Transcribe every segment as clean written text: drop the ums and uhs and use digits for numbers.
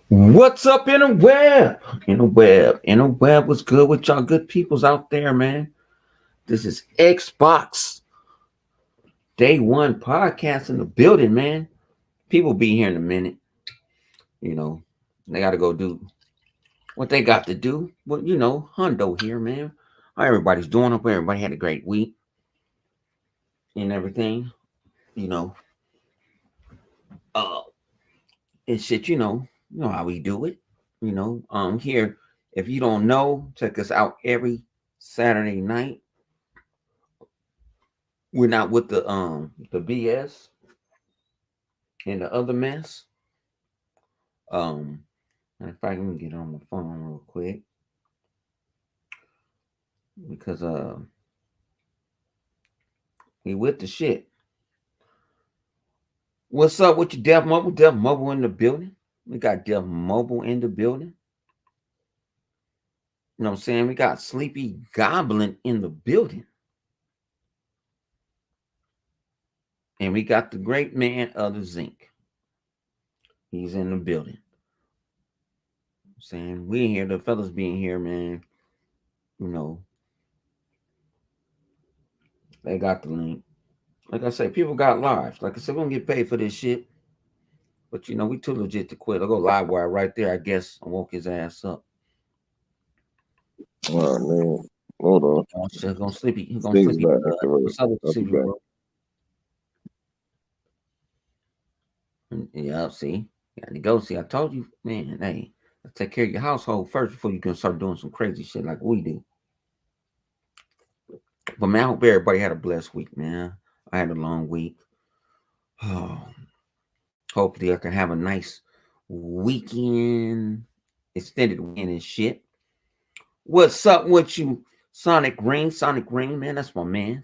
What's up in the web? In the web, what's good with y'all good peoples out there, man? This is Xbox Day One podcast in the building, man. People be here in a minute. You know, they got to go do what they got to do. But Hundo here, man. How everybody's doing? Hope everybody had a great week and everything. You know, uh, and shit. You know how we do it. Here. If you don't know, check us out every Saturday night. We're not with the BS and the other mess. Matter of fact, let me get on the phone real quick because we with the shit. What's up with your Dev Mobile? Dev Mobile in the building. We got Dev Mobile in the building. You know what I'm saying? We got Sleepy Goblin in the building. And we got the great man of the zinc. He's in the building. Saying we in here, the fellas being here, man. You know, they got the link. Like I said, people got lives. Like I said, we don't get paid for this shit. But we too legit to quit. I'll go live wire right there, I guess, and woke his ass up. Oh man, hold on. He's gonna sleepy. He's gonna Things sleepy. not activated. What's up with the I'll be sleepy, back. bro? Yeah, see, you got to go. See, I told you, man. Hey, take care of your household first before you can start doing some crazy shit like we do. But man, I hope everybody had a blessed week, man. I had a long week. Oh, hopefully, I can have a nice weekend, extended weekend and shit. What's up with you, Sonic Ring? Sonic Ring, man, that's my man.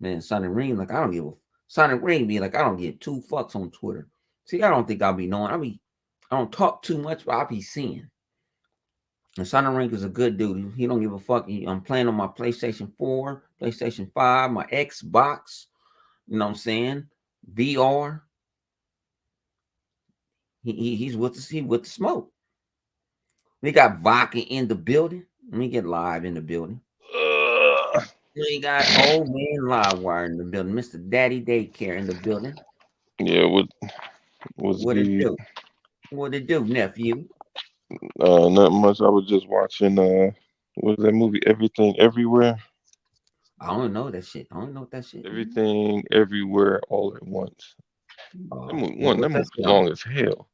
Man, Sonic Ring, like I don't give a Sonic Ring be like I don't give two fucks on Twitter. See, I don't think I'll be knowing. I don't talk too much, but I'll be seeing. And Sonic Ring is a good dude. He don't give a fuck. I'm playing on my PlayStation 4, PlayStation 5, my Xbox. You know what I'm saying? VR. He's with us. He with the smoke. We got Vodka in the building. Let me get live in the building. We got old man Livewire in the building. Mr. Daddy Daycare in the building. Yeah, what was What it the do? What it do, nephew? not much. I was just watching what was that movie Everything Everywhere? I don't know that shit. I don't know what that shit is. Everything Everywhere All at Once. That What's that movie shit on? long as hell.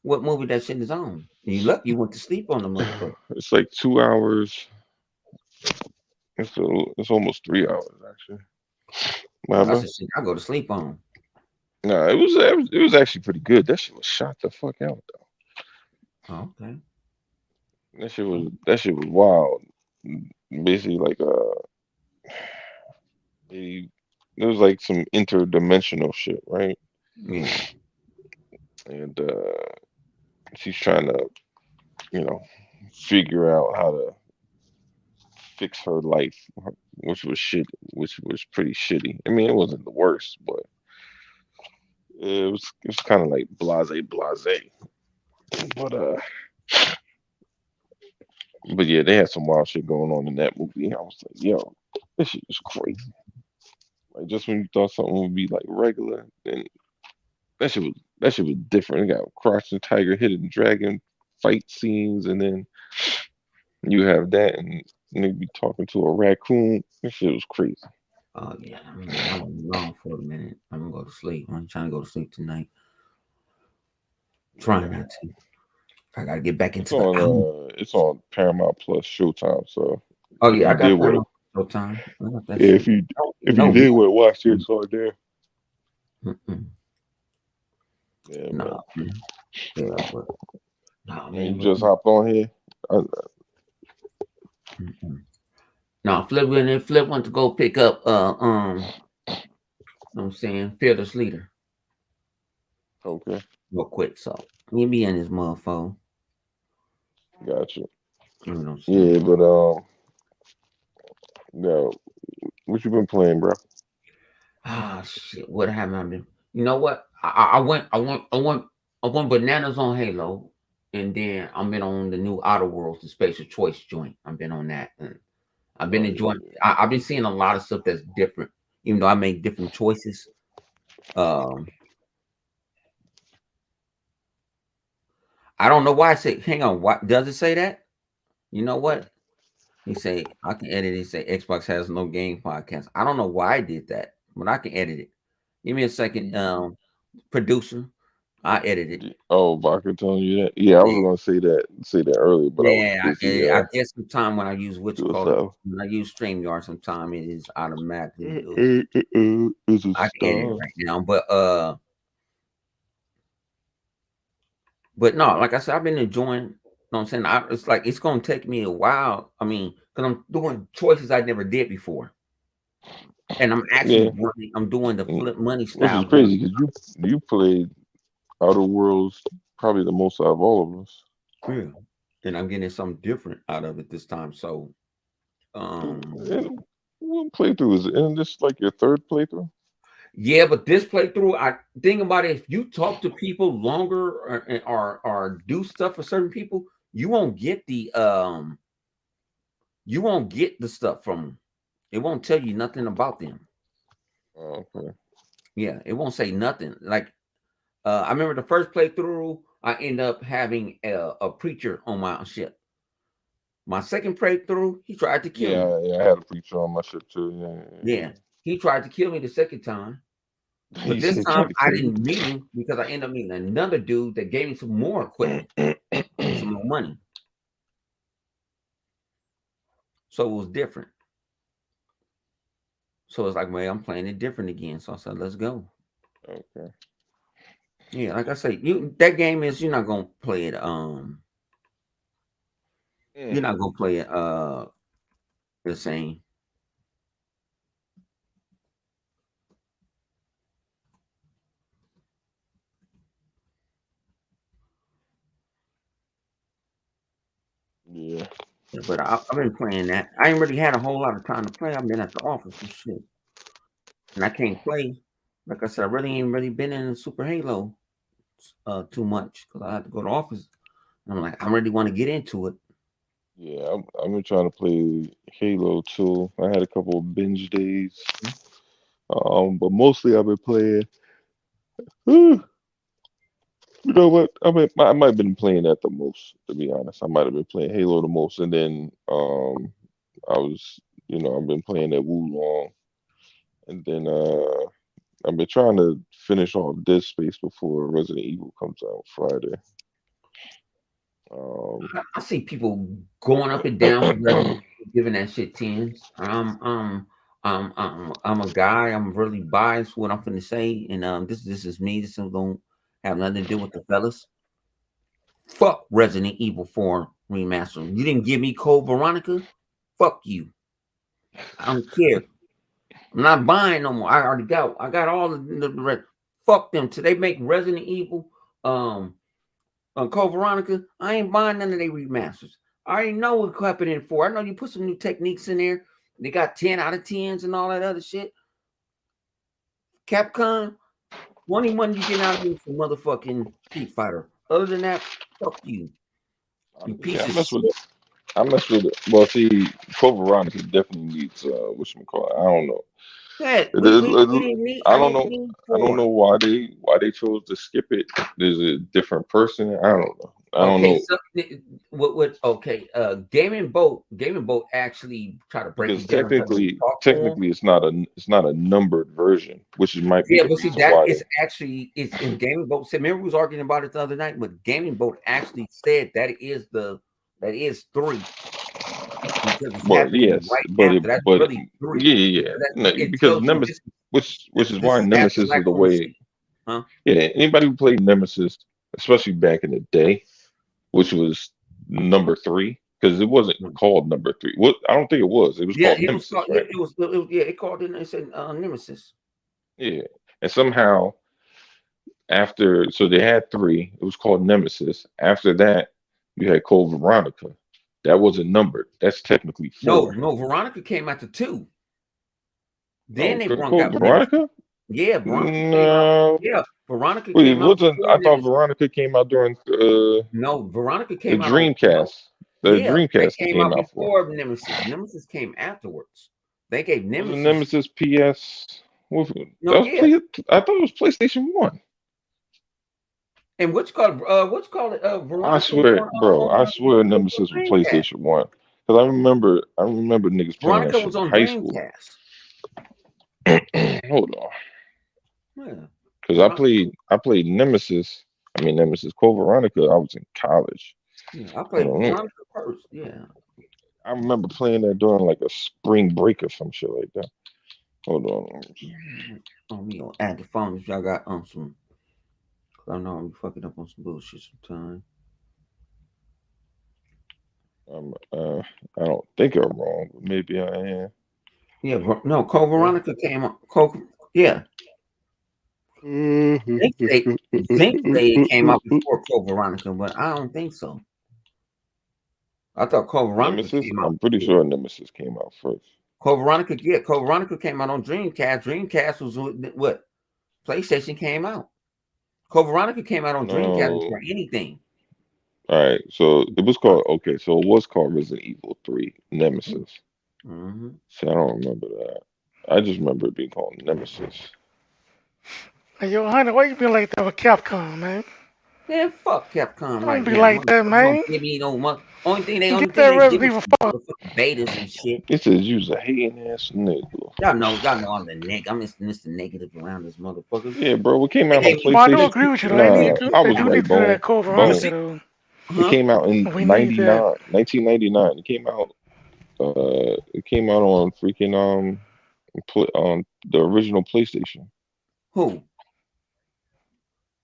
What movie that shit is on? You lucky you went to sleep on the motherfucker. It's like 2 hours. It's almost 3 hours actually. What Oh, that's happened? the shit I go to sleep on. Nah, it was actually pretty good. That shit was shot the fuck out though. Oh, okay. That shit was wild. Basically like they, there was like some interdimensional shit, right? Yeah. And she's trying to, you know, figure out how to fix her life, which was shit, which was pretty shitty. I mean, it wasn't the worst, but it was kind of like blase. But but yeah, they had some wild shit going on in that movie. I was like, yo, this shit is crazy. Like just when you thought something would be like regular, then that shit was different. It got crouching tiger, hidden dragon fight scenes, and then you have that, and they be talking to a raccoon. That shit was crazy. Oh yeah. I went long for a minute. I'm gonna go to sleep. I'm trying to go to sleep tonight. Trying Yeah. not to. I gotta get back It's into the on hour. it's on Paramount Plus Showtime. So Oh if yeah, I you did got that want on to, Showtime. I got that yeah, shit. if you You if you know did me. want to watch it, it's on there. Mm-mm. Yeah, man. Nah, man. Yeah, but nah, And you man. But, just hopped on here. I, mm-mm. Nah, Flip went in. Flip went to go pick up. You know what I'm saying, fearless leader, okay, real quick. So he be in his motherfucker. gotcha. You know what I'm saying? Yeah, but no, what you been playing, bro? Ah, shit. What happened? I been. You know what? I went. I went. I went. I won bananas on Halo, and then I've been on the new Outer Worlds, the Spatial Choice joint. I've been on that, and I've been Oh enjoying. yeah. I've been seeing a lot of stuff that's different, even though I make different choices. Um, I don't know why I say. Hang on, what does it say that? You know Yeah. what? He say I can edit it. He say Xbox has no game podcast. I don't know why I did that, but I can edit it. Give me a second, producer. I edit it. Oh, Barker telling you that? Yeah, I was Yeah, gonna say that earlier, but I was yeah. busy I guess sometime when I use what you doing call it, stuff. when I use StreamYard, sometime it is automatically do it. It's a I can edit it star. right now, but no, like I said, I've been enjoying. You know what I'm saying? It's like it's gonna take me a while. I mean, because I'm doing choices I never did before, and I'm actually Yeah, running. I'm doing the mm, flip money which is style crazy joint. because you played Outer Worlds probably the most out of all of us. Yeah, and I'm getting something different out of it this time. So, um, And what playthrough is it? Isn't this like your third playthrough? yeah, but this playthrough, I think about it. If you talk to people longer or do stuff for certain people, you won't get the stuff from them. It won't tell you nothing about them. Oh, okay. Yeah, it won't say nothing. Like I remember the first playthrough, I end up having a preacher on my ship. My second playthrough, he tried to kill me. Yeah, I had a preacher on my ship too. Yeah, he tried to kill me the second time. But You this said try time to I kill you. didn't meet him because I ended up meeting another dude that gave me some more equipment and some more money. So it was different. So it's like, man, I'm playing it different again. So I said, let's go. Okay. Yeah, like I say, that game is you're not gonna play it. Mm, You're not gonna play it the same. yeah. Yeah, but I've been playing that. I ain't really had a whole lot of time to play. I've been at the office and shit, and I can't play. Like I said, I really ain't really been in Super Halo too much because I had to go to office. And I'm like, I really want to get into it. Yeah, I've been trying to play Halo too. I had a couple of binge days. But mostly I've been playing. You know what? I might have been playing that the most, to be honest. I might have been playing Halo the most, and then I was, I've been playing that Wulong, and then I've been trying to finish off Dead Space before Resident Evil comes out Friday. Um, I see people going up and down for Resident Evil, giving that shit tens. I'm a guy. I'm really biased what I'm finna say, and this is me. This don't have nothing to do with the fellas. Fuck Resident Evil 4 remaster. You didn't give me Code Veronica. Fuck you. I don't care. I'm not buying no more. I already got. I got all the rest. Fuck them. Till they make Resident Evil Code Veronica, I ain't buying none of their remasters. I already know what happening for. I know you put some new techniques in there. They got 10 out of 10s and all that other shit. Capcom, only money you getting out of me is for motherfucking Street Fighter. Other than that, fuck you. You yeah, piece of shit. I mess with it. Well, see, Code Veronica definitely needs whatchamacallit. I don't know. Yeah, we didn't need. I I don't didn't know. need I don't know four. why they chose to skip it. There's a different person. I don't know. I don't Okay, know so what okay, Gaming Boat actually try to break because it down and try to talk to him. technically it's not a numbered version, which might be Yeah, the but see reason that why is actually it's in Gaming Boat. Said remember we was arguing about it the other night, but Gaming Boat actually said that is three because it's Well, happening yes, right after. That's but really three yeah, yeah, because that no, it because tells you Nemesis, which is this why is after Nemesis is the Raccoon way. City, huh? Yeah, anybody who played Nemesis, especially back in the day, which was number three, because it wasn't Mm. called number three. What I don't think it was. It was Yeah, called it was Nemesis, called. right? Yeah, it called it. It said Nemesis. Yeah, and somehow after, so they had three. It was called Nemesis. After that, you had Code Veronica. That wasn't numbered. That's technically No, four. no, Veronica came after two. Then No, they brought Code out Nemesis. Veronica. Yeah, Veronica came out. No, Yeah, Veronica wait, it came out wasn't. before I thought Nemesis. Veronica came out during No, Veronica the came out on no. Dreamcast. The Yeah, they Dreamcast came came out out for. before Nemesis. Nemesis came afterwards. They gave Was it Nemesis. Nemesis PS? No, That was yeah. play. I thought it was PlayStation 1. And what's called it? I Veronica was swear, bro. I swear on Nemesis was Dreamcast. PlayStation 1. Because I remember niggas playing that Veronica shit was in on high school. Dreamcast. Hold on. Yeah, Because Veronica. I played Nemesis. I mean Nemesis Code Veronica. I was in college. Yeah, I Hold played on. Veronica first. Yeah. I remember playing that during like a spring break or some shit like that. Hold on. Oh, me on add the phone if y'all got some. I know I'm fucking up on some bullshit sometimes. I don't think I'm wrong, but maybe I am. Yeah, no, Cole Veronica came on. Cole, yeah, think they it came out before Cole Veronica, but I don't think so. I thought Cole Veronica Nemesis? came out I'm pretty before. sure Nemesis came out first. Cole Veronica, yeah, Cole Veronica came out on Dreamcast. Dreamcast was what PlayStation came out. Cole Veronica came out on Dreamcast No. before anything. All right. So it was called, okay, so it was called Resident Evil 3 Nemesis. Mm-hmm. So I don't remember that. I just remember it being called Nemesis. Hey, yo, Hunter, why you be like that with Capcom, man? Man, fuck Capcom Don't right be now. like that, Motherfuckers don't man. give me no money. Only Get thing that they give Resident us Evil is 4. motherfucking betas and shit. It says use a hating ass nigga. Y'all know I'm the neg. I'm Mr. Negative around this motherfucker. Yeah, bro. It came They out on gave me But I do PlayStation. agree with you, though. Nah, I They was do right, need to do Bone. that Code you Veronica, Bone. see, though. It huh? came out in We need that. 99, 1999. It came out on freaking on the original PlayStation. Who?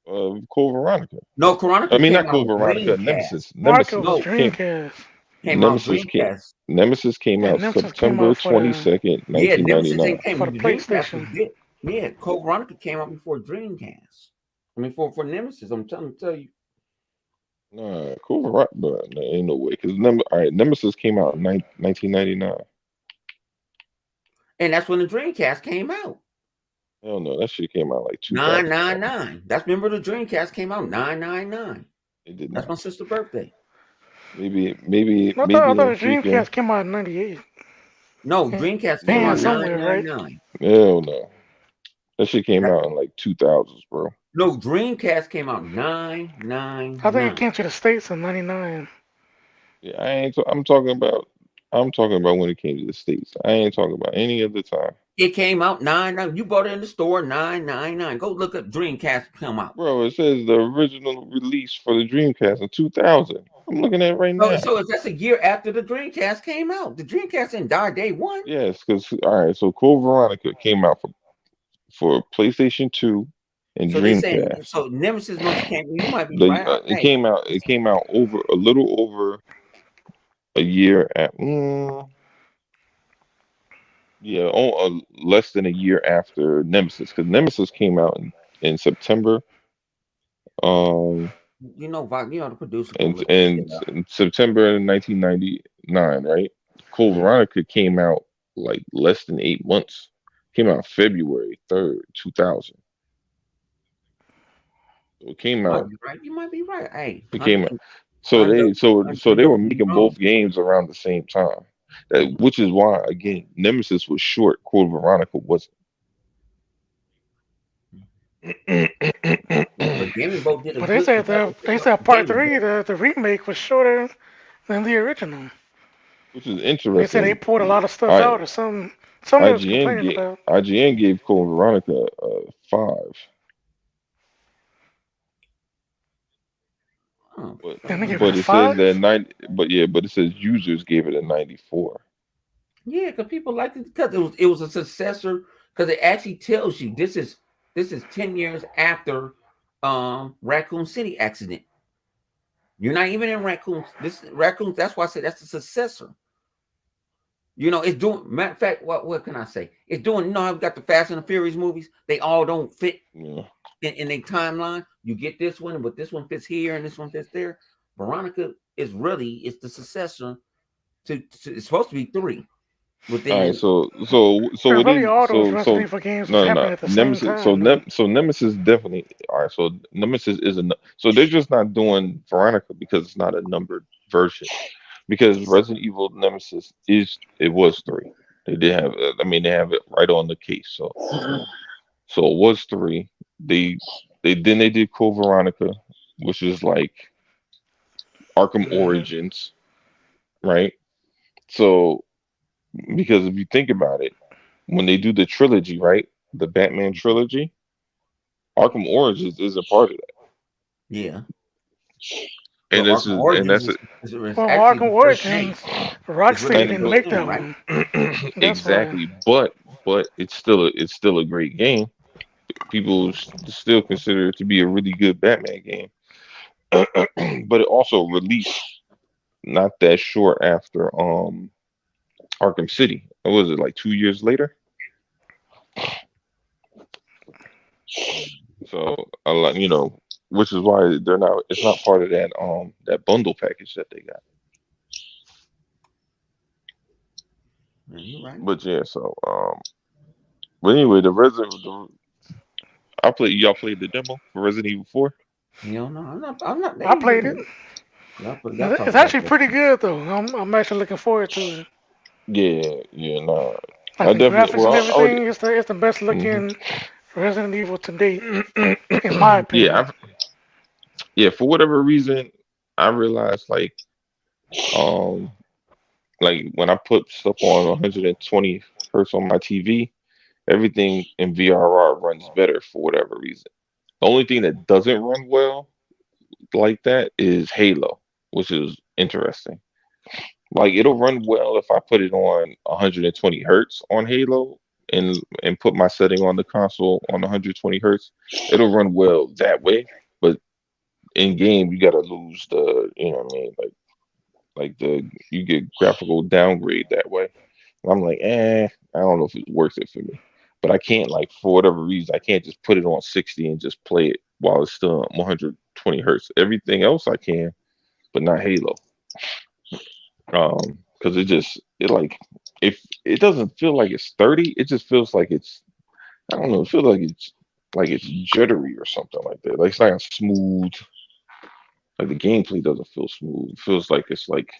Code Veronica. No, I Veronica mean, came not out Code on Veronica. Dreamcast. Nemesis. Veronica was No, Dreamcast. came out Nemesis came. Dreamcast. Nemesis came And out Nemesis came September out for the 22nd, Yeah, Nemesis 1999. ain't came. for the The Dreamcast was PlayStation. good. Yeah, Code Veronica came out before Dreamcast. I mean, for Nemesis, I'm trying to tell you. Nah, Code Veronica, but nah, ain't no way. All right, Nemesis came out in 1999. And that's when the Dreamcast came out. Hell no, that shit came out like 2001. 999. That's remember the Dreamcast came out 999. It did That's not. my sister's birthday. I Maybe thought in the freaking. Dreamcast came out in '98. No, Dreamcast came Man, out No, somewhere, right? 999. hell no. That shit came That, out in like 2000s, bro. no, Dreamcast came out I think it 999. came to the States in '99. Yeah, I ain't. I'm talking about when it came to the states. I ain't talking about any other time, It came out 99. You bought it in the store 999. Go look up Dreamcast come out. bro. It says the original release for the Dreamcast in 2000. I'm looking at it right So, now. so that's a year after the Dreamcast came out. The Dreamcast didn't die day one. Yes, because all right. So Code Veronica came out for PlayStation 2 and So they saying Dreamcast. so Nemesis must have came. You might be right. It Hey, came out. It came out over a little over a year at. Yeah, less than a year after Nemesis, because Nemesis came out in September. Um, you know the producer gonna and look this shit and up. in September 1999, right? Code Yeah, Veronica came out like less than 8 months. Came out February 3rd, 2000. So it came you might out. be right. You might be right. Hey, It Hunter came out. can So Hunter, they so they Hunter were can be making wrong. both games around the same time. Which is why again Nemesis was short. Code Veronica wasn't. But Gaming Boat did a But they good. said they said part Gaming three, Boat. the remake was shorter than the original. Which is They said they interesting. pulled a lot of stuff I out or something. Something they was IGN complaining gave about. IGN gave Code Veronica a 5, Oh, but Then they fuck. give it a it says five. that 90. But yeah, but it says users gave it a 94. Yeah, because people liked it because it was a successor. Because it actually tells you this is 10 years after Raccoon City accident. You're not even in Raccoon. This Raccoon. That's why I said that's the successor. It's doing. Matter of fact, what can I say? It's doing. How we got the Fast and the Furious movies? They all don't fit Yeah, in a timeline. You get this one, but this one fits here and this one fits there. Veronica is the successor to it's supposed to be three. But All right, then, so But what really, is all those so Resident so Evil games was no, no, happening no. at the same Nemesis. time, though. So Nemesis definitely. All right, so Nemesis is a so they're just not doing Veronica because it's not a numbered version. Because Resident Evil Nemesis it was three. They did have. I mean, they have it right on the case. So it was three. They they did Code Veronica, which is like Arkham Hmm. Origins, right? So because if you think about it, when they do the trilogy, right, the Batman trilogy, Arkham Origins is a part of that, yeah. and Well, this Arkham is and Origins that's is, it. is Well, actually Arkham the first game. Origins, It's really Rocksteady the And didn't first make game, that right? one. That's why. exactly, but it's still a great game. People still consider it to be a really good Batman game, but it also released not that short after Arkham City. What was it, like 2 years later? So a lot, which is why they're not. It's not part of that bundle package that they got. Yeah, you're right. But yeah, but anyway, I played. Y'all played the demo for Resident Evil 4. Hell no, I'm not. I'm not. They I ain't played giving it. me. Y'all talk It's about actually that. pretty good, though. I'm actually looking forward to it. Yeah, yeah, nah. Like I the definitely. graphics and Well, I already. everything, it's the best Hmm. looking Resident Evil to date, in my Yeah, opinion. yeah. For whatever reason, I realized um like when I put stuff on 120 hertz on my TV, everything in VRR runs better for whatever reason. The only thing that doesn't run well like that is Halo, which is interesting. Like it'll run well if I put it on 120 hertz on Halo and put my setting on the console on 120 hertz. It'll run well that way, but in game you gotta lose the, what I mean, like you get graphical downgrade that way. And I'm like, I don't know if it's worth it for me. But I can't, like, for whatever reason, I can't just put it on 60 and just play it while it's still on 120 hertz. Everything else I can, but not Halo. Because it like, if it doesn't feel like it's 30, it just feels like it's, I don't know, it feels like it's jittery or something like that. Like it's not smooth. Like the gameplay doesn't feel smooth. It feels like it's like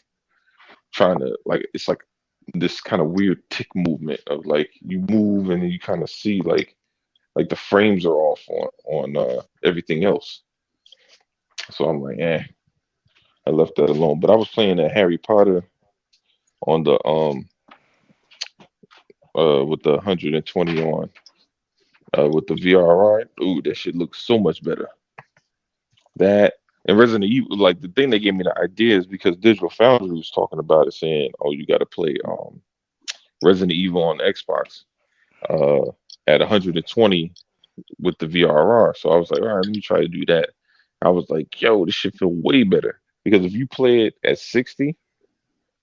trying to, like, it's like this kind of weird tick movement of like you move and then you kind of see like the frames are off on everything else. So I'm like, I left that alone. But I was playing that Harry Potter on the with the 120 on with the VRR. Ooh, that shit looks so much better. That and Resident Evil, like the thing that gave me the idea is because Digital Foundry was talking about it, saying, "Oh, you got to play Resident Evil on Xbox uh, at 120 with the VRR." So I was like, all right, let me try to do that. I was like, yo, this should feel way better because if you play it at 60,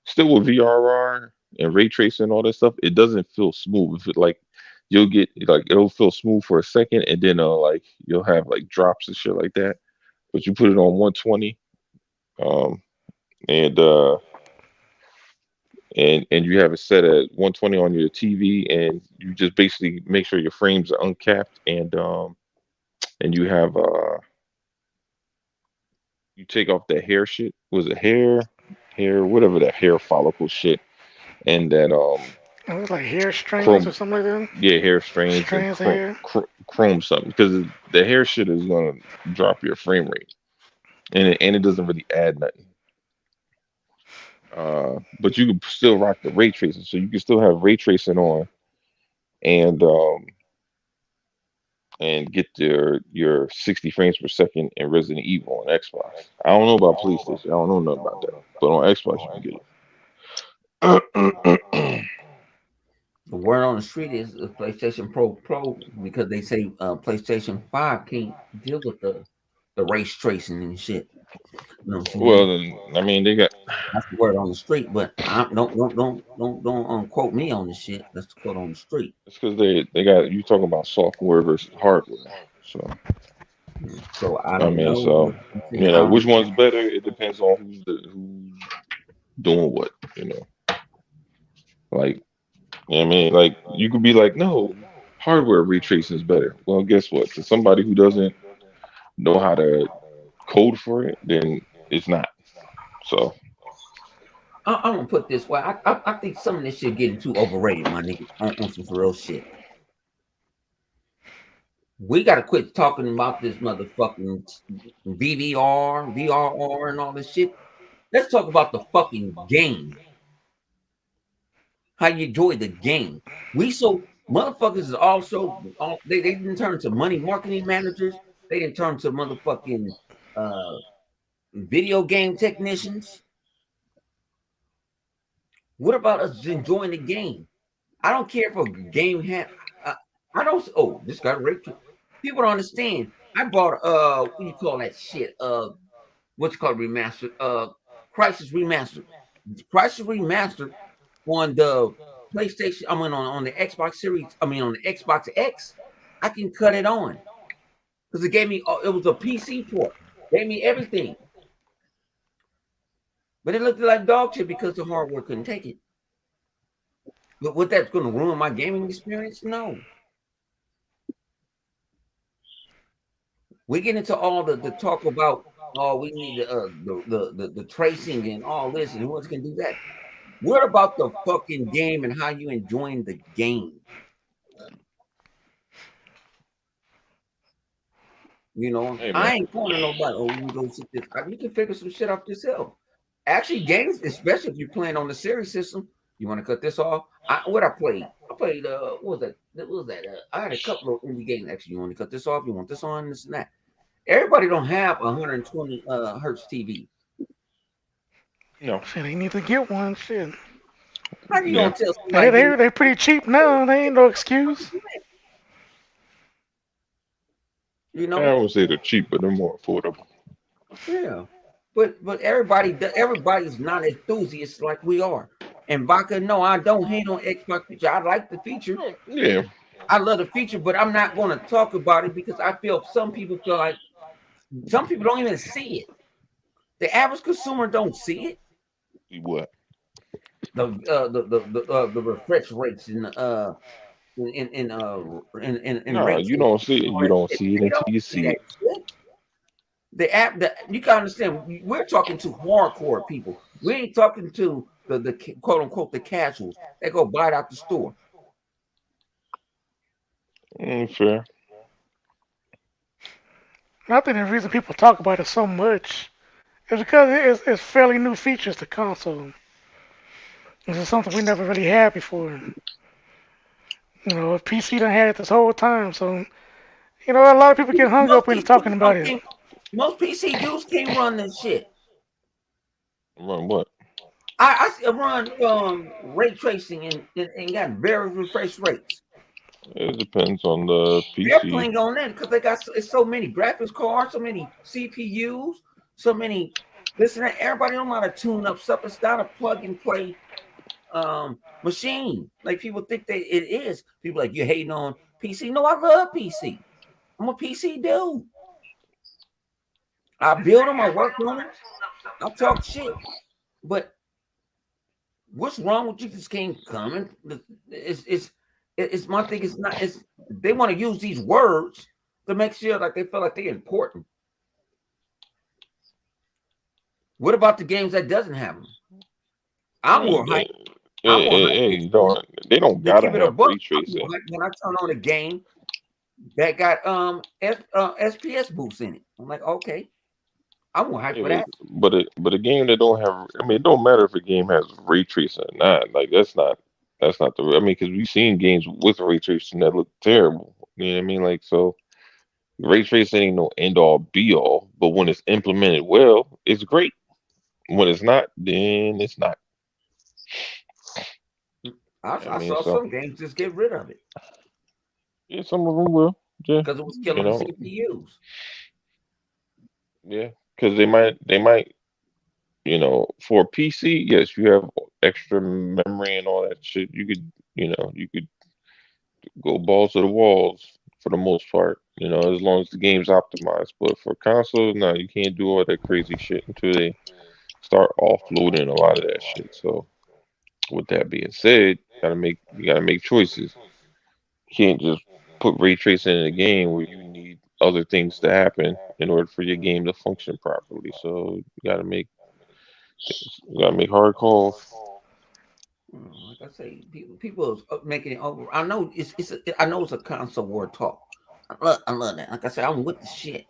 still with VRR and ray tracing and all that stuff, it doesn't feel smooth. If it, like you'll get like it'll feel smooth for a second and then like you'll have like drops and shit like that. But you put it on 120, um, and and you have it set at 120 on your TV, and you just basically make sure your frames are uncapped, and you have you take off that hair shit. Was it whatever that hair follicle shit, and that It was like hair strands or chrome, something like that. yeah, hair strands and Strands of hair. chrome something because the hair shit is gonna drop your frame rate, and it doesn't really add nothing. But you can still rock the ray tracing, so you can still have ray tracing on and get your 60 frames per second in Resident Evil on Xbox. I don't know about PlayStation. I don't know nothing about that, but on Xbox you can get it. The word on the street is the PlayStation Pro because they say PlayStation 5 can't deal with the race tracing and shit. You know what I'm Well, saying? then, I mean, they got. That's the word on the street, but I don't quote me on the shit. That's the quote on the street. It's because they got you talking about software versus hardware. So So I I don't mean, know, so but I'm saying I which don't. one's better? It depends on who's doing what. You know, like You know what I mean, like you could be like, no, hardware retracing is better. Well, guess what? To somebody who doesn't know how to code for it, then it's not. So I'm gonna put this way. I think some of this shit getting too overrated, my nigga. On some real shit. We gotta quit talking about this motherfucking VVR, VRR, and all this shit. Let's talk about the fucking game. How you enjoy the game. We so motherfuckers is also they didn't turn to money marketing managers. They didn't turn to motherfucking uh video game technicians. What about us enjoying the game? I don't care if a game had. Uh, I don't. Oh, this got raped. People don't understand. I bought what do you call that shit? What's called remastered? Crisis remastered. Crisis remastered on the PlayStation. I mean on the Xbox Series. I mean on the Xbox X. I can cut it on because it gave me. It was a PC port. Gave me everything, but it looked like dog shit because the hardware couldn't take it. But what that's going to ruin my gaming experience? No. We get into all the talk about we need the tracing and all this and who else can do that. What about the fucking game and how you enjoying the game? You know, hey man, I ain't going to nobody. Oh, you go sit this. You can figure some shit out yourself. Actually, games, especially if you're playing on the series system, you want to cut this off. What I played? I played what was that? What was that? I had a couple of indie games. Actually, you want to cut this off? You want this on? This and that. Everybody don't have a 120 hertz TV. no, Shit, they need to get one. Shit, How you yeah, gonna tell they somebody get they they pretty cheap now. They ain't no excuse. you I know? won't say they're cheap, but they're more affordable. Yeah. But everybody's not enthusiasts like we are. And Vodka, no, I don't hate on Xbox feature. I like the feature. Yeah, I love the feature, but I'm not gonna talk about it because I feel some people feel like some people don't even see it. The average consumer don't see it. see what? The refresh rates in Nah, rates. you don't see it. You don't see it They until don't you see see that it. shit. The app that you can understand, we're talking to hardcore people. We ain't talking to the quote unquote the casuals that go buy it out the store. Fair. And I think the reason people talk about it so much is because it's fairly new features to console. This is something we never really had before. You know, PC done had it this whole time, so you know a lot of people get hung Most up when they're PC talking about don't it. can't, most PC dudes can't run this shit. Run what? I run ray tracing and got very refresh rates. It depends on the They're PC. playing on that because they got it's so many graphics cards, so many CPUs, so many this and that. Everybody don't know how to tune up stuff. It's not a plug and play machine like people think that it is. People like you hating on PC. No, I love PC. I'm a PC dude. I build them, I work on them, I talk shit. But what's wrong with you? Just can't come and it's my thing. It's not. It's they want to use these words to make sure like they feel like they're important. What about the games that doesn't have them? I I'm more mean, hype. hey, I'm hey, more hey, hype. hey, you don't. They don't To gotta keep it a have buck, ray I'm more tracing. hype when I turn on a game that got SPS boosts in it. I'm like, okay, I'm more hype Yeah, for that. but a game that don't have. I mean, it don't matter if a game has ray tracing or not. Like that's not the. I mean, because we've seen games with ray tracing that look terrible. You know what I mean? Like so, ray tracing ain't no end all be all. But when it's implemented well, it's great. When it's not, then it's not. I I mean, saw so some games just get rid of it yeah, some of them will. Yeah, because it was you killing the know, CPUs. yeah, because they might. For PC, yes, you have extra memory and all that shit. You could go balls to the walls for the most part, as long as the game's optimized. But for consoles, no, you can't do all that crazy shit until they start offloading a lot of that shit. So, with that being said, you gotta make choices. You can't just put ray tracing in a game where you need other things to happen in order for your game to function properly. So you gotta make hard calls. Like I say, people is making it over. I know I know it's a console war talk. I love that. Like I said, I'm with the shit,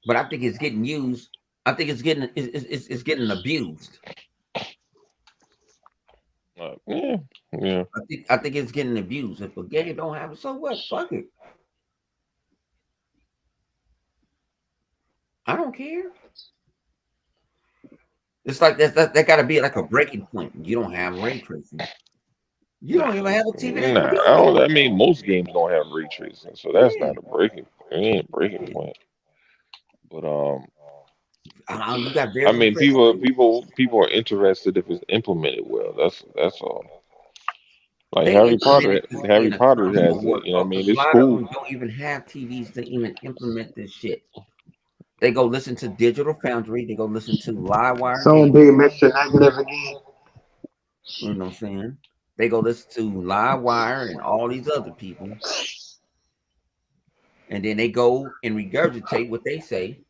but I think it's getting used. I think it's getting abused. Yeah, yeah. I think it's getting abused. If a game don't have it, so what? Fuck it. I don't care. It's like that got to be like a breaking point. You don't have ray tracing. You don't even have a TV that can Nah, do I it. don't. I mean, most games don't have ray tracing, so that's Yeah, not a breaking. It ain't a breaking yeah. point. But You got I variable mean, tracing. people are interested if it's implemented well. That's all. Like They implemented it Harry in a Potter console has war it. You know what I talk mean? because a It's lot of cool. them don't even have TVs to even implement this shit. They go listen to Digital Foundry. They go listen to Livewire Someone Gaming. being Mr. Negative again. You know what I'm saying? They go listen to Livewire and all these other people. And then they go and regurgitate what they say.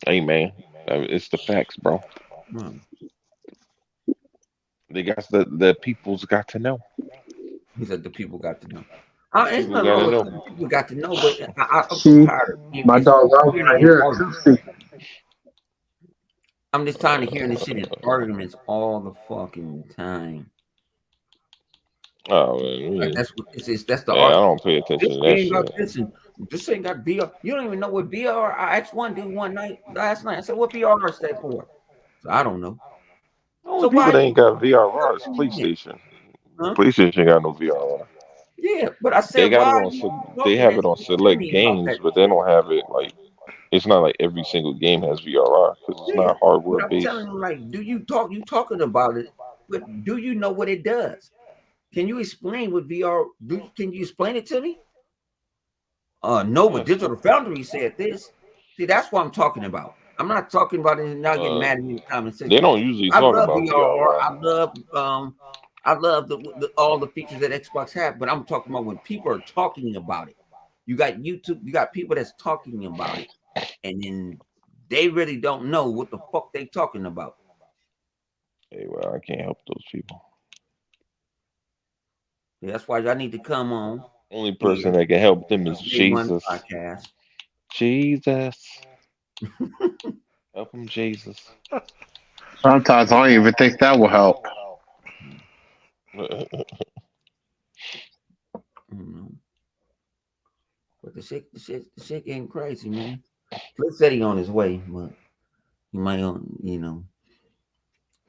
Hey man, it's the facts, bro. Hmm. They got the people's got to know. He said the people got to know. It's People nothing got wrong to with know. the people got to know, but I'm so See, tired of my dog Rocky hearing right it in here too arguments. speaking. I'm just tired of hearing this shit in arguments all the fucking time. Oh Like man, that's what this is. That's the yeah, I argument. don't pay attention This to that game got shit. this and this ain't got VR. You don't even know what VR. I asked one dude one night last night. I said, "What VR stand for?" So I don't know. The So only why people that you ain't got VRR is talking then? PlayStation. Huh? PlayStation ain't got no VRR. Yeah, but I They said, got why it are on you they talking have that it on shit to select me about that games, but they shit? don't have it like it's not like every single game has VRR because it's Yeah, not hardware but I'm telling based. him like, do you talk? You talking about it, but do you know what it does? Can you explain what VR? Can you explain it to me? No, but Yes. Digital Foundry said this. See, that's what I'm talking about. I'm not talking about it and not getting Uh, mad at me in the comment they section. don't usually I talk love about VRR. VRR. I love all the features that Xbox have, but I'm talking about when people are talking about it. You got YouTube, you got people that's talking about it, and then they really don't know what the fuck they talking about. Hey, well, I can't help those people. Yeah, that's why I need to come on Only person here, that can help them is this Day One Jesus. podcast. Jesus. Help them, Jesus. Sometimes I don't even think that will help. Mhm. But the shit getting crazy, man. Flip said he on his way, but he might,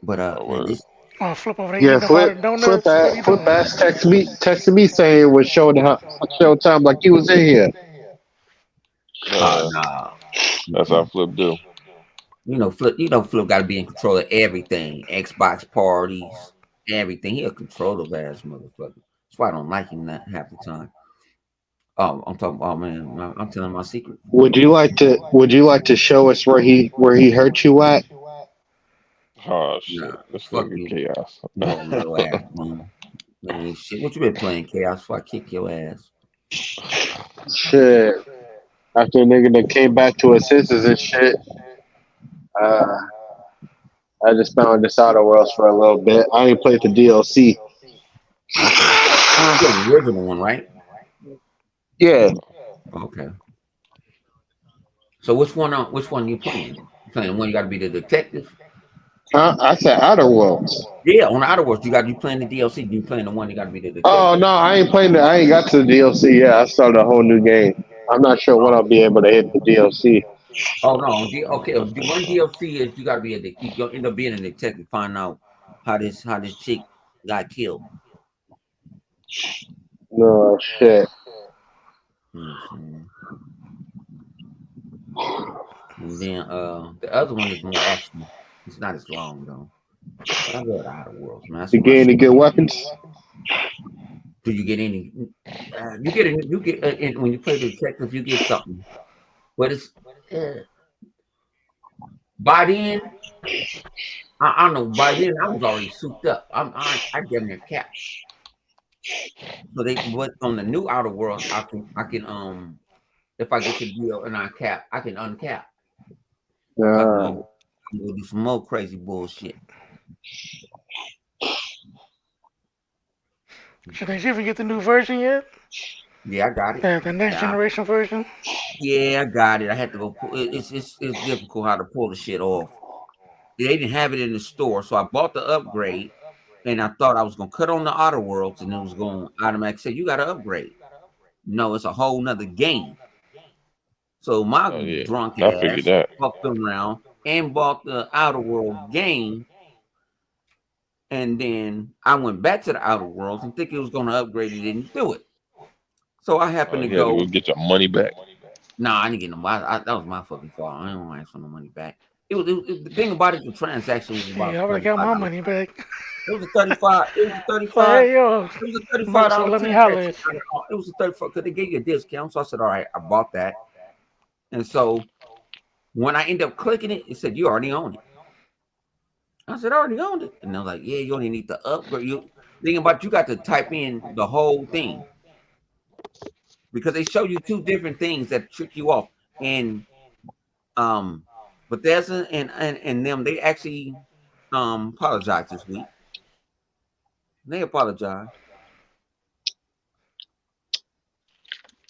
But Oh, and word. this, Oh, flip over there Yeah, eating them out flip, of flip, donuts. What are ass, you flip doing? ass texted me saying it was Showtime like he was in here. Uh, nah, that's how Flip do. Flip got to be in control of everything. Xbox parties, everything. He a controller ass motherfucker. That's why I don't like him that half the time. Oh, I'm talking. Oh man, I'm telling my secret. Would you like to show us where he hurt you at? Oh, Nah, shit. This fuck nigga you. chaos. No, little ass man. Man, shit. What you been playing, Chaos? Before I kick your ass. Shit. After a nigga that came back to his senses and shit, uh, I just found this Outer Worlds for a little bit. I ain't played the DLC. Okay. You got the original one, right? Yeah. Okay. So which one you playing? You playing the one you got to be the detective? Huh? I said Outer Worlds. Yeah, on the Outer Worlds, you playing the DLC. You playing the one you got to be the Oh detective. no, I ain't playing it. I ain't got to the DLC yet. I started a whole new game. I'm not sure when I'll be able to hit the DLC. Oh no, okay. The one DLC is you got to be you gonna end up being a detective, find out how this chick got killed. No shit. You know what I'm saying? And then the other one is more action. It's not as long though. But I love the Outer Worlds, man. That's You my get shit. any good weapons? Do you get any? You get any? You get when you play the detective, you get something. But it's by then I don't know. By then, I was already souped up. I damn near capped. So they went on the new Outer Worlds. I can if I get the deal and I cap, I can uncap. So I can Uh, go, do some more crazy bullshit. Did you even get the new version yet? Yeah, I got it. The next Yeah, generation version? yeah, I got it. I had to go. It's difficult how to pull the shit off. They didn't have it in the store, so I bought the upgrade, and I thought I was gonna cut on the Outer Worlds, and it was going to automatically say you got to upgrade. No, it's a whole nother game. So my Oh yeah, drunk I figured ass that. fucked around and bought the Outer World game, and then I went back to the Outer Worlds and think it was going to upgrade. It didn't do it. So I happened to You had to go go. get your money back. Nah, I didn't get no. That was my fucking fault. I didn't want to ask for no money back. The thing about it, the transaction was Hey, about I already got my $35. money back. It was a 35. It was a Like, 35. hey, yo, It was a Microsoft $35 let me holler transaction. at you. It was a 35 because they gave you a discount. So I said, all right, I bought that. And so when I ended up clicking it, it said you already own it. I said, I already owned it. And they're like, yeah, you only need to upgrade. You thinking about you got to type in the whole thing because they show you two different things that trick you off. And Bethesda and them, they actually apologized this week. They apologized.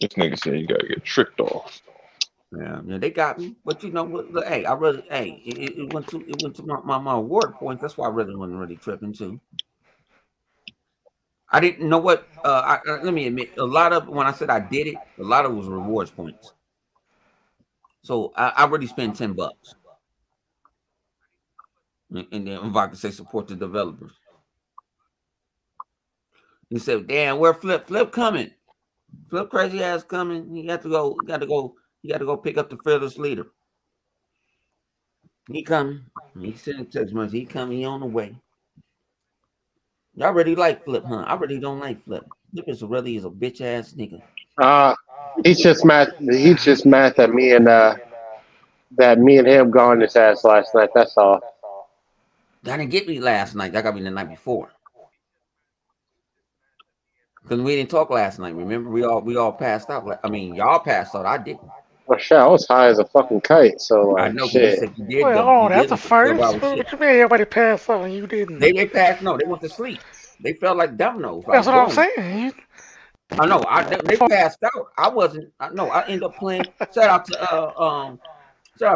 This nigga said you gotta get tricked off. Yeah, they got me. But you know what? Look, hey, I really, hey, it went to my award points. That's why I really wasn't really tripping too. I didn't know what. Let me admit, a lot of when I said I did it, a lot of it was rewards points. So I already spent $10, and then if I could say support the developers. He said, "Damn, where Flip coming? Flip crazy ass coming. He got to go. He got to go. He got to go pick up the fearless leader. He coming. He sent text message. He coming. He on the way. Y'all really like Flip, huh? I really don't like Flip. Flip is a bitch ass nigga. uh, he's just mad. He's just mad that me and him got on his ass last night. That's all. That didn't get me last night. That got me the night before. Because we didn't talk last night. Remember, we all passed out. I mean, y'all passed out. I didn't. Well, shit, I was high as a fucking kite. So I like, know, but you shit. said you did Wait, though. hold You on, that's did the like 12 first? hour shit. What you mean everybody passed out and you didn't? They passed. No, they went to sleep. They felt like dominoes. That's Like what I'm boom. saying. I know. They passed out. I wasn't. I know. I ended up playing. Shout out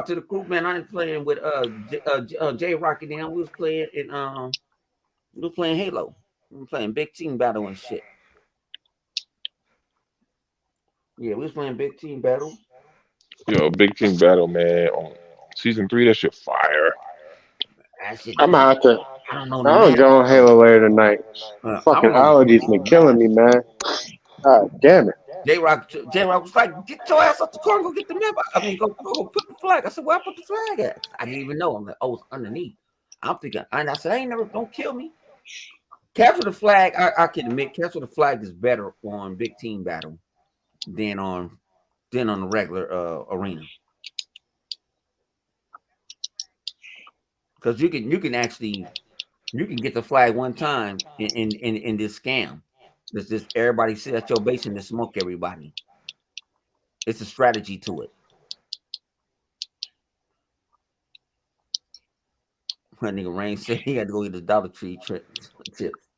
to the group, man. I was playing with J Rocky. Down. We was playing Halo. We were playing big team battle and shit. Yeah, we was playing big team battle. Yo, Big Team Battle, man, on season 3, that shit fire. That shit I'm is. out to. I don't know the I'll man. get on Halo later tonight. I Fucking don't know. allergies been killing me, man. God damn it. J Rock was like, "Get your ass up the car and go get the map." I mean, go put the flag. I said, "Where I put the flag at?" I didn't even know. I'm like, "Oh, it's underneath." I'm thinking, and I said, "I ain't never. Don't kill me." Capture the flag. I can admit, capture the flag is better on big team battle than on the regular arena because you can actually get the flag one time in this scam. This just everybody sit at your base and just smoke everybody. It's a strategy to it. My nigga Rain said he had to go get his Dollar Tree chips.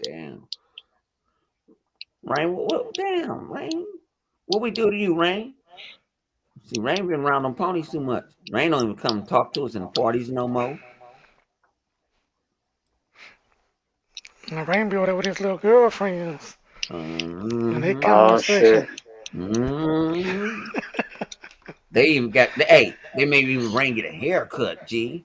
Damn. Rain, damn, Rain. What we do to you, Rain? See, Rain been around on ponies too much. Rain don't even come talk to us in the parties no more. And Rainbow there with his little girlfriends. And they Mm-hmm. come on Oh shit. section. Mm-hmm. They even got, they made even Rain get a haircut, G.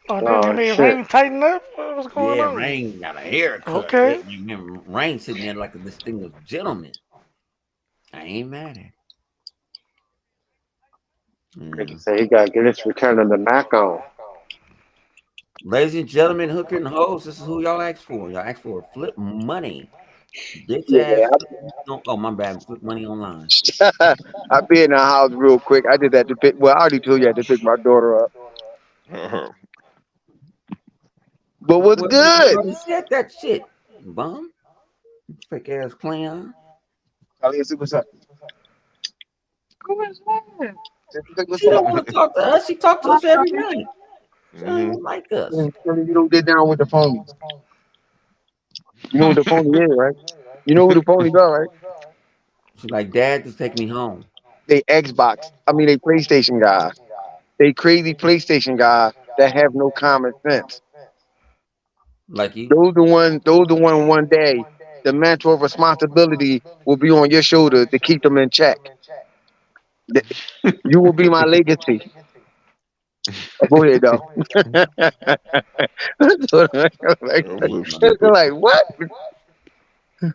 Oh, then they Oh made shit. Rain tighten up? What's going Yeah, on? Rain got a haircut. Okay. Remember, Rain sitting there like a distinguished gentleman. I ain't mad at it. Nigga say he gotta get his return on the Mac on. Ladies and gentlemen, hooker and hoes, this is who y'all asked for. Y'all asked for Flip Money. Bitch ass. Yeah, Oh, my bad. Flip Money Online. I'll be in the house real quick. I did that to pick. Well, I already told you I had to pick my daughter up. But what's Well, you good? already said that shit, bum. Fake ass clown. Alias, what's up? What's that? What's She don't up? want to talk to us. She talk to us every night. She don't Hmm. even like us. You don't get down with the phonies. You know what the phony is, right? You know who the phonies are, right? She's like, Dad, just take me home. They Xbox. I mean, they PlayStation guys. They crazy PlayStation guys that have no common sense. Like you. Those the one. Those the one. One day, the mantle of responsibility will be on your shoulder to keep them in check. Th- You will be my legacy. Go ahead, though. like, I flip stupid. like what?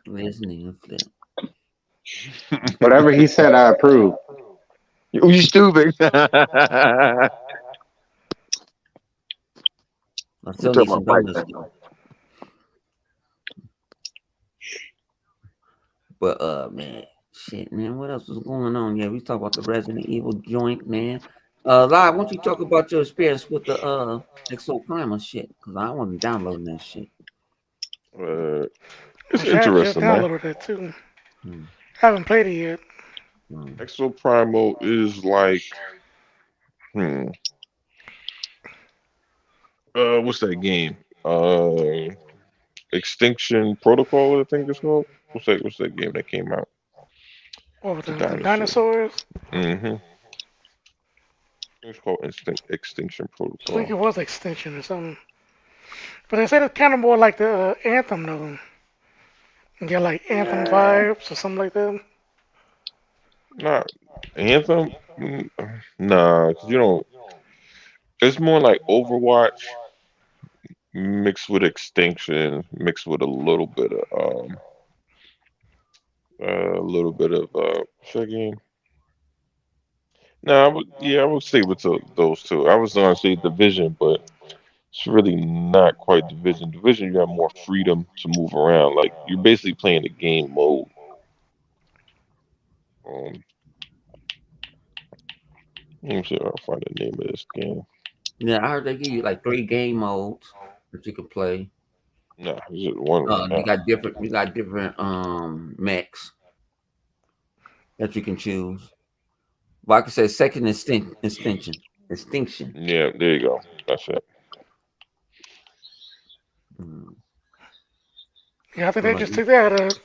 This nigga flip. Whatever he said, I approve. You stupid. I You still took need my some bike, donuts man. though. But man, shit, man, what else was going on? Yeah, we talk about the Resident Evil joint, man. Live, why don't you talk about your experience with the EXOPRIMA shit? Cause I wasn't downloading that shit. It's Which I just interesting, man. downloaded it too. Hmm. Haven't played it yet. Hmm. Exoprimal is like, hmm, what's that game? Extinction Protocol, I think it's called. What's that game that came out? What was The the dinosaur. dinosaurs? Mm-hmm. It's called Extinction I think it Protocol. was Extinction or something. But they said it's kind of more like the Anthem though. You get like Anthem vibes or something like that. Nah, Anthem. Nah, 'cause you know it's more like Overwatch mixed with Extinction, mixed with what's that game? No, I would say with those two. I was gonna say Division, but it's really not quite Division. Division, you have more freedom to move around. Like you're basically playing the game mode. Um, let me see if I can find the name of this game. Yeah, I heard they give you like 3 game modes that you can play. Nah, there's just one right You now. got different mechs that you can choose. Well, I could say second extinction. Yeah, there you go. That's it. Mm. Yeah, I think I'm they like, just took that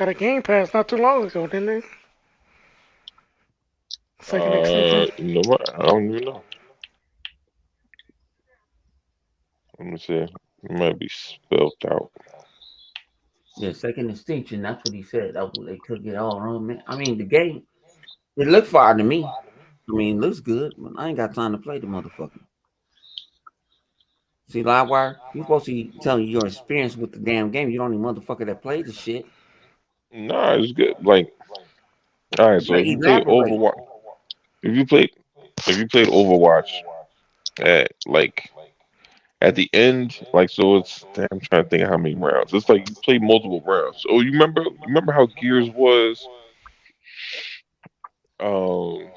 out of Game Pass not too long ago, didn't they? Second Extinction. You know what? I don't even know. Let me see. It might be spelled out. yeah, second extinction. That's what he said. That's what they took it all wrong, man. I mean, the game it looked fire to me. I mean, it looks good, but I ain't got time to play the motherfucker. See, Livewire, you supposed to be telling your experience with the damn game. You don't even motherfucker that played the shit. Nah, it's good. Like, all right. You So gotta if you play elaborate. Overwatch, if you played, if you played Overwatch at like at the end, like so it's. Damn, I'm trying to think of how many rounds. It's like you play multiple rounds. Oh, you remember how Gears was? Um,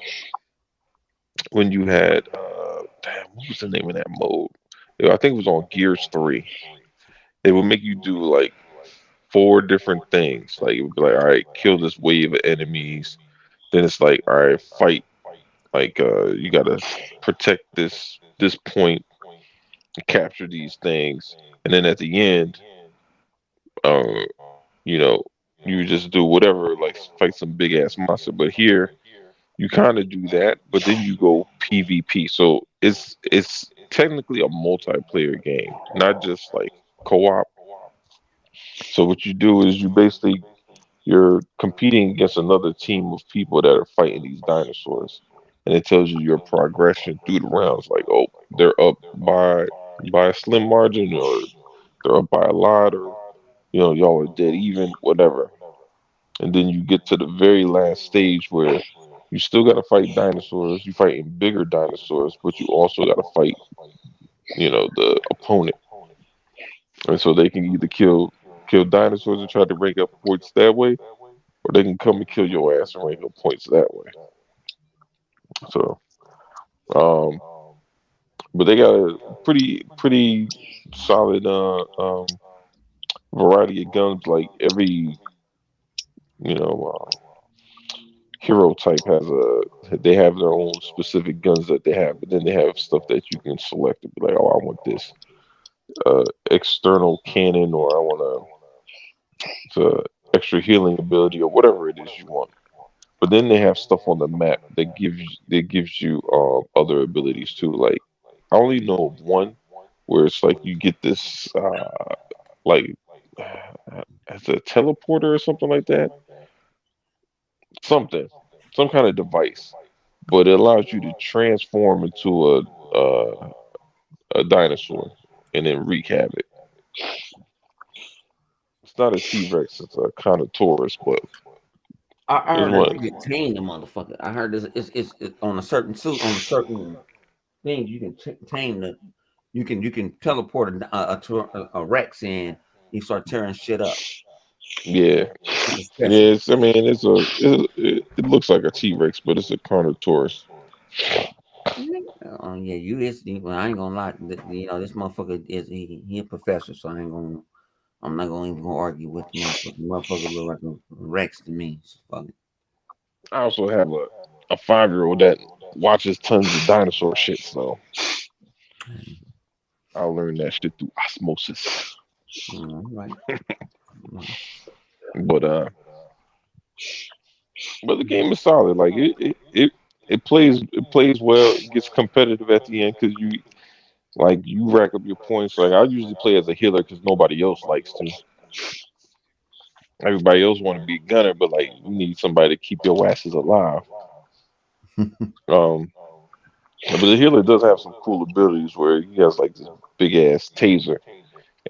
when you had damn, what was the name of that mode? Yeah, I think it was on Gears 3. They would make you do like 4 different things. Like it would be like, all right, kill this wave of enemies. Then it's like, all right, fight. Like you gotta protect this point, capture these things, and then at the end, uh, you know, you just do whatever, like fight some big ass monster. But here, you kind of do that, but then you go PvP. So it's technically a multiplayer game, not just like co-op. So what you do is you're competing against another team of people that are fighting these dinosaurs, and it tells you your progression through the rounds. Like, oh, they're up by a slim margin, or they're up by a lot, or y'all are dead even, whatever. And then you get to the very last stage where you still got to fight dinosaurs. You're fighting bigger dinosaurs, but you also got to fight, the opponent, and so they can either kill dinosaurs and try to rank up points that way, or they can come and kill your ass and rank up points that way. So, um, but they got a pretty solid variety of guns. Like every you know hero type has a they have their own specific guns that they have, but then they have stuff that you can select and be like, oh, I want this external cannon, or I want extra healing ability, or whatever it is you want. But then they have stuff on the map that gives you other abilities too. Like I only know of one where it's like you get this like as a teleporter or something like that, something, some kind of device, but it allows you to transform into a dinosaur and then wreak havoc. It's not a T Rex, it's a kind of Taurus, but I it's heard that one. you can tame the motherfucker. I heard this it's on a certain suit on a certain thing you can tame the you can teleport a Rex in. You start tearing shit up. Yeah, It's a special. yes. I mean, it looks like a T Rex, but it's a Carnotaurus. Yeah, well, I ain't gonna lie. This motherfucker he a professor, so I'm not gonna even go argue with the motherfucker. Motherfucker look like a Rex to me. So fuck it. I also have a 5-year-old that watches tons of dinosaur shit, so I learned that shit through osmosis. Right. Mm. But the game is solid. Like it plays well. It gets competitive at the end because you rack up your points. Like I usually play as a healer because nobody else likes to. Everybody else want to be a gunner, but like you need somebody to keep your asses alive. Um, but the healer does have some cool abilities where he has like this big ass taser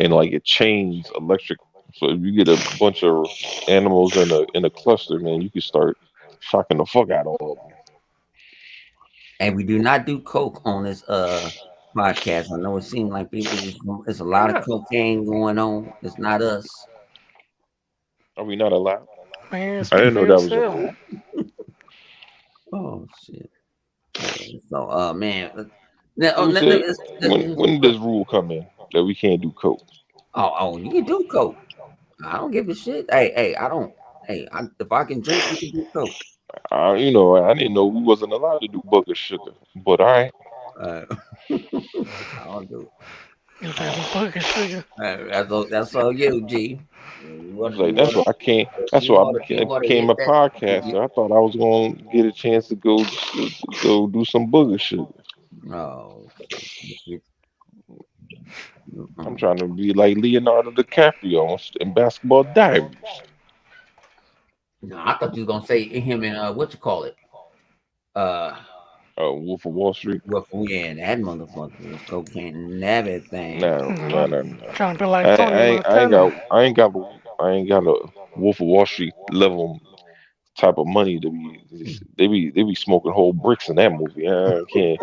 and like it chains electric. So if you get a bunch of animals in a cluster, man, you can start shocking the fuck out of all of them. And we do not do coke on this podcast. I know it seems like it's a Why lot of not? cocaine going on. It's not us. Are we not allowed? Man, I speak didn't for know that was a yourself. rule. Oh shit. Yeah. So man, Who said when did this rule come in that we can't do coke? you can do coke. I don't give a shit. Hey, I don't. Hey, if I can drink, you can do coke. I didn't know we wasn't allowed to do booger sugar. But all right, Uh, I don't do You said some fucking sugar. it. That's all you, G. it's like that's what I can't. That's You why ought to, I you ought to became hit a that. podcaster. I thought I was gonna get a chance to go do some booger sugar. Oh shit. I'm Mm-mm. trying to be like Leonardo DiCaprio in Basketball Diaries. No, I thought you was gonna say him and what you call it? Uh, Wolf of Wall Street. well, yeah, that motherfucker was cocaine and everything. No, no, I'm no, no. trying to be like Tony I Montana. ain't got a Wolf of Wall Street level type of money to be. They be smoking whole bricks in that movie. I can't.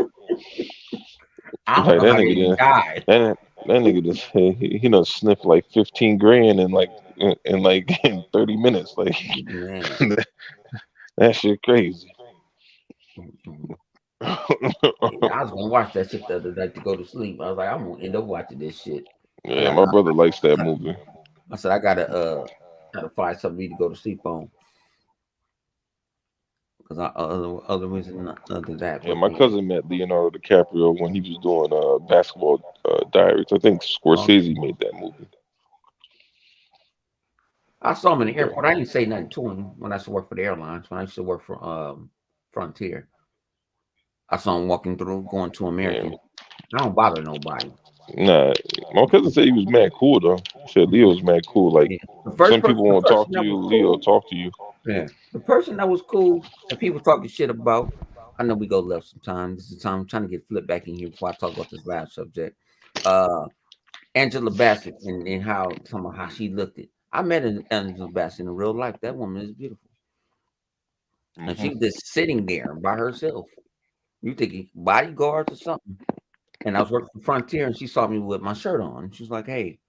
I don't Like know that how they nigga even done died. that nigga just he done sniffed like 15 grand in in 30 minutes. Like Man. that shit crazy. Mm-mm. Yeah, I was gonna watch that shit the other night to go to sleep. I was like, I'm gonna end up watching this shit. I Yeah, got. my brother likes that movie. I said I gotta find something to go to sleep on because other reason other that. Yeah, But my man, cousin met Leonardo DiCaprio when he was doing Basketball Diaries. I think well, Scorsese made that movie. I saw him in the Yeah, airport. I didn't say nothing to him when I used to work for the airlines. When I used to work for Frontier, I saw him walking through, going to yeah. American. I don't bother nobody. Nah, my cousin said he was mad cool though. He said Leo was mad cool. Like Yeah. some people The won't talk person to that you, was Leo cool. talk to you. Yeah. The person that was cool that people talking shit about. I know we go left sometime. This is the time I'm trying to get flipped back in here before I talk about this last subject. Uh Angela Bassett and how she looked it. I met Angela Bassett in real life. That woman is beautiful. And Hmm. she was just sitting there by herself. You think bodyguards or something? And I was working for Frontier and she saw me with my shirt on. She was like, hey,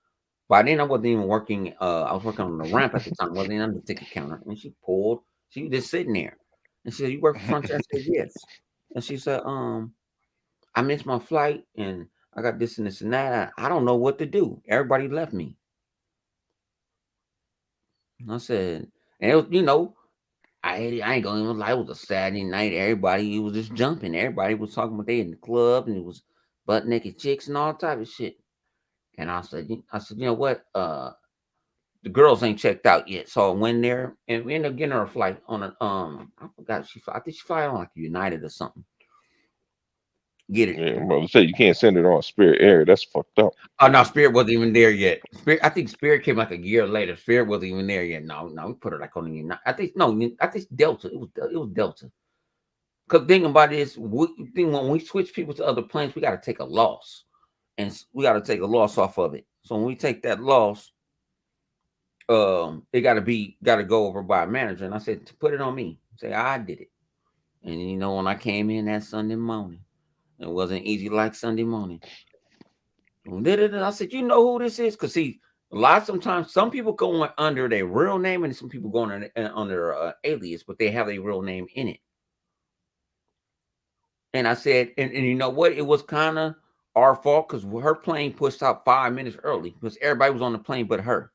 by then I wasn't even working. I was working on the ramp at the time. I wasn't even on the ticket counter. And she was just sitting there. And she said, you work for Frontier? I said, yes. And she said, I missed my flight and I got this and this and that. I don't know what to do. Everybody left me. I said, and it was, I ain't gonna even lie. It was a Saturday night. Everybody was just jumping. Everybody was talking about they in the club and it was butt naked chicks and all type of shit. And I said, you know what? The girls ain't checked out yet, so I went there and we ended up getting her a flight on a I forgot I think she fly on like United or something. Get it? Yeah, brother, say you can't send it on Spirit Air. That's fucked up. Oh no, Spirit wasn't even there yet. I think Spirit came like a year later. Spirit wasn't even there yet. No, we put her like on the United. I think Delta. It was Delta. Because thing about it is, when we switch people to other planes, we got to take a loss, and we got to take a loss off of it. So when we take that loss, it got to go over by a manager. And I said to put it on me. Say I did it. And when I came in that Sunday morning, it wasn't easy like Sunday morning. I said, you know who this is? Because see, sometimes some people go under their real name and some people go under alias, but they have a real name in it. And I said, and you know what? It was kind of our fault because her plane pushed out 5 minutes early because everybody was on the plane but her.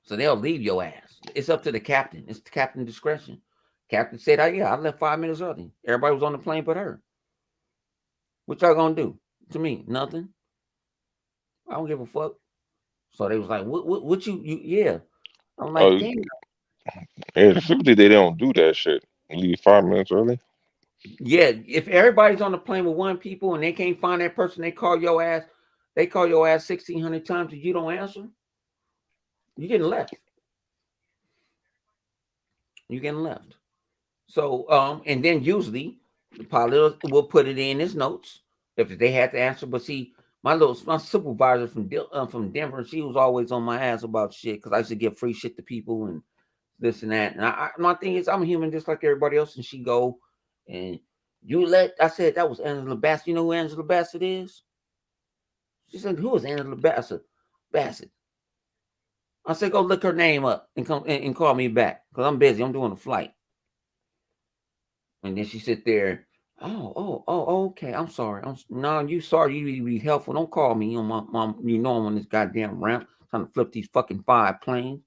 So they'll leave your ass. It's up to the captain. It's the captain's discretion. Captain said, I left 5 minutes early. Everybody was on the plane but her. What y'all gonna do to me? Nothing. I don't give a fuck. So they was like, what you yeah. I'm like, damn. Yeah, typically they don't do that shit. Leave 5 minutes early. Yeah, if everybody's on the plane with one people and they can't find that person, they call your ass 1,600 times and you don't answer, you're getting left. You're getting left. So, and then usually the pilot will put it in his notes if they had to answer. But see, my supervisor from Denver, she was always on my ass about shit because I used to give free shit to people and this and that. And my thing is, I'm a human just like everybody else. And she go and I said that was Angela Bassett. You know who Angela Bassett is? She said, who is Angela Bassett? I said, go look her name up and come and call me back because I'm busy. I'm doing a flight. And then she sit there. Oh, okay. I'm sorry. No, you sorry. You be helpful. Don't call me. I'm on this goddamn ramp trying to flip these fucking 5 planes.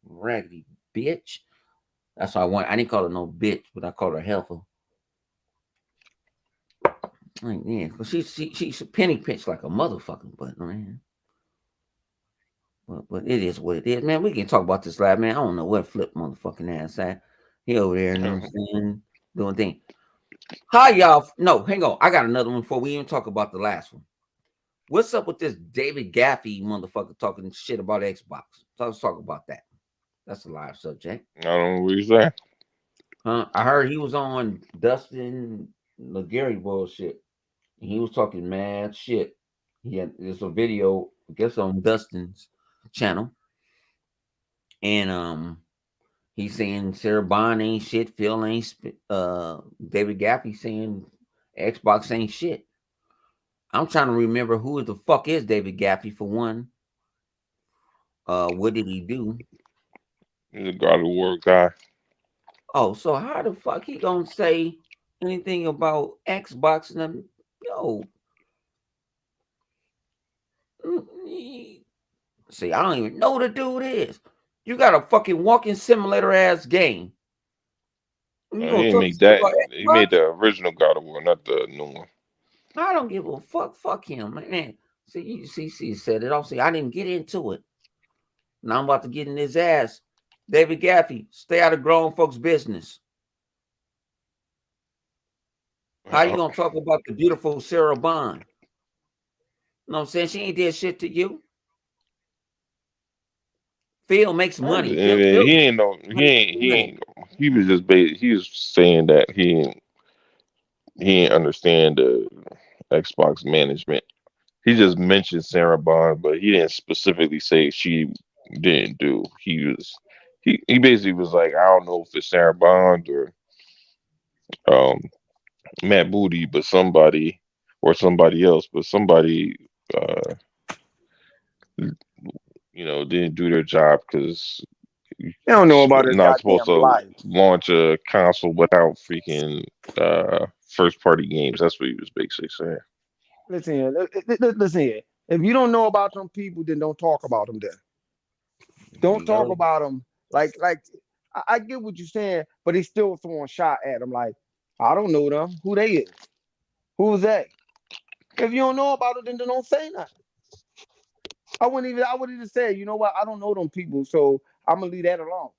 Raggedy bitch. That's why I didn't call her no bitch, but I called her helpful. Like, yeah, because she's a penny pinch like a motherfucker, but man. But it is what it is, man. We can talk about this lab, man. I don't know where Flip motherfucking ass at. He over there, you know what I'm saying, doing things. Hi, y'all. No, hang on. I got another one before we even talk about the last one. What's up with this David Gaffey motherfucker talking shit about Xbox? So let's talk about that. That's a live subject. I don't know what you say. I heard he was on Dustin LeGarry bullshit. And he was talking mad shit. There's a video, I guess, on Dustin's channel. And he's saying Sarah Bond ain't shit, Phil ain't David Gaffey saying Xbox ain't shit. I'm trying to remember who the fuck is David Gaffey for one. What did he do? He's a God of War guy. Oh, so how the fuck he gonna say anything about Xbox and them? Yo. See, I don't even know who the dude is. You got a fucking walking simulator ass game. He didn't make that. He made the original God of War, not the new one. I don't give a fuck. Fuck him, man. See, said it all. See, I didn't get into it. Now I'm about to get in his ass. David Gaffey, stay out of grown folks' business. How you gonna talk about the beautiful Sarah Bond? You know what I'm saying? She ain't did shit to you. Phil makes money. Phil, he ain't no. He ain't. He was just. He was saying that he ain't understand the Xbox management. He just mentioned Sarah Bond, but he didn't specifically say she didn't do. He basically was like, I don't know if it's Sarah Bond or um Matt Booty, but somebody or somebody else, but somebody didn't do their job because They don't know about you're this not supposed goddamn to life. launch a console without freaking first party games. That's what he was basically saying. Listen here, listen here. If you don't know about them people, then don't talk about them. Then There don't you talk go. about them. Like I get what you're saying, but he's still throwing shot at them. Like I don't know them. Who they is? Who's they? If you don't know about it, then don't say nothing. I would even say, you know what? I don't know them people, so I'm gonna leave that alone.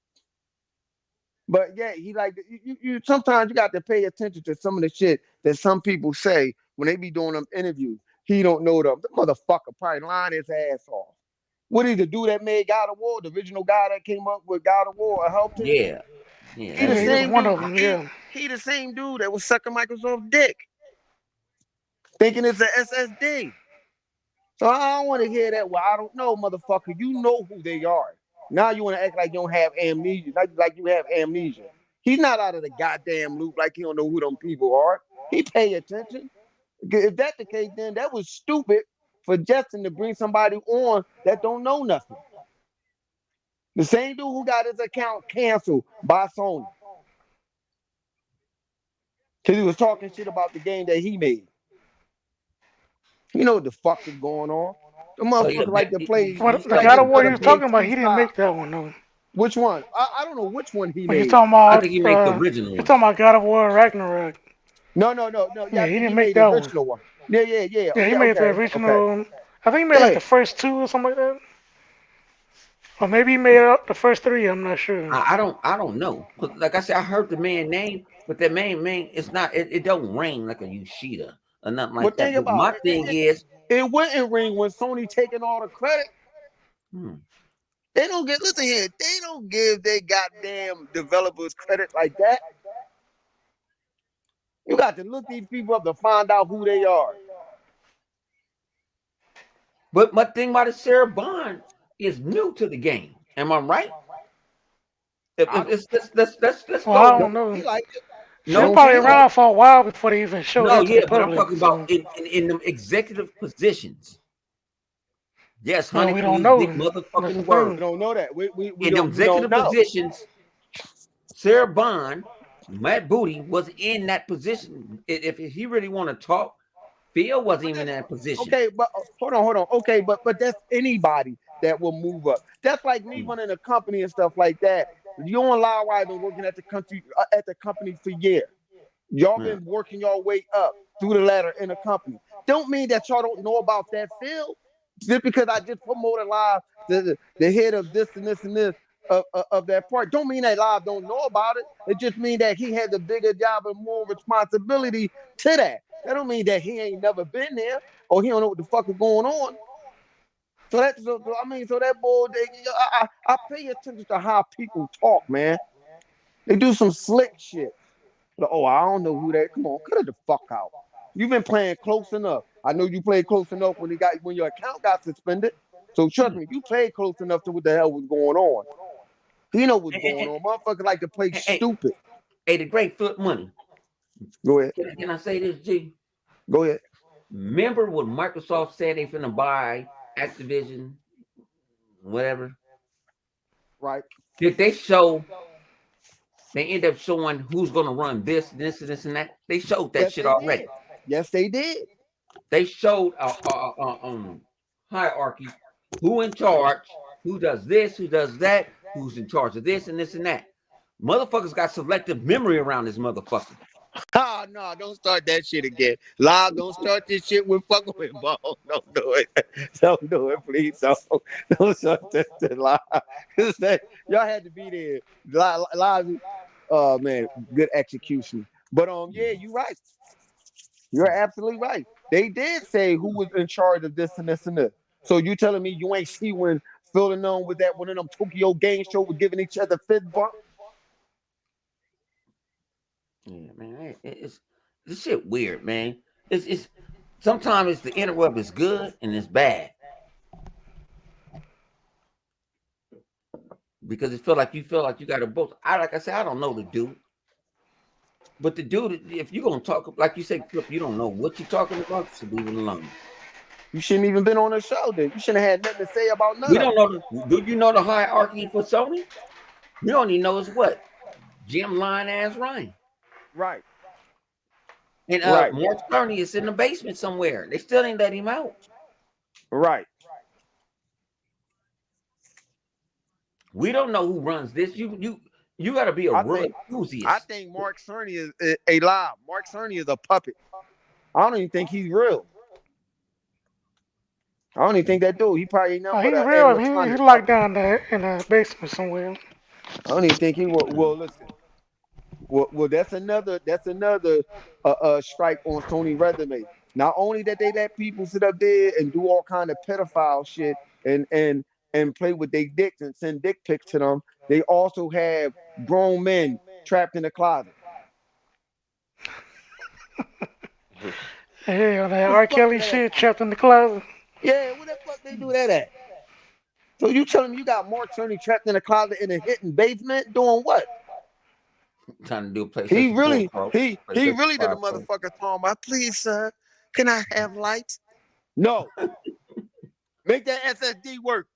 But yeah, he like you sometimes you got to pay attention to some of the shit that some people say when they be doing them interviews. He don't know them. The motherfucker probably lying his ass off. What is the dude that made God of War, the original guy that came up with God of War or helped him? Yeah. Yeah, He the Yeah, that's he was it. same one dude. of them. Yeah. He the same dude that was sucking Microsoft dick, thinking it's an SSD. So I don't want to hear that. Well, I don't know, motherfucker. You know who they are. Now you want to act like you don't have amnesia, like you have amnesia. He's not out of the goddamn loop like he don't know who them people are. He pay attention. If that's the case, then that was stupid for Justin to bring somebody on that don't know nothing. The same dude who got his account canceled by Sony because he was talking shit about the game that he made. You know what the fuck is going on? The Oh yeah, motherfucker like to play. Well, you He the gotta like God get to of War another he was play talking base. about, he didn't freestyle. make that one though. Which one? I don't know which one he But he's made. talking I about think he made the original he's ones. talking about God of War Ragnarok. No. Yeah, Yeah, I he think he didn't make made the that one. original one. Yeah. Yeah, he Yeah, made the okay. original. I think he made like Yeah. the first two or something like that. Or maybe he made up the first three. I'm not sure. I don't know. 'Cause like I said, I heard the man name, but that man, it's not. It don't ring like a Yoshida or nothing Well, like that. think But about my it. thing is, It wouldn't ring when Sony taking all the credit. hmm, They don't get, listen here, they don't give their goddamn developers credit like that. You got to look these people up to find out who they are. but my thing about it, Sarah Bond is new to the game. Am I right? I If don't, it's let's Well, I go. don't don't know. he like it? She was No, Don't probably he like no, around for a while before they even showed no. her to the Yeah, but I'm public. talking about So, in them executive positions. Yes, well, honey, we can don't use big know. That's the motherfucking it? words. We thing. don't know that. In them We don't executive know. positions, Sarah Bond, Matt Booty was in that position. If he really want to talk, Phil wasn't But even that's in that position. okay, but hold on. Okay, but that's anybody that will move up. That's like me Mm, running a company and stuff like that. You and Lyle I've been working at the company for years. Y'all yeah. been working your way up through the ladder in a company. Don't mean that y'all don't know about that field. Just because I just promoted Live the head of this and this and this of that part, don't mean that Live don't know about it. It just means that he has a bigger job and more responsibility to that. That don't mean that he ain't never been there or he don't know what the fuck is going on. So that boy, I pay attention to how people talk, man. They do some slick shit. Like, oh, I don't know who that. Come on, cut it the fuck out. You've been playing close enough. I know you played close enough when your account got suspended. So trust Hmm. me, you played close enough to what the hell was going on. He know what's And, going and, on. Motherfuckers like to play hey, stupid. hey, the great foot money. Go ahead. Can I say this, G? Go ahead. Remember when Microsoft said they finna buy Activision, whatever? Right. Did they show? They end up showing who's gonna run this, and that. They showed that Yes, shit they already. did. Yes, they did. They showed hierarchy, who in charge, who does this, who does that, who's in charge of this and that. Motherfuckers got selective memory around this motherfucker. Oh no, don't start that shit again. Live, don't start this shit with fucking with ball. Don't do it. Don't do it, please. Don't start this shit live. Y'all had to be there. Live, man, good execution. But yeah, you're right. You're absolutely right. They did say who was in charge of this and this and this. So you telling me you ain't see when Phil and them with that one of them Tokyo game show was giving each other fist bump? Yeah, man, it's this shit weird, man. It's sometimes it's the interrupt is good and it's bad because it feel like you got to both. Like I said, I don't know the dude, but the dude, if you're gonna talk like you say, Flip, you don't know what you're talking about, so leave it alone. You shouldn't even been on the show then. You shouldn't have had nothing to say about none We of don't it. know. Do you know the hierarchy for Sony? You don't even know it's what Jim Line ass Ryan. Right. And Right. Mark Cerny is in the basement somewhere. They still ain't let him out. Right. We don't know who runs this. You got to be a I real think enthusiast. Mark Cerny is a lie. Mark Cerny is a puppet. I don't even think he's real. I don't even think that dude. He probably ain't nothing but He's an real. He animatronic locked puppet. down in the basement somewhere. I don't even think he will. Well, listen. Well, that's another strike on Sony resume. Not only that they let people sit up there and do all kind of pedophile shit and play with their dicks and send dick pics to them, they also have grown men trapped in the closet. Hell, that What R. the fuck Kelly did that shit from? trapped in the closet. Yeah, where the fuck they do that at? So you telling me you got Mark Cerny trapped in a closet in a hidden basement doing what? Trying to do a He PlayStation 4 really, Pro. he PlayStation really did the 5 Pro. motherfucker talking about, please, sir, can I have lights? No. Make that SSD work.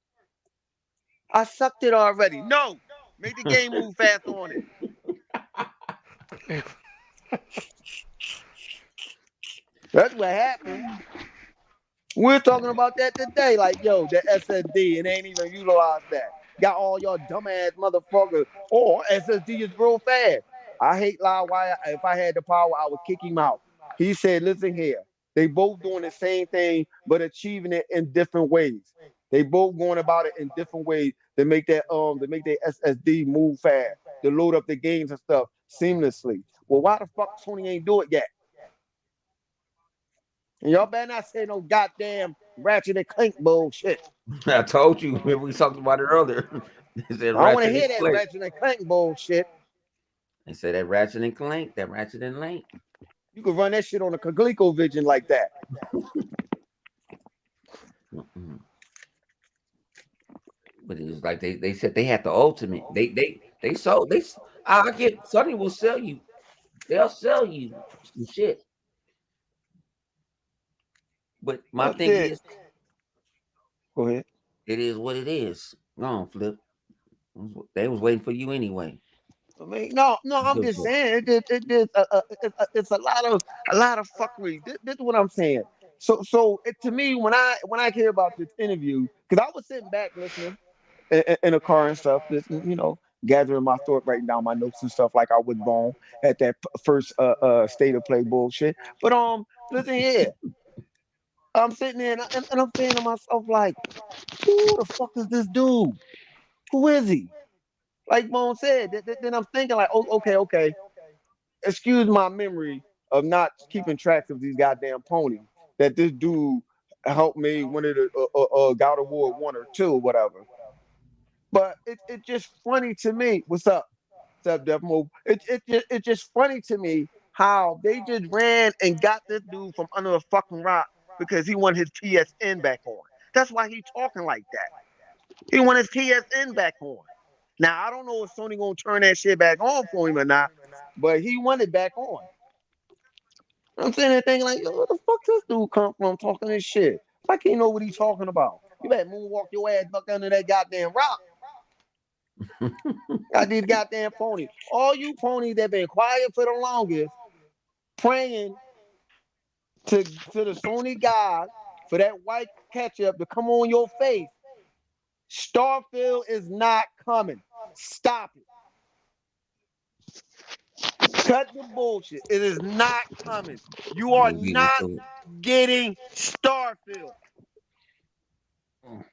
I sucked it already. No. Make the game move fast on it. That's what happened. We're talking about that today. Like, yo, the SSD, it ain't even utilized that. Got all y'all dumbass motherfuckers. Oh, SSD is real fast. I hate why if I had the power, I would kick him out. He said, listen here. They both doing the same thing, but achieving it in different ways. They both going about it in different ways to make that SSD move fast, to load up the games and stuff seamlessly. Well, why the fuck Sony ain't do it yet? And y'all better not say no goddamn Ratchet and Clank bullshit. I told you. Remember we talked about it earlier. They said I don't want to Ratchet hear and that Clank. Ratchet and Clank bullshit. They said that Ratchet and Clank. That Ratchet and Clank. You could run that shit on a ColecoVision like that. Mm-mm. But it was like they said they had the ultimate. They sold they. I get Sony will sell you. They'll sell you some shit. But my That's thing it. is, Go ahead. it is what it is. Go on, Flip. They was waiting for you anyway. I mean, no, I'm Good just boy. saying it's a lot of fuckery. This is what I'm saying. So to me, when I hear about this interview, because I was sitting back listening in a car and stuff, listening, gathering my thought, writing down my notes and stuff like I was born at that first state of play bullshit. But listen here, I'm sitting there and I'm saying to myself like, who the fuck is this dude? Who is he? Like Bone said, then I'm thinking like, oh, okay. Excuse my memory of not keeping track of these goddamn ponies. That this dude helped me win it God of War 1 or 2 or whatever. But it's just funny to me. What's up, Def Mo? It's just funny to me how they just ran and got this dude from under a fucking rock because he wanted his PSN back on. That's why he talking like that. He want his PSN back on. Now I don't know if Sony gonna turn that shit back on for him or not, but he want it back on. I'm sitting there thinking like, yo, where the fuck this dude come from talking this shit? I can't know what he's talking about. You better moonwalk your ass back under that goddamn rock. Got these goddamn ponies. All you ponies that been quiet for the longest, praying to the Sony God for that white ketchup to come on your face. Starfield is not coming. Stop it. Cut the bullshit. It is not coming. You are We'll beat not into getting Starfield. it.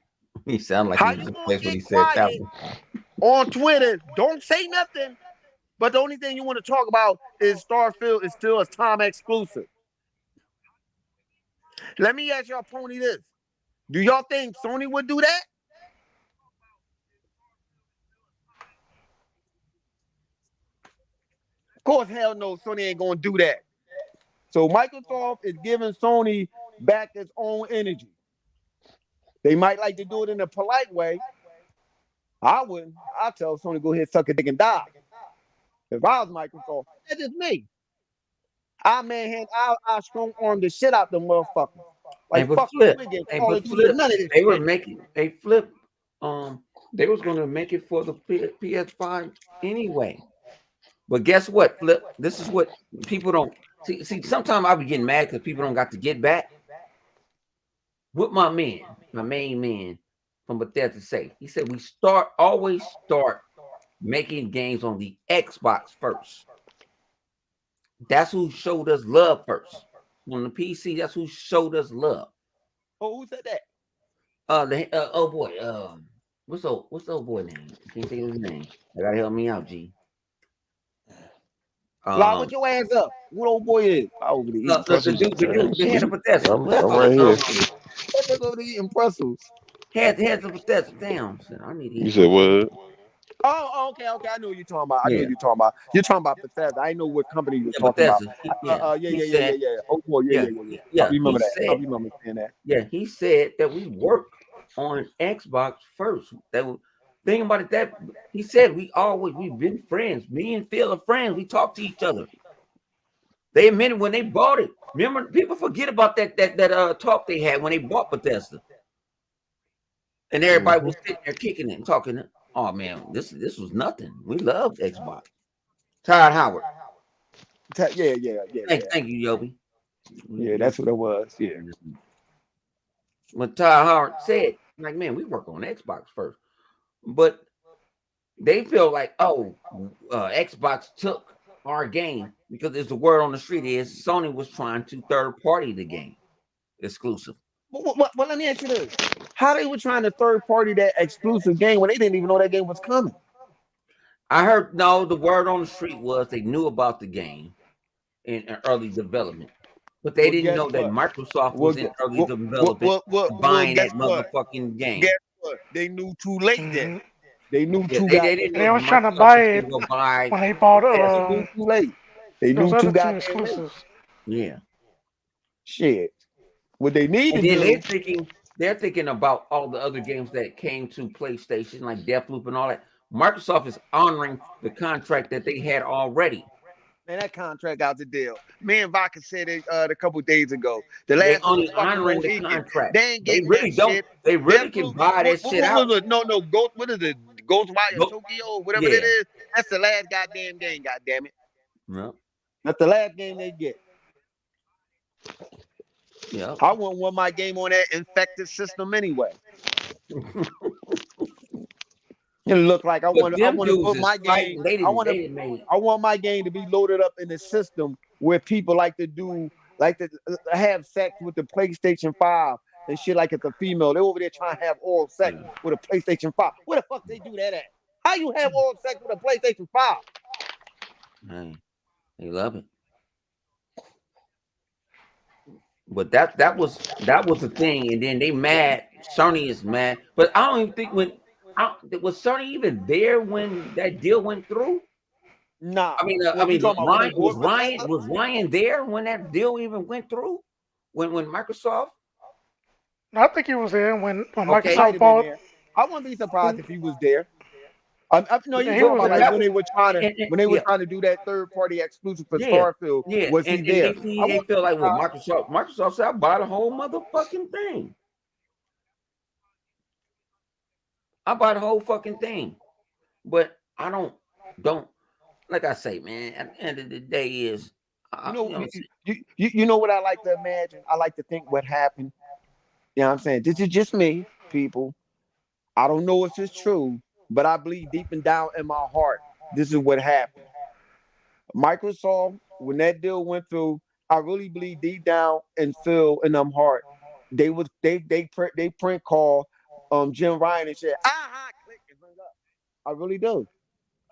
He sounded like How he was you in gonna place when he get said that quiet one. on Twitter? Don't say nothing. But the only thing you want to talk about is Starfield is still a time exclusive. Let me ask y'all pony this. Do y'all think Sony would do that? Of course, hell no, Sony ain't gonna do that. So Microsoft is giving Sony back its own energy. They might like to do it in a polite way. I wouldn't. I'd tell Sony go ahead, suck a dick and die. If I was Microsoft, that's just me. I strong arm the shit out the motherfuckers. Hey, Like but fuck you, Flip. we get Hey, Call but of Duty or Flip. none of this They were shit. making. Hey, Flip. Um, They was gonna make it for the PS5 anyway. But guess what, Flip? This is what people don't see. See, sometimes I be getting mad because people don't got to get back. What my main man from Bethesda say? He said we always start making games on the Xbox first. That's who showed us love first. On the PC, that's who showed us love. Oh, who said that? Oh boy, what's the old boy name? I can't think of his name. I gotta help me out, G. Fly with your ass up. What old boy is? Over there eating The pretzels. dude, the head of Bethesda. I'm right here. That nigga over there eating pretzels. Head of Bethesda. Damn, shit, I need to You eat said my food. what? Okay. I know what you're talking about. Yeah, You're talking about Bethesda. I know what company you're yeah, talking about. Bethesda. He said, Yeah. Oh boy, yeah. I he remember that. I said, remember saying that. yeah, he said that we work on Xbox first. Think about it. That he said we've been friends. Me and Phil are friends. We talk to each other. They admitted when they bought it. Remember, people forget about that talk they had when they bought Bethesda, and everybody was sitting there kicking it and talking. Oh man, this was nothing. We loved Xbox. Todd Howard. Yeah. Thank you, Yobi. Yeah, that's what it was. Yeah. What Todd Howard said, like, man, we work on Xbox first, but they feel like, Xbox took our game because there's the word on the street is Sony was trying to third party the game exclusive. Well, let me ask you this: how they were trying to third party that exclusive game when they didn't even know that game was coming? I heard the word on the street was they knew about the game in early development, but they didn't know that Microsoft was in early development buying that guess what? motherfucking game. Guess what? They knew too late then. They knew Yeah, too they didn't know They was trying to Microsoft buy was it going to go buy. when they bought They knew too late. They knew those too other two goddamn late. exclusives. Yeah. Shit. What they need And to then do. they're thinking about all the other games that came to PlayStation, like Deathloop and all that. Microsoft is honoring the contract that they had already. Man, that contract out the deal. Me and Vodka said it a couple days ago. The They last only of the fucking honoring the Mohicans. contract. They ain't They getting really that don't. shit. They really can Deathloop. buy that shit out. Was it? No, Ghost. What is it? Ghostwire Tokyo, whatever it is. That's the last goddamn game. Goddamn it. No. That's the last game they get. Yeah. I wouldn't want my game on that infected system anyway. It look like I want to put my game. I want my game to be loaded up in the system where people like to have sex with the PlayStation 5 and shit like it's a female. They're over there trying to have oral sex with a PlayStation 5. Where the fuck they do that at? How you have oral sex with a PlayStation 5? Hey, they love it. But that was the thing, and then they mad. Sony is mad, but I don't even think was Sony even there when that deal went through. Nah, I mean, Ryan was Ryan there when that deal even went through? When Microsoft? I think he was there when Microsoft bought. I wouldn't be surprised if he was there. No, you he talking was about there. like when they were trying to do that third party exclusive for Starfield. Yeah, was he there? They feel like, well, Microsoft said, I buy the whole motherfucking thing. I buy the whole fucking thing. But I don't like I say, man, at the end of the day is you know what I like to imagine? I like to think what happened. You know what I'm saying? This is just me, people. I don't know if it's true, but I believe deep and down in my heart, this is what happened. Microsoft, when that deal went through, I really believe deep down in Phil and them heart, they print call Jim Ryan and said, click and hung up. I really do.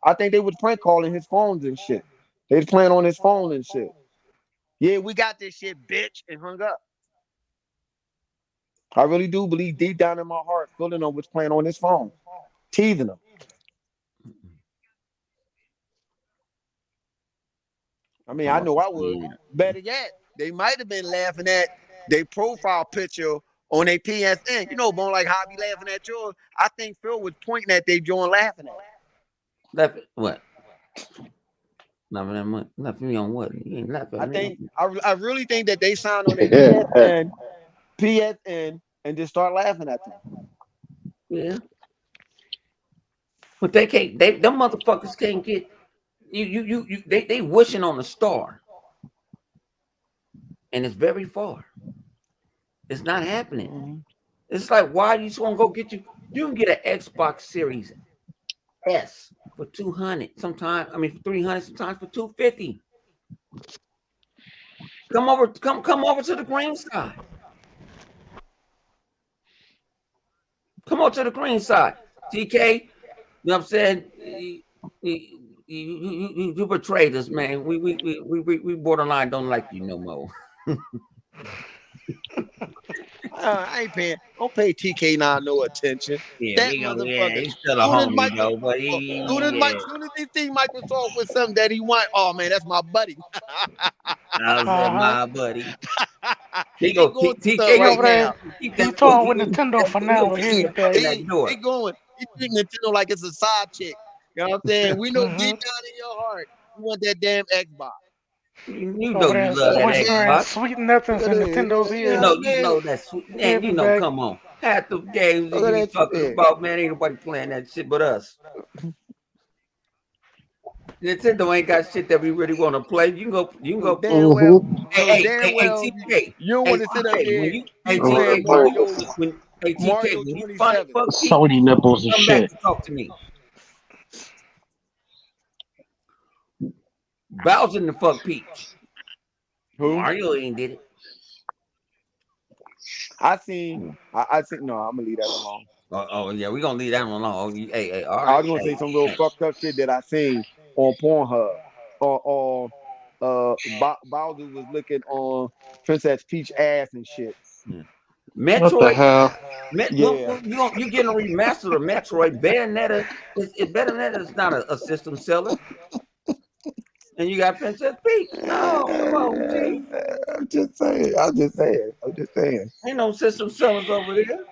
I think they was prank calling his phones and shit. They was playing on his phone and shit. Yeah, we got this shit, bitch, and hung up. I really do believe deep down in my heart, Phil and them was playing on his phone, teasing them. I mean, I know I would. Yeah. Better yet, they might have been laughing at their profile picture on their PSN. You know, Bone, like how I be laughing at yours. I think Phil was pointing at their joint laughing at. Laughing what? Laughing me on what? You ain't laughing at me. I really think that they signed on their PSN and just start laughing at them. Yeah. But they can't. Them motherfuckers can't get you. They wishing on a star, and it's very far. It's not happening. Mhm. It's like, why you just want to go get you? You can get an Xbox Series S for 200, sometimes. I mean, for 300, sometimes for 250. Come over to the green side. Come on to the green side, TK. You know what I'm saying? You betrayed us, man. We borderline don't like you no more. I ain't paying. Don't pay TK now no attention. Yeah, That we go. Yeah, motherfucker. he's still a Soon as homie though, but Soon as they see Microsoft with something that he want, oh man, that's my buddy. I said, Uh-huh. my buddy. He He go going to stuff TK He go right over there. now. keep He that foot. toying with Nintendo for He now. go But keep here that foot today. in that door. He treating Nintendo like it's a side chick. You know what I'm saying? We know Mm-hmm. deep down in your heart, you want that damn Xbox. You know Over you there love that whispering Xbox. sweet nothings in Nintendo's You ear. know what I'm You saying? know that sweet He'll man. be You know, back. come on. Half the games that Look you at be that talking shit. about, man, ain't nobody playing that shit but us. Nintendo ain't got shit that we really want to play. You can go. Damn well, Hey, damn well, TK. you don't want Hey, to sit up TK. there Hey, keep TK, playing hey, TK, Mario when you finally 27. fuck Peach, Sony nipples and come back shit. to talk to me. Bowser the fuck Peach. Who? Mario ain't did it. I seen. No, I'm gonna leave that alone. Oh yeah, we gonna leave that one alone. Hey, all I right. was gonna say Hey, some real hey. fucked up shit that I seen on Pornhub. Or Bowser was looking on Princess Peach ass and shit. Yeah. What the Metroid. hell? Yeah. You getting a remaster of Metroid? Bayonetta is not a system seller, and you got Princess Peach. No, come on, G. I'm just saying. Ain't no system sellers over there. You know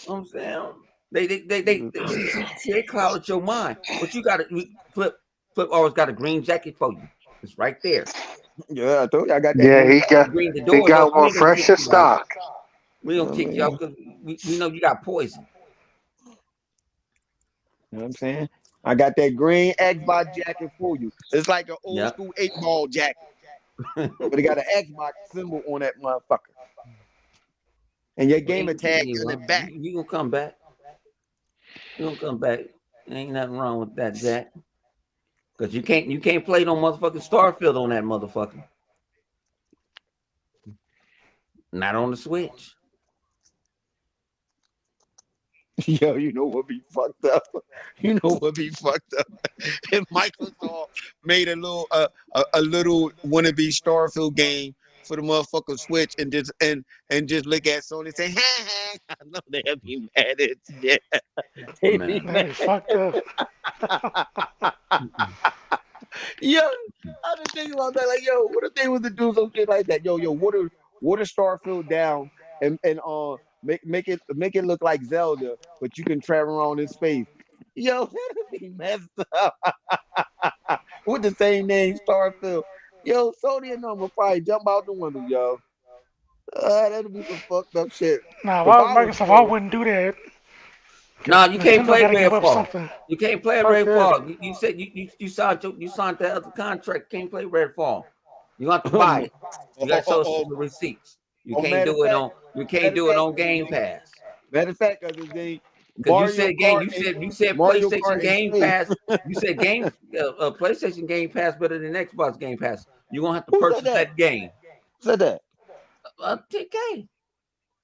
what I'm saying they see they clouded your mind, but you got to flip. Flip always got a green jacket for you. It's right there. Yeah, I told you I got that Yeah, green. Green the he doors got open. We one ain't gonna fresh kick in you out. stock. We You don't know what I kick you out mean? because we know you got poison. You know what I'm saying? I got that green Xbox jacket for you. It's like an old Yeah. school 8-ball jacket, but it got an Xbox symbol on that motherfucker. And your We gamer ain't tag kicking you on the out. back. You gonna come back. You gonna come back. Ain't nothing wrong with that, Jack. Cause you can't play no motherfucking Starfield on that motherfucker. Not on the Switch. Yo, you know what be fucked up? You know what be fucked up? If Microsoft made a little wannabe Starfield game for the motherfucker Switch and just look at Sony and say, ha ha, I know they'll be mad at you. They be Man. That'd be fucked up. Yo, I just think about that. Like, yo, what if they was to do some shit like that? Yo, water Starfield down and make it look like Zelda, but you can travel around in space. Yo, that'd be messed up. With the same name, Starfield. Yo, Sony and them will probably jump out the window, yo. That'd be some fucked up shit. Now, if If I was I was Microsoft, I Sony, wouldn't do that. Cause Nah, you can't Nintendo play got to give up Redfall. something. You can't play fuck that. Redfall. You said you signed that other contract. You can't play Redfall. You have to buy it. You got to show us the receipts. You can't Matter of do it fact, on. You can't matter of do it fact, on Game Pass. matter of fact, other than Because Mario Kart you said Mario PlayStation Kart in Game space. Pass. You said PlayStation Game Pass better than Xbox Game Pass. You're gonna have to Who said purchase that? that game. Who said that? TK.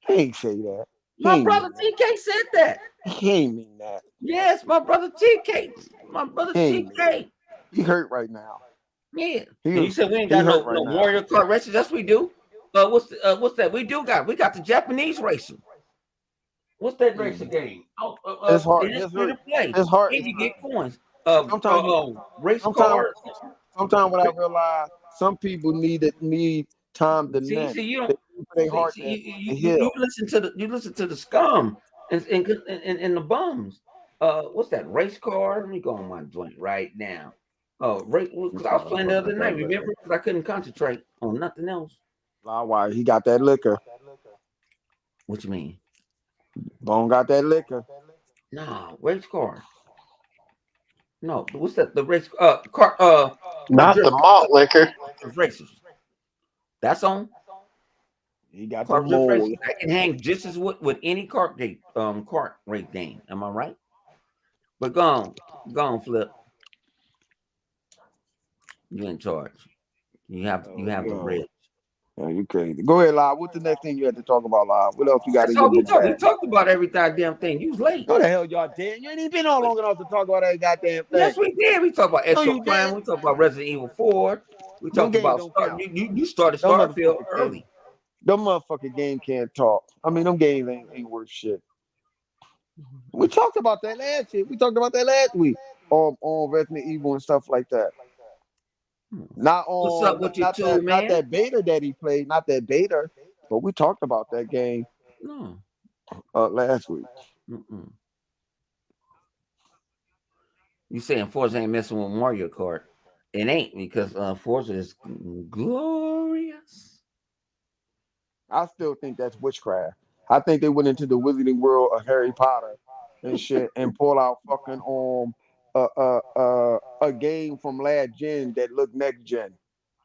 He ain't say that. He My ain't brother mean that. TK said that. He ain't mean that. Yes, my brother TK. My brother He ain't mean that. TK. He hurt right now. Yeah. He And you said we ain't he got hurt no right now. Mario Kart races. Yes, we do. What's that? We got the Japanese racing. What's that racing game? His heart, It is his free hurt. to play, His heart and is you hurt. get coins. Sometimes you Race sometimes car. sometimes what I realize, some people need time to See, mend. see, you They don't need for their see. heart See, to you heal. listen to the scum and the bums. What's that race car? Let me go on my joint right now. Oh, right, because I was playing the other night. Remember, because I couldn't concentrate on nothing else. Why he got that liquor. What you mean? Bone got that liquor. Nah, race car. No, what's that? The race car the Not the drift malt liquor. racers. That's on He got the car drift mold. racers. That can hang just as with any kart race game. Am I right? But go on, Flip. You in charge. You have the Yo. bridge. Yeah, you crazy. Go ahead, Live. What's the next thing you had to talk about, Live? What else you got That's in your all we book talked. We bag? talked about every goddamn thing. You was late. No, the hell y'all did. You ain't even been on long enough to talk about that goddamn thing. Yes, we did. We talked about No, you EXOPRIMA. didn't. We talked about Resident Evil 4. We Them talked games about don't count. you started Them Starfield motherfucking games. early. Them motherfucking game can't talk. I mean, them games ain't worth shit. We talked about that last year. We talked about that last week on Resident Evil and stuff like that. Not What's up on with you not two, not man? that beta that he played, not that beta, but we talked about that game No. last week. Mm-mm. You saying Forza ain't messing with Mario Kart? It ain't because Forza is glorious. I still think that's witchcraft. I think they went into the wizarding world of Harry Potter and shit and pull out fucking a game from last gen that looked next gen.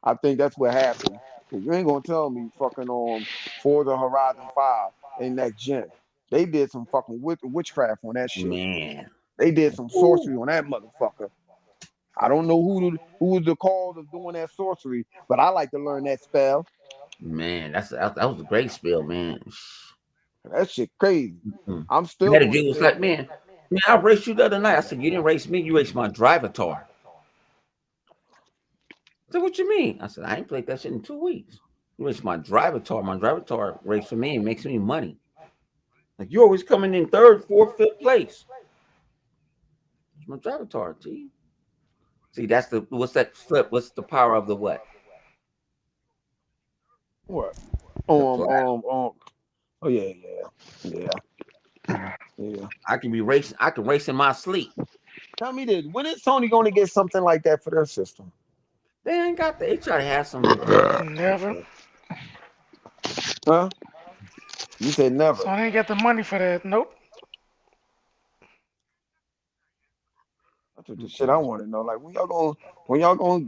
I think that's what happened. You ain't gonna tell me fucking Forza Horizon 5 ain't next gen. They did some fucking witchcraft on that shit. Man. They did some sorcery on that motherfucker. I don't know who was the cause of doing that sorcery, but I like to learn that spell. Man, that was a great spell, man. That shit crazy. Mm. I'm still That gonna dude was say like, man, I raced you the other night. I said, you didn't race me, you raced my drivatar. I said, what you mean? I said, I ain't played that shit in 2 weeks. You raced my drivatar. My drivatar race for me and makes me money. Like you always coming in third, fourth, fifth place. It's my drivatar, G. See, that's the what's that flip? What's the power of the what? what? The cloud. Oh yeah. I can be racing. I can race in my sleep. Tell me this: when is Sony going to get something like that for their system? They ain't got that. They try to have some. Never. Huh? You said never. So I ain't got the money for that. Nope. That's what the shit I want to know. Like when y'all gonna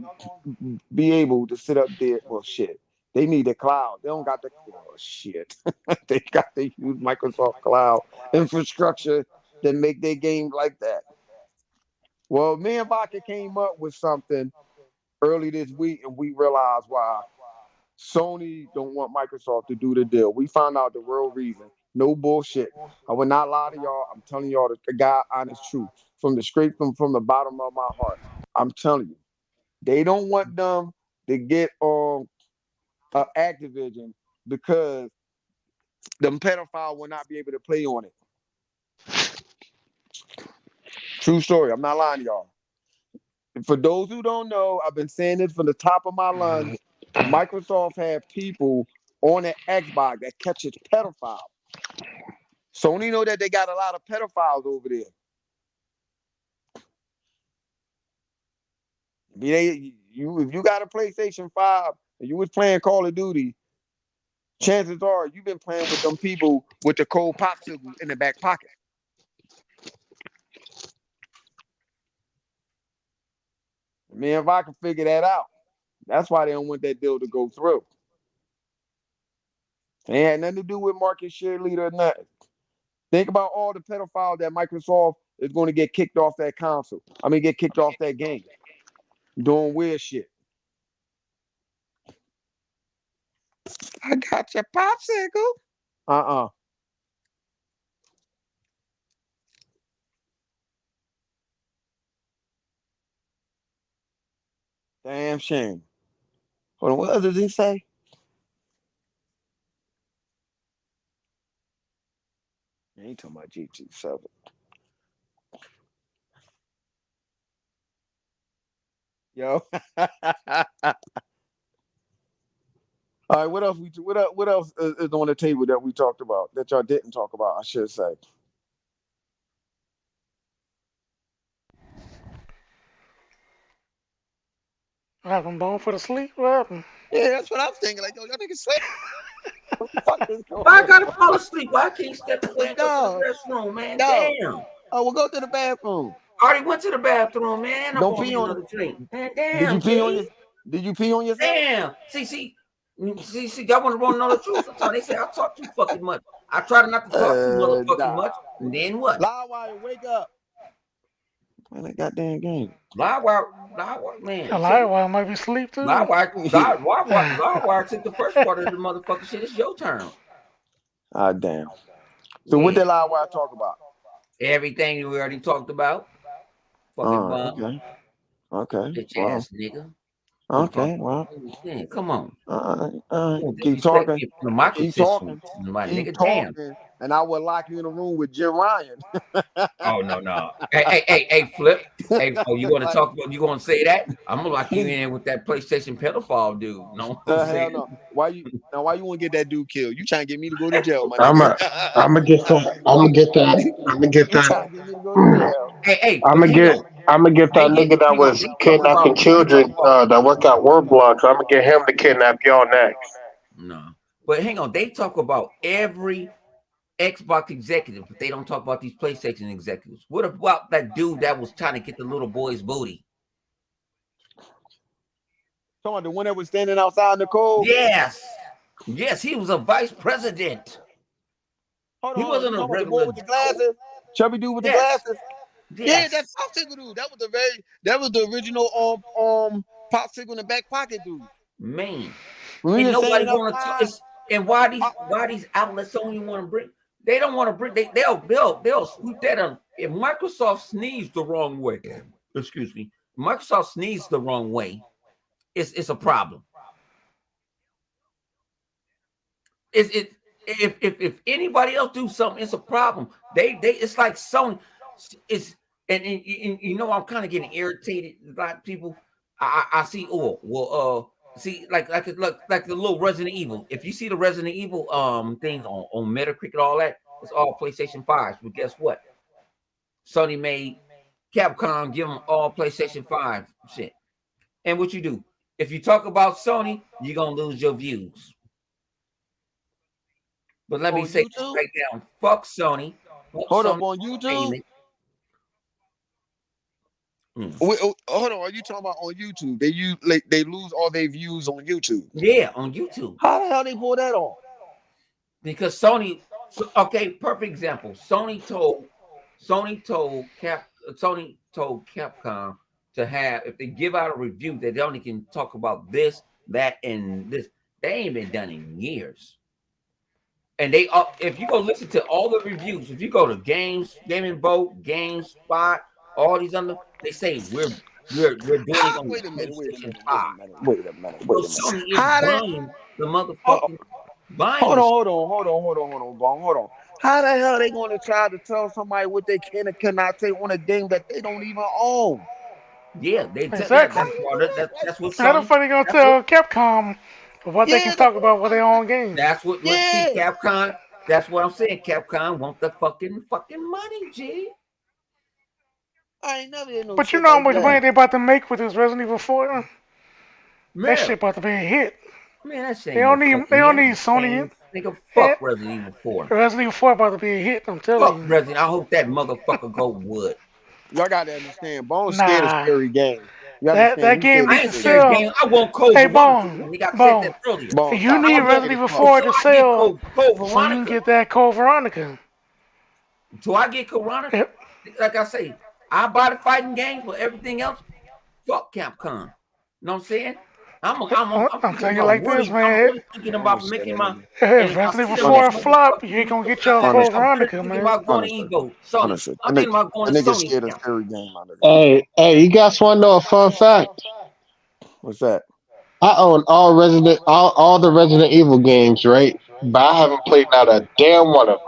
be able to sit up there? Well, shit. They need the cloud. They don't got the shit. They got to use Microsoft Cloud infrastructure to make their game like that. Well, me and Vodka came up with something early this week, and we realized why Sony don't want Microsoft to do the deal. We found out the real reason. No bullshit. I will not lie to y'all. I'm telling y'all the God honest truth from the from the bottom of my heart. I'm telling you, they don't want them to get on Activision because them pedophile will not be able to play on it. True story. I'm not lying to y'all. For those who don't know, I've been saying this from the top of my lungs. Microsoft had people on the Xbox that catches pedophiles. Sony know that they got a lot of pedophiles over there. If you got a PlayStation 5 and you was playing Call of Duty, chances are you've been playing with them people with the cold popsicle in the back pocket. Man, if I can figure that out, that's why they don't want that deal to go through. It had nothing to do with market share leader or nothing. Think about all the pedophiles that Microsoft is going to get kicked off that console. I mean, get kicked off that game. Doing weird shit. I got your popsicle. Uh-uh. Damn shame. Hold on, what did he say? He ain't talking about GT7. Yo. All right, what else is on the table that we talked about that y'all didn't talk about, I should say. What happened? Bone for the sleep? What happened? Yeah, that's what I'm thinking. Like, yo, y'all niggas sleep. What the fuck is going Why I gotta fall on? asleep? Why I can't step away and go to the No, restroom, man? no. Damn. Oh, we'll go to the bathroom. already went to the bathroom, man. I'm Don't on pee on. another drink. Man, Did you damn, pee on G. your? Did you pee on yourself? Damn. See, y'all want to know the truth sometimes. They say I talk too fucking much. I try not to talk too motherfucking Nah. much. And then what? Live wire, wake up. Play that goddamn game. Livewire, man. A Livewire might be asleep too. Livewire took the first part of the motherfucking shit. It's your turn. Ah, damn. So what did live wire talk about? Everything we already talked about. Fucking bum. Okay. Bitch Wow. ass nigga. Okay. Well. Man, come on. Keep talking. The microsystems. Keep talking. My Keep nigga, talking. damn. And I will lock you in a room with Jim Ryan. Oh no. Hey, Flip. Hey, you want to talk about? You gonna say that? I'm gonna lock you in with that PlayStation pedophile dude. No, hell no. Why you want to get that dude killed? You trying to get me to go to jail, my I'm nigga? gonna get that. I'm gonna get that. I'm gonna get You that. trying to get me to go to jail? Hey, I'm gonna get that nigga that was kidnapping children that work at Roblox. I'm gonna get him to kidnap y'all next. No, but hang on. They talk about every Xbox executive, but they don't talk about these PlayStation executives. What about that dude that was trying to get the little boy's booty? Come on, the one that was standing outside in the cold. Yes, he was a vice president. Hold He on, wasn't a the boy regular with the glasses, chubby dude with the glasses. Yeah, that's Popsicle dude. That was the original Popsicle in the back pocket dude. Man, and nobody want to. And why these outlets only want to bring? They don't want to bring. They'll sweep that on. If Microsoft sneezed the wrong way, excuse me, Microsoft sneezed the wrong way, it's a problem. If anybody else do something, it's a problem. They it's like Sony. It's and you know, I'm kind of getting irritated. A lot of people I see. See, like the little Resident Evil. If you see the Resident Evil things on Metacritic and all that, it's all PlayStation 5s. But guess what? Sony made Capcom give them all PlayStation 5 shit. And what you do? If you talk about Sony, you're gonna lose your views. But let me say this right now: fuck Sony. Hold up, on YouTube. Wait, hold on, are you talking about on YouTube? They lose all their views on YouTube. Yeah, on YouTube. How the hell they pull that off? Because Sony. Okay, perfect example. Sony told Capcom to have, if they give out a review, that they only can talk about this, that, and this. They ain't been done in years. And they, if you go listen to all the reviews, if you go to Games, Gaming Boat, GameSpot, all these other, they say we're doing it on PlayStation 5. Wait a minute. Sony is buying the motherfucking buying. Hold on. How the hell are they going to try to tell somebody what they can and cannot say on a game that they don't even own? Yeah, they exactly. That's what. How the fuck they gonna tell Capcom what they can talk about with their own games? That's what. See, Capcom. That's what I'm saying. Capcom want the fucking money, G. I ain't never had no. But you know how much money they about to make with this Resident Evil 4? Man, that shit about to be a hit. Man, that shit. They don't need Sony. Nigga, fuck Resident Evil 4. Resident Evil 4 about to be a hit. I'm telling you. Resident. I hope that motherfucker go wood. Y'all gotta understand. Bone's scared of scary game. That game needs to sell. I want Code Hey, Bone. You need Resident Evil 4 to sell so you can get that Code Veronica. So I get Code Veronica. Like I say, I buy the fighting games, but everything else, fuck Capcom. You know what I'm saying? I'm telling you like this, man. I'm thinking about making my. If Resident Evil 4 flop, you ain't gonna get your Code Veronica, man. I'm thinking about going to Evo. Sony. I'm thinking about going to Sony. Scared of scary game. Hey, you guys want to know a fun fact? What's that? I own all the Resident Evil games, right? But I haven't played not a damn one of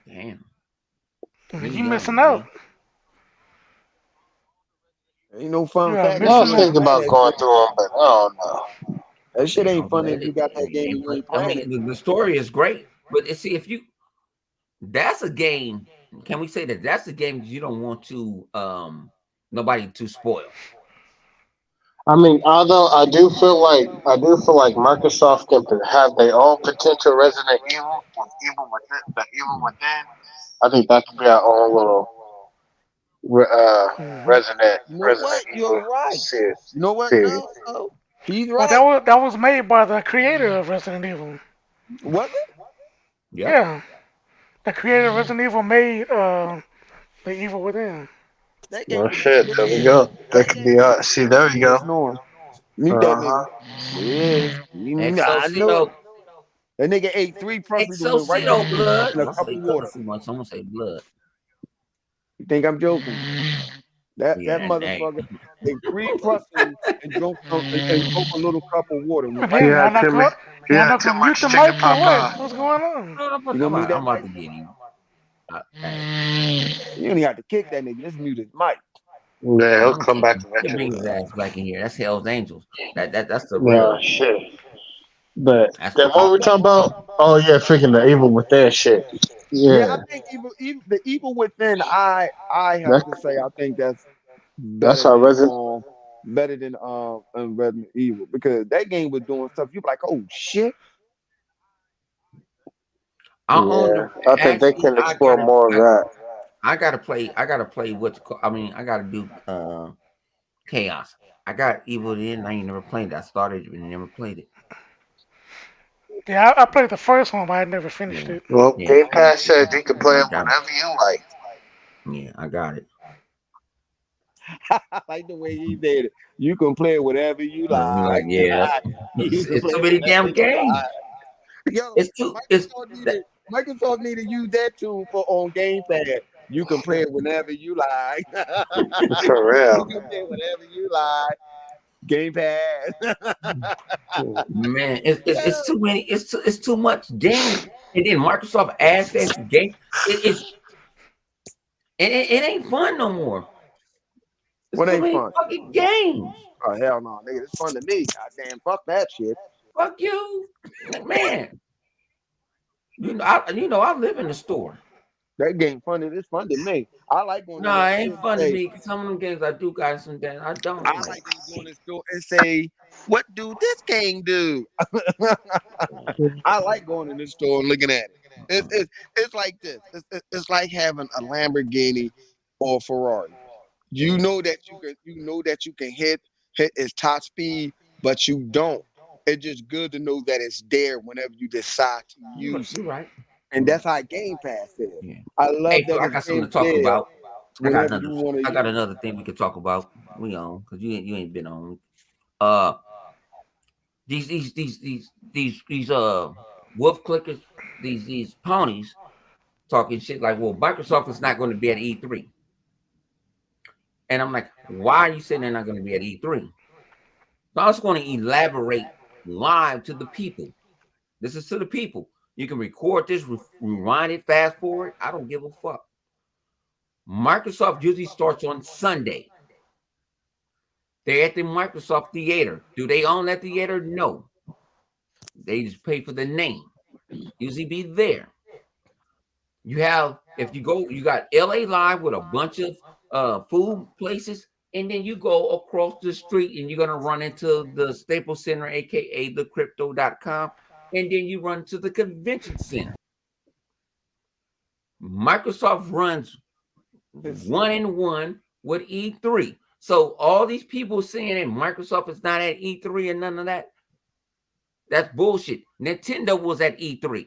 them. Damn. You missing out. Ain't no fun fact. I was thinking about going through them, but I don't know. That shit ain't funny if you got that game and you ain't playing. I mean, the story is great, but see, if you, that's a game. Can we say that that's a game you don't want to nobody to spoil? I mean, although I do feel like Microsoft can have their own potential Resident Evil, Evil Within. I think that could be our own Hmm. Resident You know Resident what? Evil You're right. series. You know what? series. No, he's Well, right. that was made by the creator of Resident Evil. Was it? Yep. Yeah, the creator of Resident Evil made the Evil Within. That game Well, was shit. There we go. That that could game be was See, there we go. snoring. Mute that Uh nigga. huh. Yeah, I know it. Exocito. That nigga ate 3 pretzels and went right to Exocito sleep blood. in a I cup say of couldn't water. see much. I'm gonna say blood. You think I'm joking? That Yeah, and hey. motherfucker ate 3 pretzels and drank a little cup of water and went right He Damn, to y'all had not too gonna much. He y'all had not too gonna mute much the chicken mic or pot what? pie. What's going on? You gonna mute I'm that about mic? to get him. Hey, You don't even have to kick that nigga. Just mute his mic. Yeah, he'll I'm gonna come take back him. He'll bring eventually. his ass back in here. That's Hell's Angels. That's the Yeah, real. shit. But That's then the what real. we talking about? Oh yeah, freaking the evil with that shit. Yeah, I Yeah, think the evil within. I have that to say I think that's that's how Resident. better than Resident Evil because that game was doing stuff. You be like, oh shit. I own Yeah, the I think they actually. can explore more of that. I gotta play. I gotta play what's called. I mean, I gotta do Chaos. I got Evil in. I ain't never played it. I started it and never played it. Yeah, I played the first one, but I never finished Yeah, it. Well, yeah, Game Pass said you can play I it got it. whenever you like. Yeah, I got it. I like the way he did it. You can play whatever you Like, like. yeah, You can it's play too many whatever damn you games. like. Yo, It's too. It's that, Microsoft need to use that tool for on Game Pass. You can play it whenever you like. For You real. can play whatever you like. Game Pass. man. Yeah. It's too many. It's too much games. And then Microsoft adds that game. It's it ain't fun no more. It's What too ain't many fun? fucking games. Oh hell no, nigga. It's fun to me. Goddamn, fuck that shit. Fuck you, man. You know I live in the store. That game fun. It's fun to me. I like going in No, the it store ain't and fun to say, me. 'Cause some of them games I do got, some games I don't I like. like to go in the store and say, what do this game do? I like going in the store and looking at it. It's like this. It's like having a Lamborghini or a Ferrari. You know that you can hit its top speed, but you don't. It's just good to know that it's there whenever you decide to use it. You're right. And You're right. that's how Game Pass is. Yeah. I Hey, love so that I it's got something there to talk about. I got whenever another. you want to I got use another thing we could talk about. We on because you ain't been on. Uh, these wolf clickers, these ponies talking shit like, well, Microsoft is not going to be at E3, and I'm like, why are you saying they're not going to be at E3? So I was going to elaborate live to the people. This is to the people. You can record this, rewind it, fast forward. I don't give a fuck. Microsoft usually starts on Sunday. They're at the Microsoft Theater. Do they own that theater? No. They just pay for the name. Usually be there. You have, if you go, you got LA Live with a bunch of food places, and then you go across the street and you're gonna run into the Staples Center, aka the crypto.com, and then you run to the convention center. Microsoft runs it. 1-1 with E3. So all these people saying that Microsoft is not at E3 and none of that, that's bullshit. Nintendo was at E3.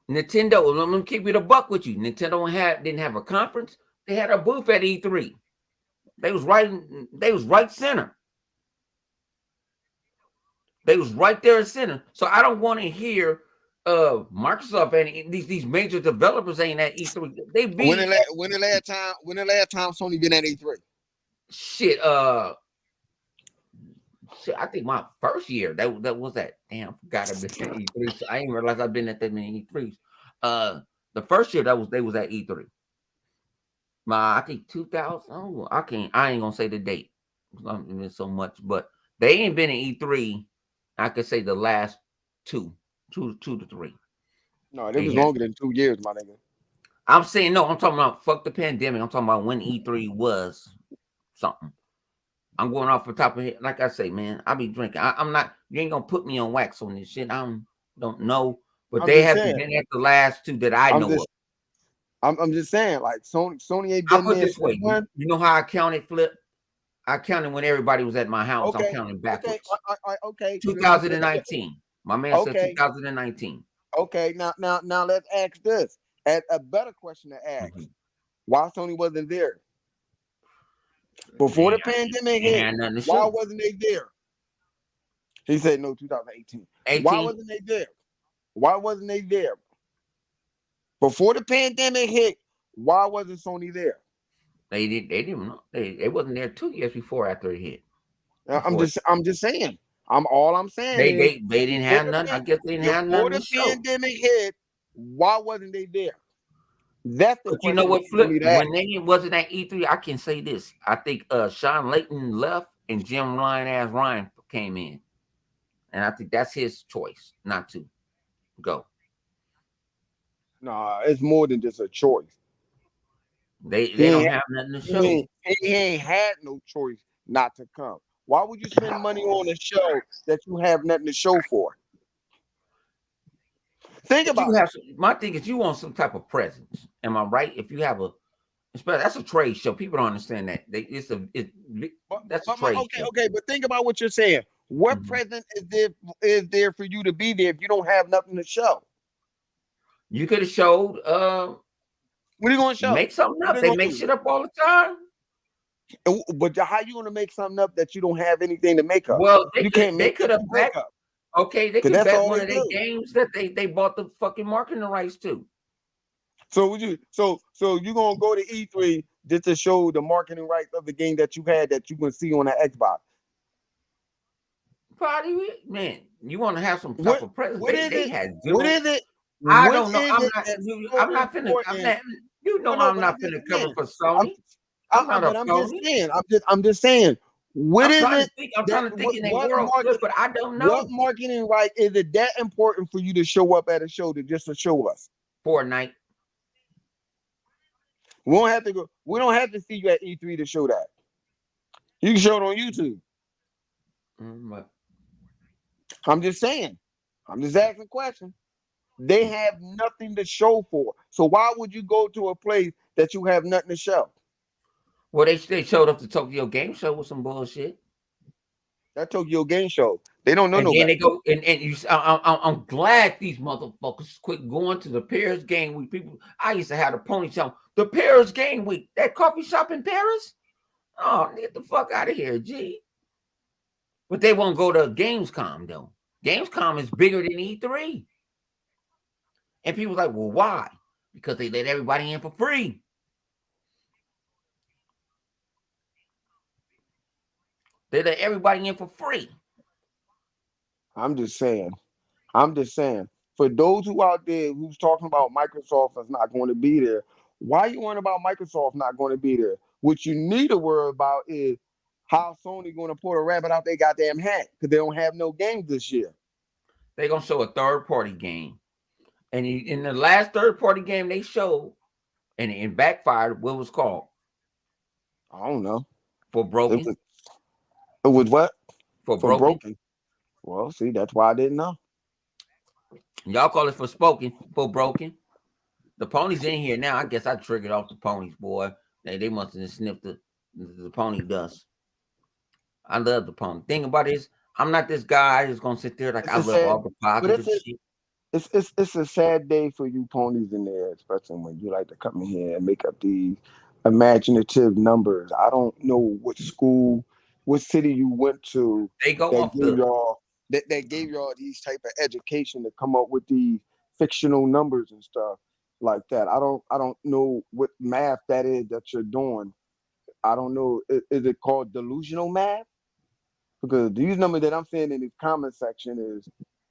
Nintendo, let me keep it a buck with you. Nintendo didn't have a conference. They had a booth at E3. They was right center. They was right there in center. So I don't want to hear Microsoft and these major developers ain't at E3. They When be the last time Sony been at E3? shit. Shit, I think my first year that was that. Damn, forgot I've been at E3. So I didn't realize I've been at that many E3s. The first year they was at E3. I think 2000. Oh, I ain't gonna say the date. It's been so much, but they ain't been in E3. I could say the last two to three. No, it They was had. longer than 2 years, my nigga. I'm saying no. I'm talking about fuck the pandemic. I'm talking about when E3 was something. I'm going off the top of it. Like I say, man, I be drinking. I'm not. You ain't gonna put me on wax on this shit. Don't know. But I'm they just haven't saying. been at the last two that I I'm know of. just I'm just saying, like Sony ain't I'll been put it there this since way. when? You know how I counted, Flip? I counted when everybody was at my house. I'm Okay, counting okay, backwards. okay. 2019. My man said Okay, 2019. okay. Now let's ask this. A better question to ask: Mhm. why Sony wasn't there before They the pandemic ain't hit? had nothing to Why show. wasn't they there? He said no, 2018. Why 18. wasn't they there? Why wasn't they there before the pandemic hit? Why wasn't Sony there? They didn't know. They wasn't there 2 years before after it hit. I'm just saying. All I'm saying is They didn't before have nothing. the I guess they didn't have before nothing to the show. pandemic hit, why wasn't they there? That's the But you know question what, that you want Flip? me to ask. When they wasn't at E3, I can say this. I think Sean Layton left and Jim Ryan came in. And I think that's his choice not to go. Nah, it's more than just a choice. They He don't ain't, have nothing to he show. ain't, he ain't had no choice not to come. Why would you spend money on a show that you have nothing to show for? Think If you about it. have my thing is you want some type of presence. Am I right? If you have that's a trade show. People don't understand that. That's a trade show. Okay, but think about what you're saying. What Mhm. present is there for you to be there if you don't have nothing to show? You could have showed What are you gonna show? make something What up. they They gonna make do? shit up all the time. But how you gonna make something up that you don't have anything to make up? Well, You can't they make could have nothing bet. make up. Okay, they Cause could that's bet all one they of their do. games that they bought the fucking marketing rights to. So you gonna go to E3 just to show the marketing rights of the game that you had that you can see on the Xbox? Probably, man. You want to have some type What of presence? what is They it? had What zero. is it? I What don't know. is it that's so I'm not finna. I'm important? not. You I know know, I'm but I'm not just finna cover saying. for I'm, Sony. I'm not a but I'm just phony. saying. I'm just saying. What I'm is trying to it think. I'm that trying to think in a world flip, but I don't what know. marketing right is it that important for you to show up at a show to show us? Fortnite. We don't have to go. We don't have to see you at E3 to show that. You can show it on YouTube. But I'm just saying. I'm just asking a question. They have nothing to show for. So why would you go to a place that you have nothing to show? well, they showed up to Tokyo Game Show with some bullshit, That Tokyo Game Show. They don't know and no then better. they go and you. I'm glad these motherfuckers quit going to the Paris Game Week. People, I used to have the pony shop. The Paris Game Week, that coffee shop in Paris. Oh, get the fuck out of here, G. But they won't go to Gamescom though. Gamescom is bigger than E3. And people like, well, why? Because they let everybody in for free. They let everybody in for free. I'm just saying. I'm just saying. For those who out there who's talking about Microsoft is not going to be there, why you worrying about Microsoft not going to be there? What you need to worry about is how Sony going to pull a rabbit out their goddamn hat because they don't have no games this year. They're gonna show a third-party game. And in the last third-party game they showed, and it backfired, what was called? I don't know. For It Broken. was, it was what? For For Broken. broken. Well, see, that's why I didn't know. Y'all call it for Spoken, for Broken. The pony's in here now. I guess I triggered off the ponies, boy. They must have sniffed the pony dust. I love the pony. Thing about it is, I'm not this guy who's gonna sit there like It's I a love sad, all the but positive shit. it's a sad day for you ponies in there, especially when you like to come in here and make up these imaginative numbers. I don't know what school, what city you went to They go that off gave y'all that gave y'all these type of education to come up with these fictional numbers and stuff like that. I don't know what math that is that you're doing. I don't know. Is it called delusional math? Because these numbers that I'm seeing in the comment section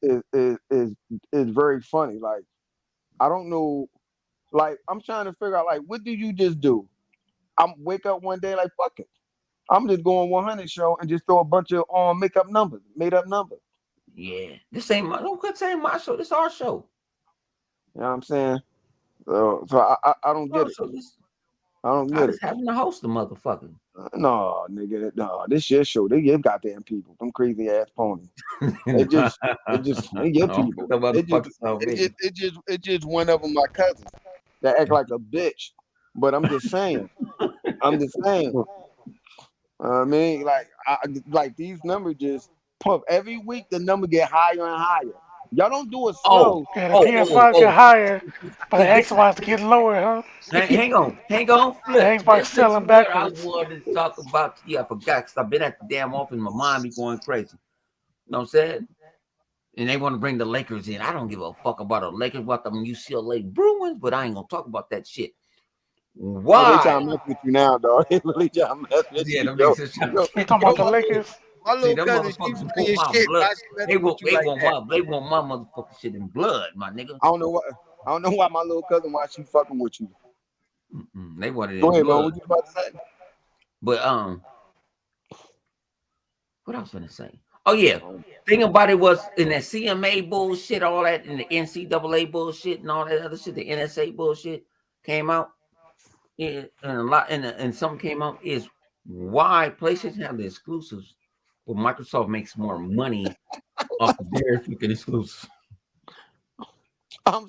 is very funny. Like I don't know. Like I'm trying to figure out like what do you just do? I'm wake up one day like fuck it. I'm just going 100 show and just throw a bunch of make up numbers, made up numbers. Yeah, this ain't my no good saying my show. This our show. You know what I'm saying? So I don't get Our it. show. This I don't I get it. just happen to host the motherfucker. No, nigga, no, this your show. They give goddamn people, them crazy ass ponies. They just they your Oh, people. the motherfucker so big. It just one of them my cousins. that act like a bitch. But I'm just saying. I'm just saying. I mean, like these numbers just pump every week. The number get higher and higher. Y'all don't do it Oh, slow. Yeah, the PS5 get higher, but the Xbox get lower, huh? Hang on, The flip. Xbox This is selling what I backwards. wanted to talk about. Yeah, I forgot because I've been at the damn office. My mind be going crazy. You know what I'm saying? And they want to bring the Lakers in. I don't give a fuck about the Lakers, about them UCLA Bruins, but I ain't gonna talk about that shit. Oh, they Why? trying to mess with you now, dog. They really trying to mess with Yeah, you, them yo. niggas is trying Yo, to You talking yo, about the Lakers? my see little them cousin, she motherfuckers funny want as my shit. blood. Why she messing with you like that? They want my motherfucking shit in blood, my nigga. I don't know why my little cousin, why she fucking with you. They want it Go in ahead, man. blood. What you about to say? But what I was gonna say? Oh yeah, thing about it was in that CMA bullshit, all that, in the NCAA bullshit, and all that other shit, the NSA bullshit came out. Yeah, and a lot, and some came out is why PlayStation have the exclusives, but Microsoft makes more money off of their freaking exclusives. I'm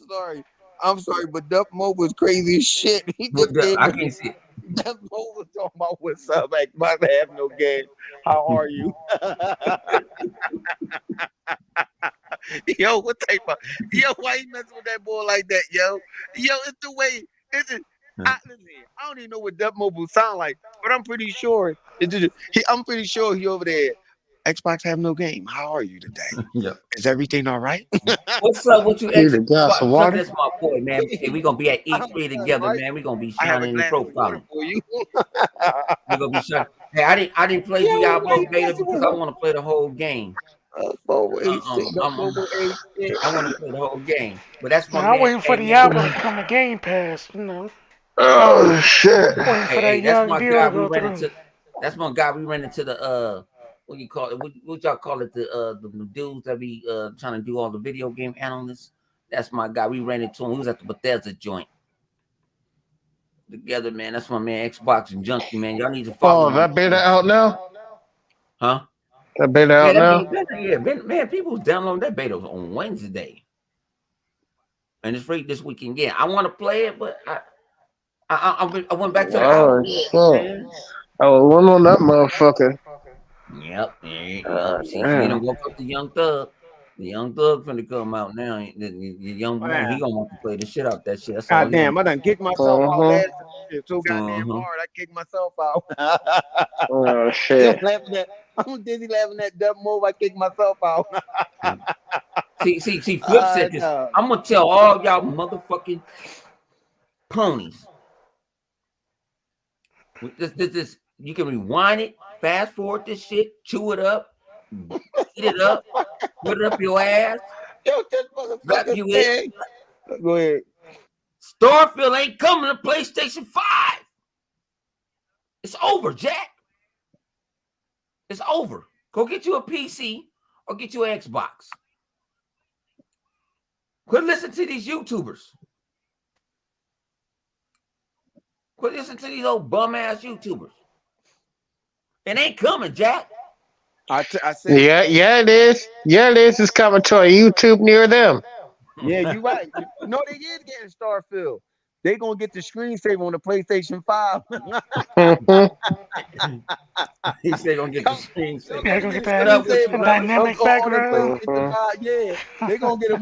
sorry, but Duff Mo was crazy as shit. He just came I in. can't see it. Duff Mo was talking about what's up, Xbox have no game. How are you? Yo, what type of why you messing with that boy like that, yo? Yo, it's the way listen, listen, I don't even know what Duff Mobile sound like, but I'm pretty sure I'm pretty sure he over there. Xbox have no game. How are you today? Yeah. Is everything all right? What's up with you, Need a glass of water? That's my boy, man. Hey, we gonna be at I'm E3 done, together, right? man. We gonna be I have a shining in the glass of water profile. for you. We're gonna be shining. Hey, I didn't play Yo, why Diablo you beta messing because with I him? want to play the whole game. Mobile age shit, I'm, mobile age shit. I want to play the whole game. But that's my Man, I'm man. waiting for Hey man, Diablo to come to Game Pass. Oh shit! Waiting for that that's young my deal guy. to go through. That's my guy. We ran into the what you call it? What y'all call it? The dudes that be trying to do all the video game analysts. That's my guy. We ran into him. He was at the Bethesda joint together, man. That's my man, Xbox and Junkie, man. Y'all need to follow Oh, him. that beta out now? Huh? That beta Yeah, out now? man, people was downloading that beta on Wednesday. And it's free this weekend. Yeah, I want to play it, but I went back to the Oh outdoor, shit! man. I was one on that motherfucker. Yep. See, you Damn. done woke up the young thug. The young thug finna come out now. The young boy, he gonna want to play the shit out that shit. That's all God he gonna damn, I done kicked myself out last shit so do. goddamn hard. I kicked myself out. Oh Still shit! laughing at I'm dizzy laughing at that move. I kicked myself out. See, Flip said this. No. I'm gonna tell all y'all motherfucking ponies. This you can rewind it, fast forward this shit, chew it up, eat it up, put it up your ass, Yo, this wrap motherfucker you in. said. Go ahead. Starfield ain't coming to PlayStation 5. It's over, Jack. It's over. Go get you a PC or get you an Xbox. Quit listening to these YouTubers. Quit listening to these old bum-ass YouTubers. It ain't coming, Jack. I said, Yeah, it is. Yeah, it is. It's coming to a YouTube near them. yeah, you right. No, they is getting Starfield. They gonna get the screensaver on the PlayStation 5. He said gonna get the screen Y'all saver. Yeah, gonna gonna get get a What that up with you, screensaver Rebel? dynamic on the background. PlayStation 5. Yeah, they gonna get a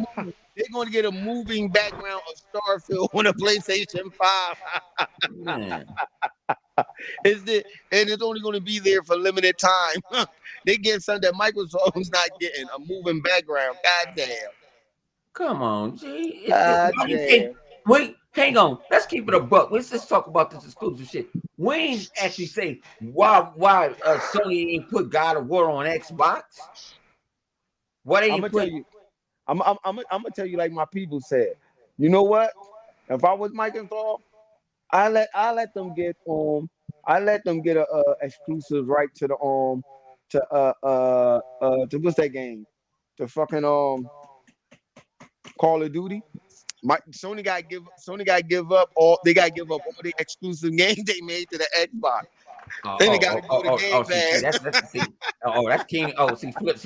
They're gonna get a moving background of Starfield on the PlayStation 5. Man. And it's only gonna be there for limited time. They get something that Microsoft's not getting, a moving background. God damn. Come on, G. God Why you can't damn. wait? Hang on. Let's keep it a buck. Let's just talk about this exclusive shit. We ain't actually say why Sony ain't put God of War on Xbox. Why they I'm ain't gonna tell put? you. I'm gonna tell you like my people said. You know what? If I was Microsoft, I let them get a exclusive right to the to what's that game? To fucking Call of Duty. Sony gotta give up all the exclusive games they made to the Xbox. Then they gotta go to Game See, Pass. that's see. That's King. See, Flip.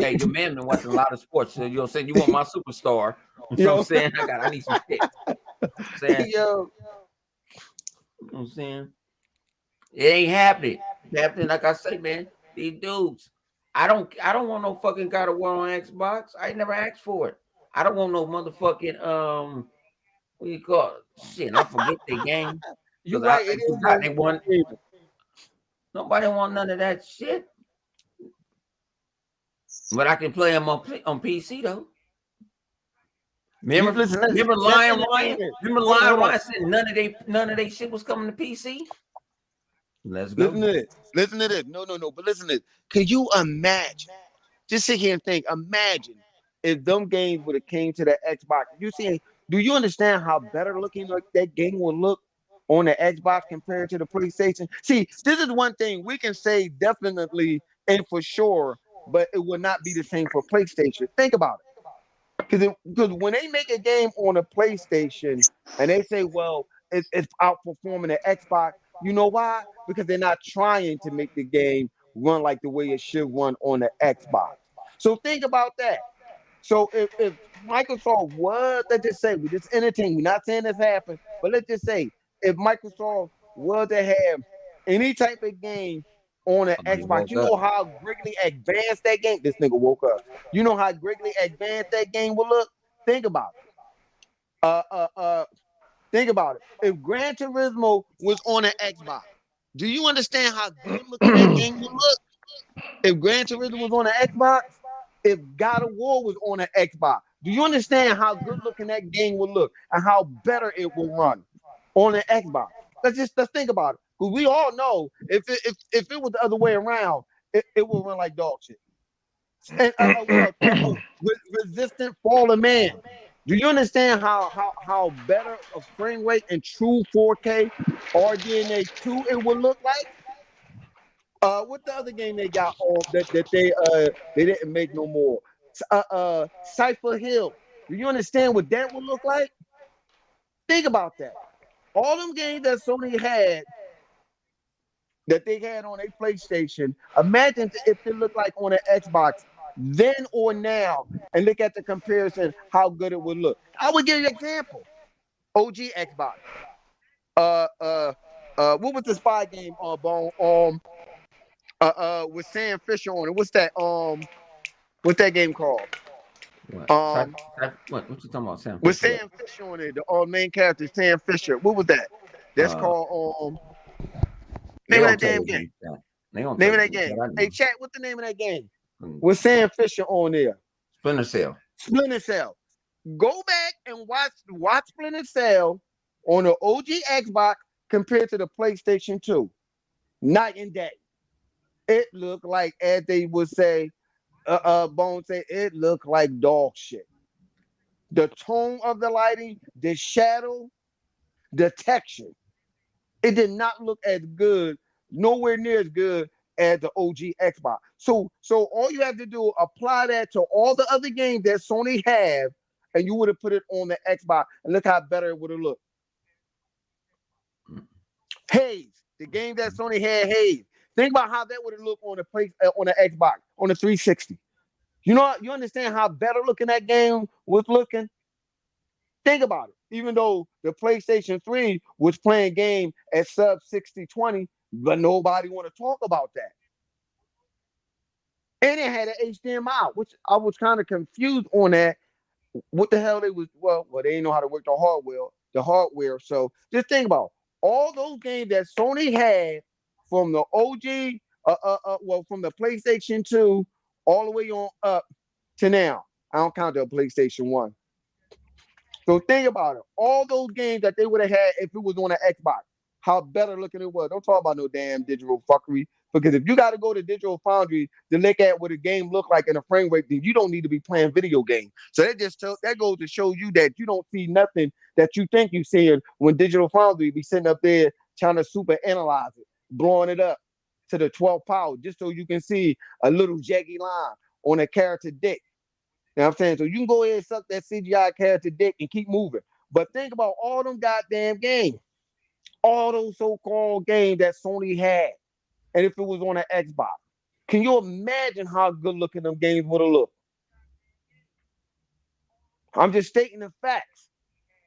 Hey, your man been watching a lot of sports. So you're saying you want my superstar. You know what I'm Yo, saying? I need some picks. I'm saying, Yo, you know what I'm saying? It ain't happening. Happening, like I say, man. These dudes. I don't want no fucking God of War on Xbox. I ain't never asked for it. I don't want no motherfucking what you call it? Shit, I forget the game. you Because I right. It is forgot no they want nobody want none of that shit. But I can play them on PC though. You Remember, listen. remember Let's Lion entertain Ryan? it. Remember Hold on, Lion hold on. Ryan said none of they shit was coming to PC? Let's Listen go. to this. Listen to this. No, no, no. But listen to this. Can you imagine? Just sit here and think. Imagine if them games would have came to the Xbox. You see? Do you understand how better looking like that game will look on the Xbox compared to the PlayStation? See, this is one thing we can say definitely and for sure, but it will not be the same for PlayStation. Think about it. Because when they make a game on a PlayStation and they say, well, it's outperforming the Xbox, you know why? Because they're not trying to make the game run like the way it should run on the Xbox. So think about that. So if Microsoft was, let's just say, we just entertain, we're not saying this happened, but let's just say if Microsoft was to have any type of game on an Oh, you Xbox, woke you up. know how greatly advanced that game. This nigga woke up. You know how greatly advanced that game will look. Think about it. Uh, uh, uh. Think about it. If Gran Turismo was on an Xbox, do you understand how good looking that game would look? If Gran Turismo was on an Xbox, if God of War was on an Xbox, do you understand how good looking that game would look and how better it will run on an Xbox? Let's think about it. Because we all know if it was the other way around, it will run like dog shit. And what else? Resistant fallen man. Do you understand how better a frame rate in true 4K RDNA 2 it would look like? What the other game they got on that they didn't make no more? Cypher Hill. Do you understand what that would look like? Think about that. All them games that Sony had that they had on a PlayStation. Imagine if it looked like on an Xbox then or now, and look at the comparison, how good it would look. I would give you an example. OG Xbox. What was the spy game on Bone? With Sam Fisher on it. What's that game called? What? Um, What you talking about, Sam with Fisher? Sam Fisher on it, the main character, Sam Fisher. What was that? That's Uh, called they name of don't that tell damn you game. that. They don't Name tell of you that game. that. I Hey, know. chat. What's the name of that game? Mm. With Sam Fisher on there. Splinter Cell. Splinter Cell. Go back and watch Splinter Cell on the OG Xbox compared to the PlayStation 2. Night and day. It looked like, as they would say, Bone say, it looked like dog shit. The tone of the lighting, the shadow, the texture. It did not look as good, nowhere near as good as the OG Xbox. So all you have to do, apply that to all the other games that Sony have, and you would have put it on the Xbox, and look how better it would have looked. Haze, the game that Sony had, Haze. Think about how that would have looked on the Xbox, on the 360. You understand how better looking that game was looking? Think about it. Even though the PlayStation 3 was playing game at sub 6020, but nobody want to talk about that. And it had an HDMI, which I was kind of confused on that. What the hell they was they didn't know how to work the hardware. So just think about all those games that Sony had from the OG, from the PlayStation 2 all the way on up to now. I don't count the PlayStation 1. So think about it. All those games that they would have had if it was on an Xbox, how better looking it was. Don't talk about no damn digital fuckery. Because if you got to go to Digital Foundry to look at what a game look like in a frame rate, then you don't need to be playing video games. So that goes to show you that you don't see nothing that you think you seeing when Digital Foundry be sitting up there trying to super analyze it, blowing it up to the 12th power, just so you can see a little jaggy line on a character dick. You know what I'm saying? So you can go ahead and suck that CGI character dick and keep moving. But think about all them goddamn games, all those so-called games that Sony had, and if it was on an Xbox. Can you imagine how good looking them games would have looked? I'm just stating the facts.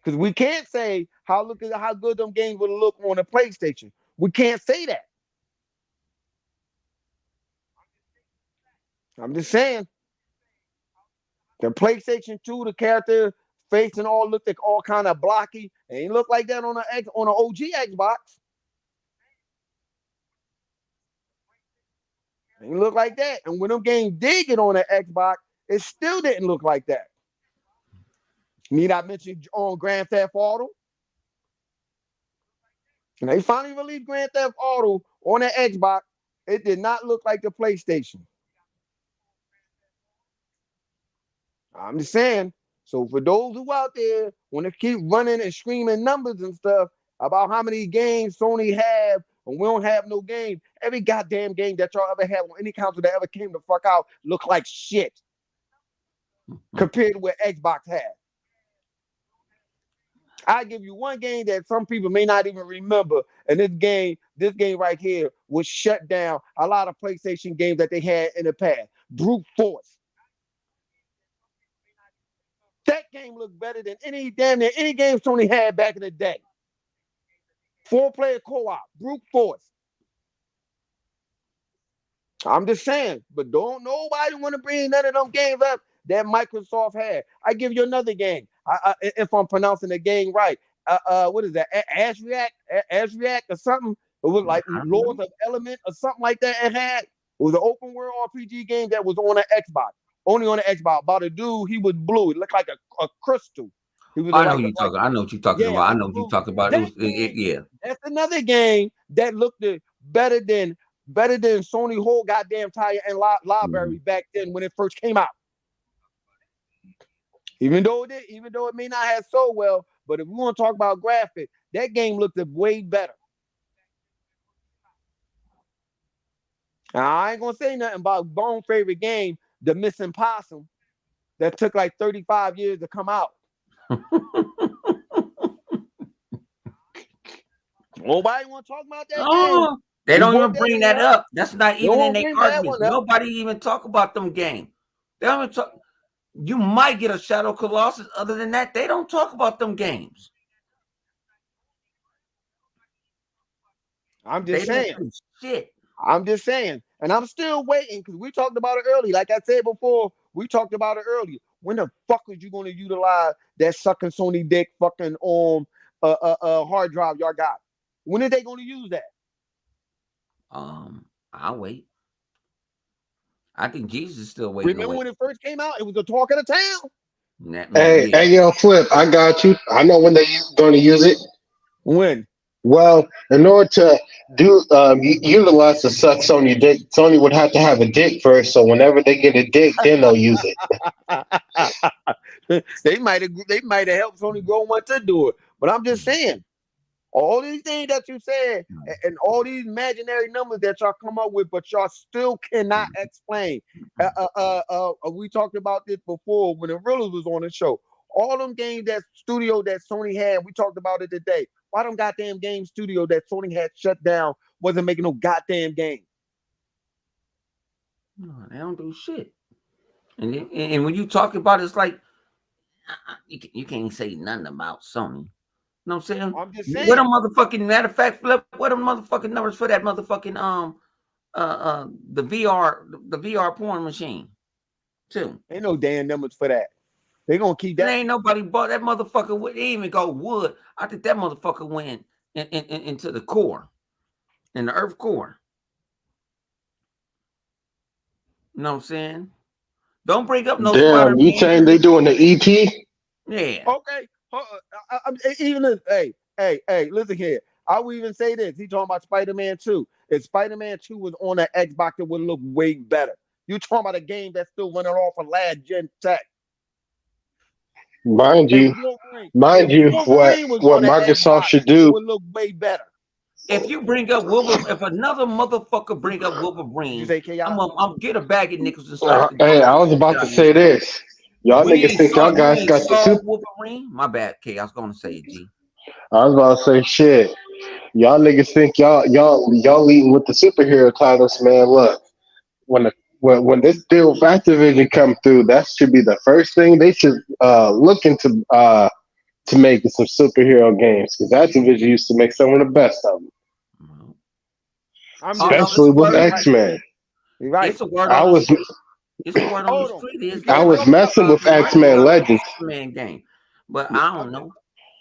Because we can't say how good them games would look on a PlayStation. We can't say that. I'm just saying the PlayStation 2, the character face and all looked like all kind of blocky. It ain't look like that on an OG Xbox. It ain't look like that. And when them games did get on the Xbox, it still didn't look like that. Need I mention on Grand Theft Auto? And they finally released Grand Theft Auto on the Xbox. It did not look like the PlayStation. I'm just saying. So for those who out there want to keep running and screaming numbers and stuff about how many games Sony have and we don't have no game, every goddamn game that y'all ever had on any console that ever came the fuck out look like shit compared to what Xbox had. I give you one game that some people may not even remember, and this game right here was shut down a lot of PlayStation games that they had in the past. Brute Force. That game looked better than any game Sony had back in the day. 4-player co-op, Brute Force. I'm just saying, but don't nobody want to bring none of them games up that Microsoft had. I give you another game. If I'm pronouncing the game right. What is that? Azriak or something? It was like Lords of Element or something like that. It was an open world RPG game that was on an Xbox. Only on the Xbox. About a dude, he was blue. It looked like a crystal. He was I know what you're talking about. I know what you're talking about. Yeah. That's another game that looked better than Sony whole goddamn entire and library back then when it first came out. Even though it may not have sold well, but if we want to talk about graphics, that game looked way better. Now, I ain't gonna say nothing about Bone's favorite game, The Missing Possum, that took like 35 years to come out. Nobody want to talk about that game. They don't even bring that up. That's not even in their arguments. Nobody even talk about them games. They don't even talk. You might get a Shadow Colossus. Other than that, they don't talk about them games. I'm just saying. Shit. I'm just saying. And I'm still waiting because we talked about it early. Like I said before, we talked about it earlier. When the fuck are you going to utilize that sucking Sony dick fucking hard drive y'all got? When are they going to use that? I'll wait. I think Jesus is still waiting. Remember when it first came out? It was the talk of the town. Hey, yo, Flip, I got you. I know when they're going to use it. When? Well, in order to utilize the suck Sony dick, Sony would have to have a dick first. So whenever they get a dick, then they'll use it. They might have helped Sony grow one to do it. But I'm just saying, all these things that you said and all these imaginary numbers that y'all come up with, but y'all still cannot explain. We talked about this before when the Realers was on the show. All them games that studio that Sony had, we talked about it today. Why them goddamn game studio that Sony had shut down wasn't making no goddamn game? No, they don't do shit. And when you talk about it, it's like you can't say nothing about Sony. You know what I'm saying? I'm just saying. What a motherfucking matter of fact, Flip, what are motherfucking numbers for that motherfucking the VR porn machine too? Ain't no damn numbers for that. They gonna keep that. There ain't nobody bought that motherfucker. Would even go wood. I think that motherfucker went into the core, in the Earth core. You know what I'm saying? Don't bring up no. Damn, you saying they doing the ET? Yeah. Okay. Hey, listen here. I will even say this. He talking about Spider-Man 2. If Spider-Man 2 was on an Xbox, it would look way better. You talking about a game that's still running off of last gen tech. Mind you, what Microsoft should do. It would look way better. If you bring up Wolverine, if another motherfucker bring up Wolverine, I'm get a bag of nickels and start. Hey, I was about to say this. Y'all niggas think y'all guys got the super Wolverine? My bad, K. I was gonna say it, G. I was about to say shit. Y'all niggas think y'all leading with the superhero titles, man. Look, when this deal with Activision come through, that should be the first thing they should look into to making some superhero games because Activision used to make some of the best of them, Mhm. I'm Oh just no, especially with you're X right. Men. You're right. it's a word I on the was street. It's a word on the Hold on. street. You Is I can't that was talk about messing with they X might be Men working on Legends. an X-Men game, but yeah, I don't know.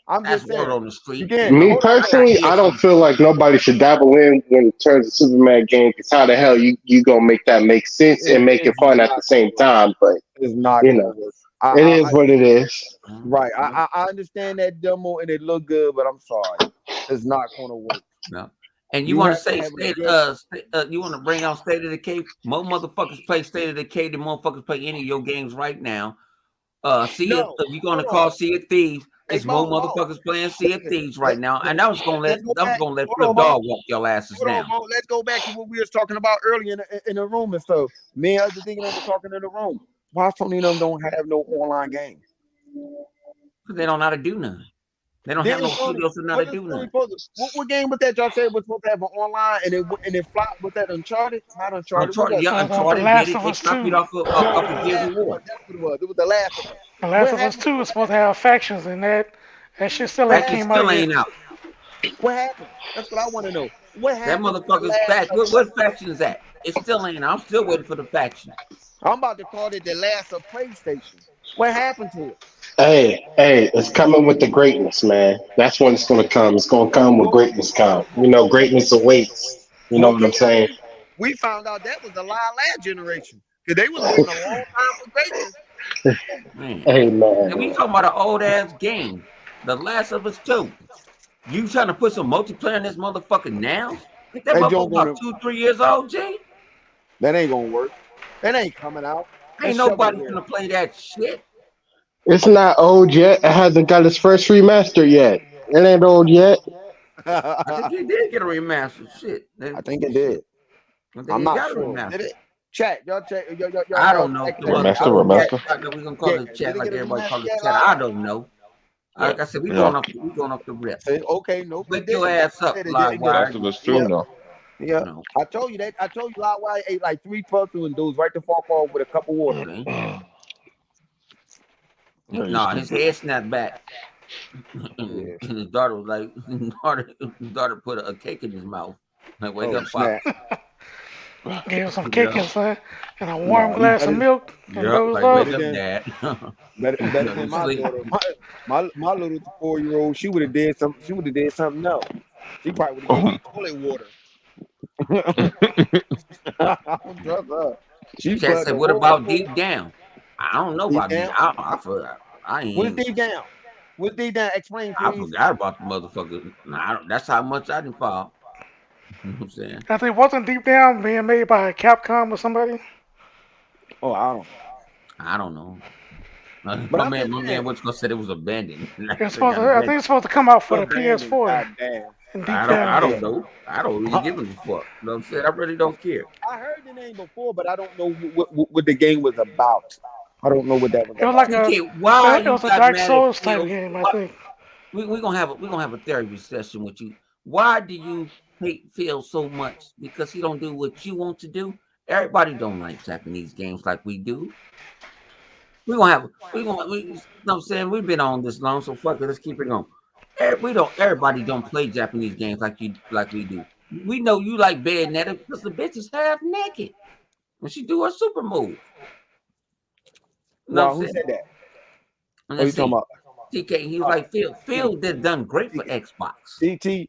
I'm That's just word saying. on the You street. can't You Me know, hold on. I got personally, I ears don't to feel like nobody should dabble in when it turns a Superman game because how the hell you gonna make that make sense and make it It's fun at not the same gonna work. time? But It's not you gonna know, work. it is I what it is. right. no, I understand that demo and it looked good, but I'm sorry. It's not gonna work. no. And you You want to have to say have a good you want to bring out State of Decay? More motherfuckers play State of Decay than motherfuckers play any of your games right now. no. You're gonna Hold on. call Sea of Thieves. Hey It's more Mo. motherfuckers playing Sea of Listen, Thieves right now, and let's go I was back. gonna let Hold Flip on, Mo. Dog walk your asses Hold on, down. Mo. Let's go back to what we was talking about earlier in the room and stuff. Me and other thinking was talking in the room. Why Sony and them don't have no online games? Because they don't know how to do none. They don't have Didn't no Sony? studios to know how to Wasn't do Sony none. supposed to? What game was that y'all said was supposed to have an online and it flopped? Was that Uncharted? Not Uncharted. What Uncharted, was yeah, that? The Uncharted did Last it. of It Us copied 2. No, it off was of The Gears of Last of War. Us. That's what it was. It was The Last of Us. The Last What of Us happened? 2 is supposed to have factions, and that shit still What ain't Faction came happened? out still yet. ain't out. What happened? That's what I want to know. What That happened to The motherfucker's Last fact. of Us? What faction is that? It still ain't out. I'm still waiting for the faction. I'm about to call it The Last of PlayStation. What happened to it? Hey, it's coming with the greatness, man. That's when it's gonna come. It's gonna come when Well, greatness come. You know, greatness awaits. You know well, what I'm get that. saying? We found out that was a lie last generation because they was waiting a long time for greatness. Man. Hey, man. And we talking about an old ass game. The Last of Us 2. You trying to put some multiplayer in this motherfucker now? Ain't that That motherfucker joint about gonna 2, 3 years old, G? that ain't gonna work. That ain't coming out. Ain't That's nobody shovelware. gonna play that shit. It's not old yet. It hasn't got its first remaster yet. It ain't old yet. I think he did get a remaster. Shit. I think it Shit. did. I think I'm he not got a sure. Did remaster. it? Chat, y'all check, I y'all don't know. check that. Remaster, I don't chat. remaster. We're gonna call Yeah, it did chat it like get a everybody remaster call it yet, chat. Lala? I don't know. Yeah. Like I said, Yeah. we going off the rip. Say, okay, nope, it Wake your didn't. ass He up, said it live didn't get a Last wire. of Us yeah, 2, no. yeah. No. I told you that. I told you Lala ate like 3 windows right to fuck off with a cup of water. Okay. Yeah, you No, his stupid. head snapped back. Yeah. And his daughter was like, his daughter put a cake in his mouth. Like, wake Oh up, Pop. snap! Gave him some cake Yeah. and a warm No, you glass of milk and Yep. dozed Like, off. wake better up, than Dad. better You than my sleep. daughter. My little 4-year-old. She would have did something. She would have did something else. She probably would have gave me toilet water. I don't trust her. She Chat put said, the what whole about Deep Down? I don't know deep about down. Deep. I What's ain't. deep down? What's deep down? Explain, I please. forgot about the motherfucker. Nah, that's how much I didn't fall. You know what I'm saying? I think wasn't Deep Down being made by Capcom or somebody. Oh, I don't know. I don't know. But I'm just My saying, man, what's gonna say it was abandoned. It's They supposed got to. I abandoned. think it's supposed to come out for the abandoned. PS4 Goddamn. and Deep Down. I Yeah. don't know. I don't really I, give a fuck. You know what I'm saying? I really don't care. I heard the name before, but I don't know what the game was about. I don't know what that was It was about. like TK, why it you was a got Dark mad at Souls type Phil? game, I What think. we're gonna have a therapy session with you. Why do you hate Phil so much? Because he don't do what you want to do? Everybody don't like Japanese games like we do. You know what I'm saying? We've been on this long, so fuck it, let's keep it going. Everybody don't play Japanese games like we do. We know you like Bayonetta because the bitch is half naked when she do her super move. You know what Wow, I'm who saying? said that? And Oh, you let's talking see. about TK, he was like, Phil did done great for Xbox. TK?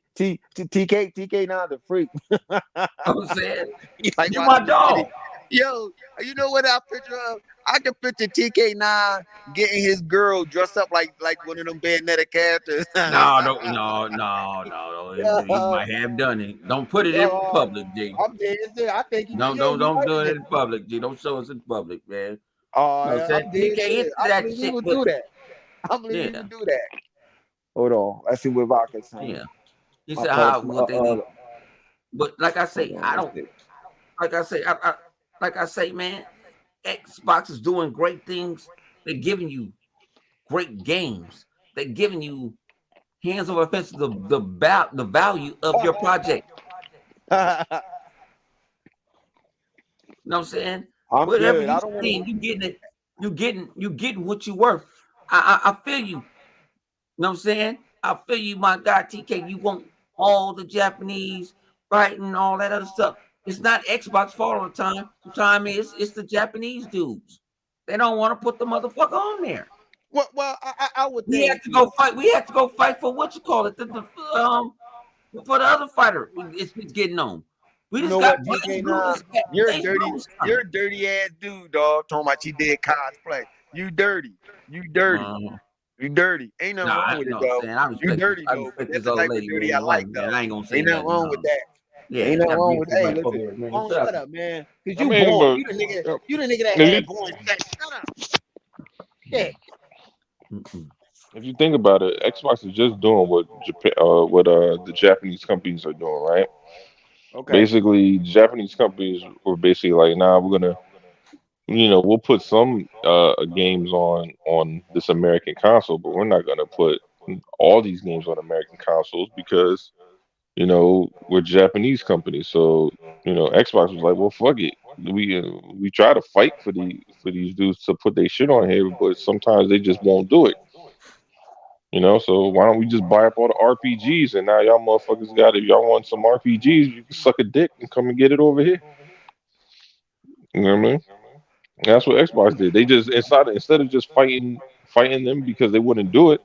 Now the freak. You know what I'm saying? He like You my watching the video. dog. Yo, you know what I picture of? I can picture TK9 getting his girl dressed up like one of them Bayonetta characters. No. He might have done it. Don't put it in Yo, public, G. I'm dead. I think he, yo, he Don't might do have it did. in public, G. Don't show us in public, man. Oh, No, I'm said dead TK serious. into I that believe he shit would with do that. I believe he yeah, would do that. Hold on. Let's see what Rock is saying. yeah. He My said pub, how what they do. But like I hold say, on. I Let's don't see. like I say, like I say, man, Xbox is doing great things. They're giving you great games. They're giving you hands over fence the value of your project. You know what I'm saying? I'm Whatever good. you I don't want spend, you getting it. You getting what you worth. I feel you. know what I'm saying? I feel you, my guy TK. You want all the Japanese fighting, all that other stuff. It's not Xbox fault all the time. Sometimes it's the Japanese dudes. They don't want to put the motherfucker on there. Well, I would We have think, to go fight. We have to go fight for what you call it, for the other fighter. It's getting on. We you just know got what, Blaze TK Blue. Nine, This got you're Blaze dirty, Blue's you're coming. a dirty ass dude, dog. Talking about you did cosplay. You dirty. You dirty. You dirty. Ain't nothing wrong with it, No, though. saying I You respect this. dirty I though, but respect that's this the old type of lady, dirty man. I The white like man. though. I ain't gonna say Ain't nothing nothing. wrong with No. that. Yeah, Ain't nothing that wrong with. beautiful Hey, white listen. forehead, man. Oh, What's up? shut up, man. Cause I you mean, born. but You the nigga. uh, You the nigga that if had you born sex. Shut up. Shit. if you think about it, Xbox is just doing what the Japanese companies are doing, right? Okay. Basically, Japanese companies were basically like, nah, we're gonna, we'll put some games on this American console, but we're not gonna put all these games on American consoles because we're Japanese companies. So Xbox was like, well, fuck it. We try to fight for these dudes to put their shit on here, but sometimes they just won't do it. So why don't we just buy up all the RPGs and now y'all motherfuckers got it. Y'all want some RPGs, you can suck a dick and come and get it over here. You know what I mean? That's what Xbox did. They just instead of just fighting them because they wouldn't do it,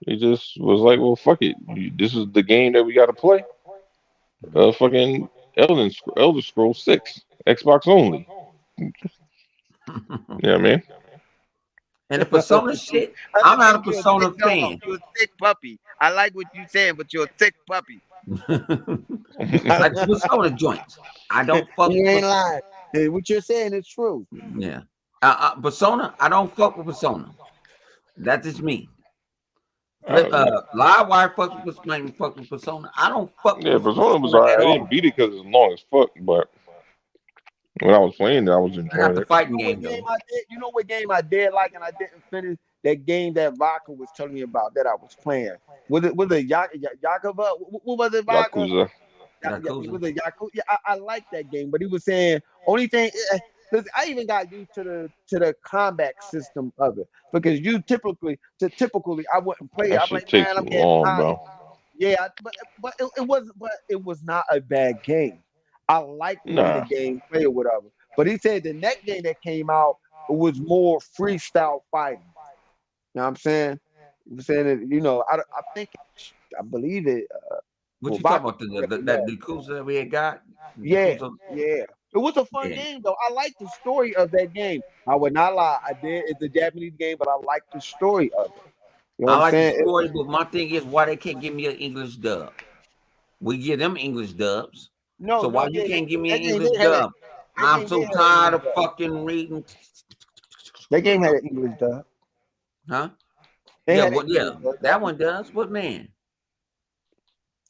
they just was like, well, fuck it. This is the game that we got to play. Fucking Elder Scrolls 6, Xbox only. You know what I mean? And the Persona shit, I'm not a Understand you're a thick Persona dog. fan. You're a thick puppy. I like what you saying, but you're a thick puppy. Like the Persona joints. I don't fuck You ain't with lying. Hey, what you're saying is true. yeah. Persona, I don't fuck with Persona. That's just me. Flip Uh, Livewire fuck with Persona. I don't fuck yeah, with Persona was Persona alright. at I didn't all. beat it because it's long as fuck, but when I was playing it, I was I got enjoying the it. fighting You know what game game though. I did? You know what game I did like and I didn't finish? That game that Vodka was telling me about that I was playing. Was it Yakuza? What was it, Vodka? Yakuza. It Yakuza. was a Yakuza. Yeah, I like that game, but he was saying only thing. Listen, I even got used to the combat system of it because typically I wouldn't play it. That I'm shit like, takes man, too I'm getting long, tired. bro. Yeah, it was not a bad game. I liked the way the Nah. game played or whatever. But he said the next game that came out was more freestyle fighting. You know what I'm saying? He was saying that, I think I believe it. What Well, you talking Vodka about? correct me That wrong. Yakuza that we had got? Yeah, Yakuza. yeah. It was a fun Yeah. game though. I like the story of that game. I would not lie. I did. It's a Japanese game, but I like the story of it. You know what I I'm like the saying? story, but my thing is why they can't give me an English dub. We give them English dubs. No, So no, why you yeah. can't give me an That game English did have that. dub? That I'm game so did have an tired English of dub. fucking reading. That game had an English dub. Huh? They Yeah, had an what yeah, English dub. that one does. But man,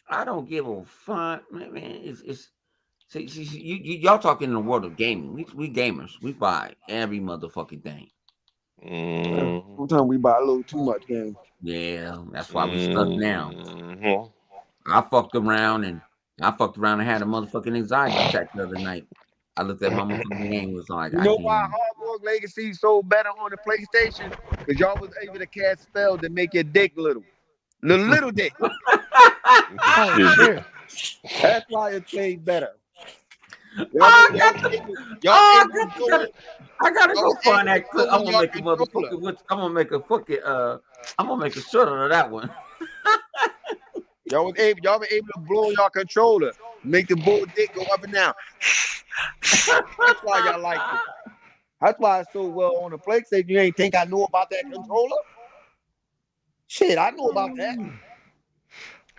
I don't give a fuck. Man, it's see, y'all talking in the world of gaming. We gamers. We buy every motherfucking thing. Mm-hmm. Sometimes we buy a little too much game. Yeah, that's why we stuck now. Mm-hmm. I fucked around and had a motherfucking anxiety attack the other night. I looked at my motherfucking game was like, You I know why can't. Hard Rock Legacy sold better on the PlayStation? Because y'all was able to cast spells that make your dick little. Little dick. Oh Shit. shit. That's why it played better. Y'all was, I y'all got was to, able, y'all was able to blow it. I gotta Y'all go was find able to that clip. blow in your controller. I'm gonna make a fucking I'm gonna make a short of that one. Y'all were able to blow your controller, make the bull dick go up and down. That's why y'all liked it. That's why it's so well on the PlayStation. You ain't think I knew about that controller? Shit, I know about that.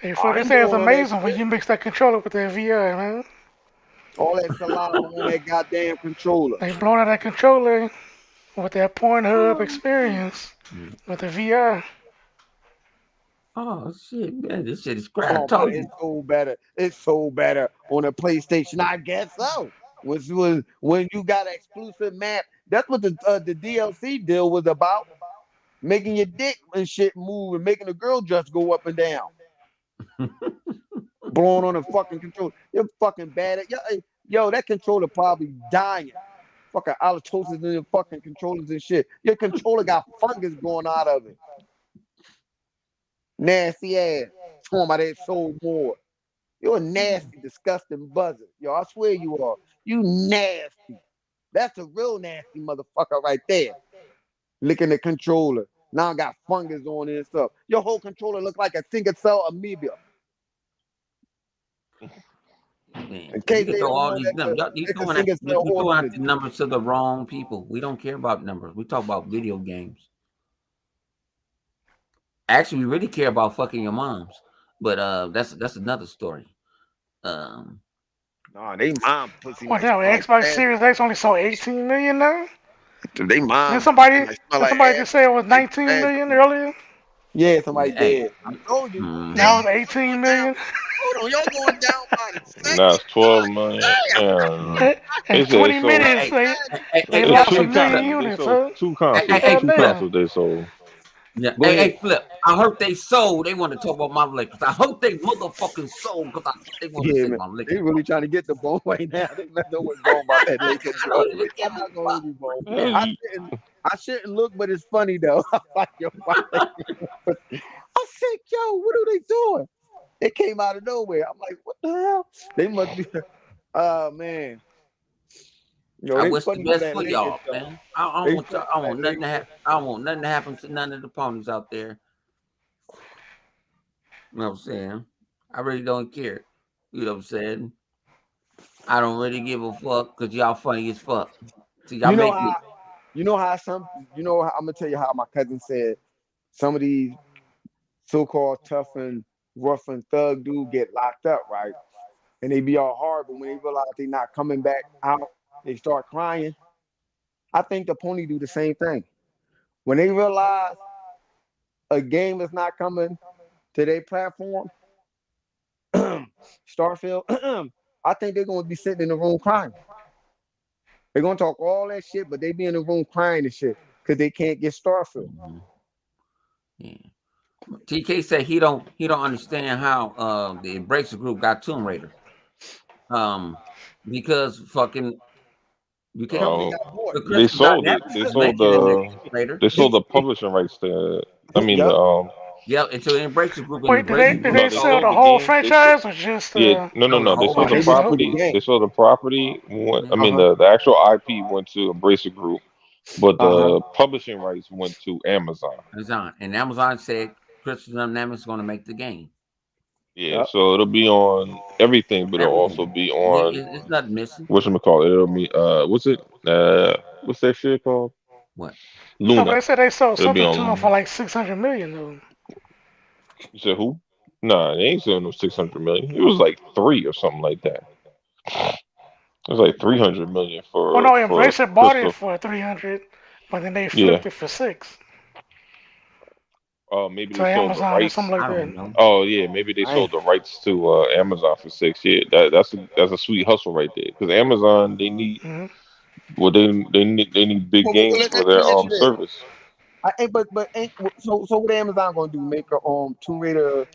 Hey, for I this ain't is doing all that amazing when shit. you mix that controller with that VR, man. All that saliva on that goddamn controller. They blowing out that controller with that Pornhub experience with the VR. Oh shit, man, this shit is crap. I Oh, but told it's you. so better. It's so better on a PlayStation. I guess so. Was when you got an exclusive map. That's what the DLC deal was about. Making your dick and shit move and making the girl just go up and down. Blowing on the fucking controller. You're fucking bad at yo, that controller probably dying. Fucking halitosis in your fucking controllers and shit. Your controller got fungus going out of it. Nasty ass. Talking about that soul more. You're a nasty, disgusting buzzard. Yo, I swear you are. You nasty. That's a real nasty motherfucker right there. Licking the controller. Now I got fungus on it and stuff. Your whole controller look like a single cell amoeba. Man, In you case can they throw don't all know, these numbers. You that's a throwing out, single cell you throwing out the organism. numbers to the wrong people. We don't care about numbers. We talk about video games. Actually, we really care about fucking your moms, but that's another story. Um, Nah, they mom pussy What might now? smell like Xbox ass. Series X only sold 18 million now. They Then mom pussy somebody, might smell then like somebody ass. just said it was They 19 ass. million earlier. Yeah, somebody hey, did. I told you. Now mm, it's 18 million. Hold on, y'all going down by the Now second. it's 12 million. Damn. They In said they 20 sold. minutes, hey, they It's lost a two million Flip. consoles. They units. sold Huh? two consoles. Hey, Two Flip. Goddamn. consoles they sold. Yeah, Go ahead. Flip. I heard they sold. They want to talk about my Lakers. I hope they motherfucking sold because they want to Yeah, say man. my They Lakers. really trying to get the bone right now. They not know what's wrong about that Lakers, I bro. don't even give I'm a not gonna hold fuck. you, bro. Hell, Yeah. I shouldn't look, but it's funny though. I'm like, yo, why they- I said, yo, what are they doing? It came out of nowhere. I'm like, what the hell? They must be. Oh man, yo, I they wish the funny for best that for Lakers y'all, though. man. I don't They want funny I for want that nothing to Lakers. happen. I don't want nothing to happen to none of the ponies out there. You know what I'm saying? I really don't care. You know what I'm saying? I don't really give a fuck because y'all funny as fuck. See, y'all You know make how me. I'm gonna tell you how my cousin said some of these so-called tough and rough and thug dude get locked up, right? And they be all hard, but when they realize they not coming back out, they start crying. I think the pony do the same thing. When they realize a game is not coming to their platform, Starfield, I think they're gonna be sitting in the room crying. They're gonna talk all that shit, but they be in the room crying and shit because they can't get Starfield. Mhm. Yeah. TK said he don't understand how the Embracer Group got Tomb Raider. Because fucking you can't. No, they oh, got bought. The they Crystal sold it. Dynamics They is sold making the next the Tomb Raider. they sold the publishing rights to. I mean Yep. Yeah, into the Embracer Group, and the Wait, Embracer did Group they no, they sell sold. sold the the whole game. franchise or just Yeah, no, No, the no. They whole sold No, the they franchise. just sold the property. game. They sold the property. I Uh mean, huh. the actual IP went to Embracer Group, but Uh huh. the publishing rights went to Amazon. Amazon, and Amazon said Crystal Dynamics is going to make the game. Yeah, Yep. so it'll be on everything, but it'll also Everything. be on It's nothing missing. whatchamacallit. It'll be what's it? What's that shit called? What? no? But Luna. they said they sold It'll be something on to them Luna. for like 600 million though. You said who? Nah, they ain't selling no 600 million. It was like three or something like that. It was like 300 million Well, no, for Embracer bought it Crystal. for 300, but then they Yeah. flipped it for 6 Maybe to they sold the Amazon or rights. something like I that. don't know. Oh yeah, maybe they I sold ain't. the rights to Amazon for 6. Yeah, that's a sweet hustle right there. Because Amazon they need Hmm. well they need big games Let, for let, let their me ask you this. service. But ain't so what Amazon gonna do? Make a Tomb Raider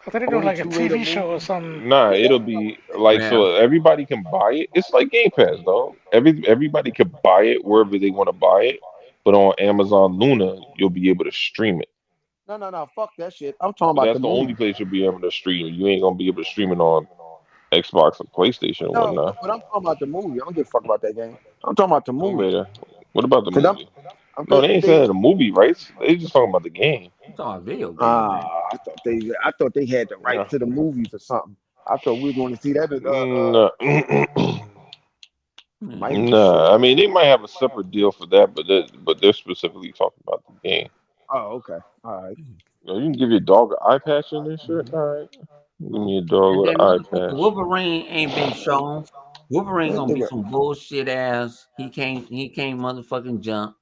I think they're doing only like a Tomb Raider TV show or movie? something. Nah, Is that it'll be like Well, so everybody can buy it. It's like Game Pass, though. Everybody can buy it wherever they want to buy it. But on Amazon Luna, you'll be able to stream it. no, fuck that shit. I'm talking But about the that's the only movie. place you'll be able to stream it. You ain't gonna be able to stream it on Xbox or PlayStation or No, whatnot. but I'm talking about the movie. I don't give a fuck about that game. I'm talking about the Tomb movie. Raider. What about the Cause movie? I'm No, cause they ain't they saying the movie rights. They just talking about the game. I'm talking about video game. I thought they had the rights Yeah. to the movies or something. I thought we were going to see that. Nah. Might be Man. shit. Nah. I mean, they might have a separate deal for that, but they're specifically talking about the game. Oh, okay. All right. You know, you can give your dog an eye patch in this shit. All right. Give me a dog And with then an eye motherfucking patch. Wolverine ain't been shown. Wolverine That gonna be nigga. some bullshit ass. He can't motherfucking jump.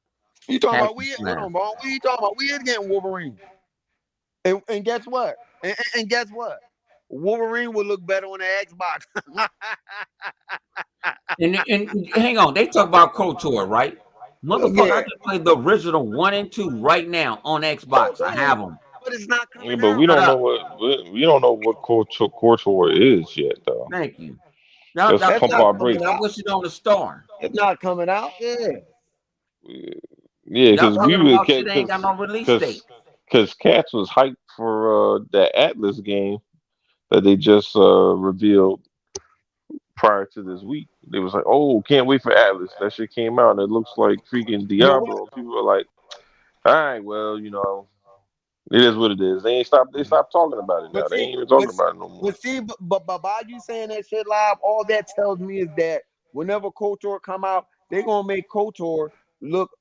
You talking Happy about we? Hold smash. on, bro. We talking about we is getting Wolverine. And guess what? And guess what? Wolverine will look better on the Xbox. And hang on, they talk about KOTOR, right? Motherfucker, I Yeah. just played the original 1 and 2 right now on So Xbox. I do. have them. But it's not Yeah, coming but out. we Shut don't know up. we don't know what Core is yet, though. Thank you. Let's That's pump not our coming brakes. Y'all out. wish it on the star. It's not coming out. Yeah. Yeah, Y'all because we talking would about get shit that ain't got no release date. because Cats was hyped for that Atlas game that they just revealed prior to this week. They was like, "Oh, can't wait for Atlas." That shit came out and it looks like freaking You know what? Diablo. People were like, "All right, well, it is what it is." They ain't stop. They stopped talking about it now. But They see, ain't even but talking see, about it no more. but by you saying that shit live, all that tells me is that whenever KOTOR come out, they gonna make KOTOR look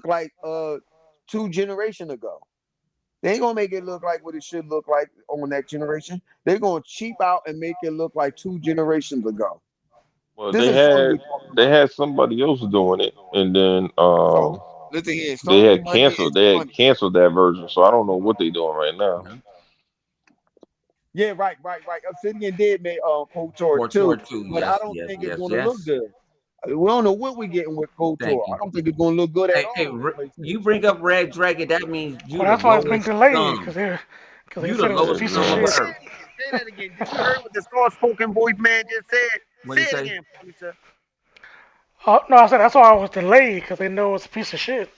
like 2 generations ago. They ain't gonna make it look like what it should look like on that generation. They're gonna cheap out and make it look like 2 generations ago. Well, This is Sony talking they about. had somebody else doing it, and then So listen here, they Sony had money canceled. is They had funny. canceled that version, so I don't know what they doing right now. Yeah, right. Obsidian did make KOTOR Or 2, Tor 2. but I Yes, don't yes, think it's yes, gonna look yes. good. We don't know what we're getting with Thank KOTOR. I you. don't think it's gonna look good at Hey, all on you PlayStation. bring up Red Dragon, that means you Well, the that's why it's been lowest delayed scum. because they You the said it was a Yeah, lowest piece of scum of shit. Say earth. it again. Say that again. Did you hear what the soft-spoken voice man just said? What Say do you it say? again, Punisher. Oh no, I said that's why I was delayed because they know it's a piece of shit.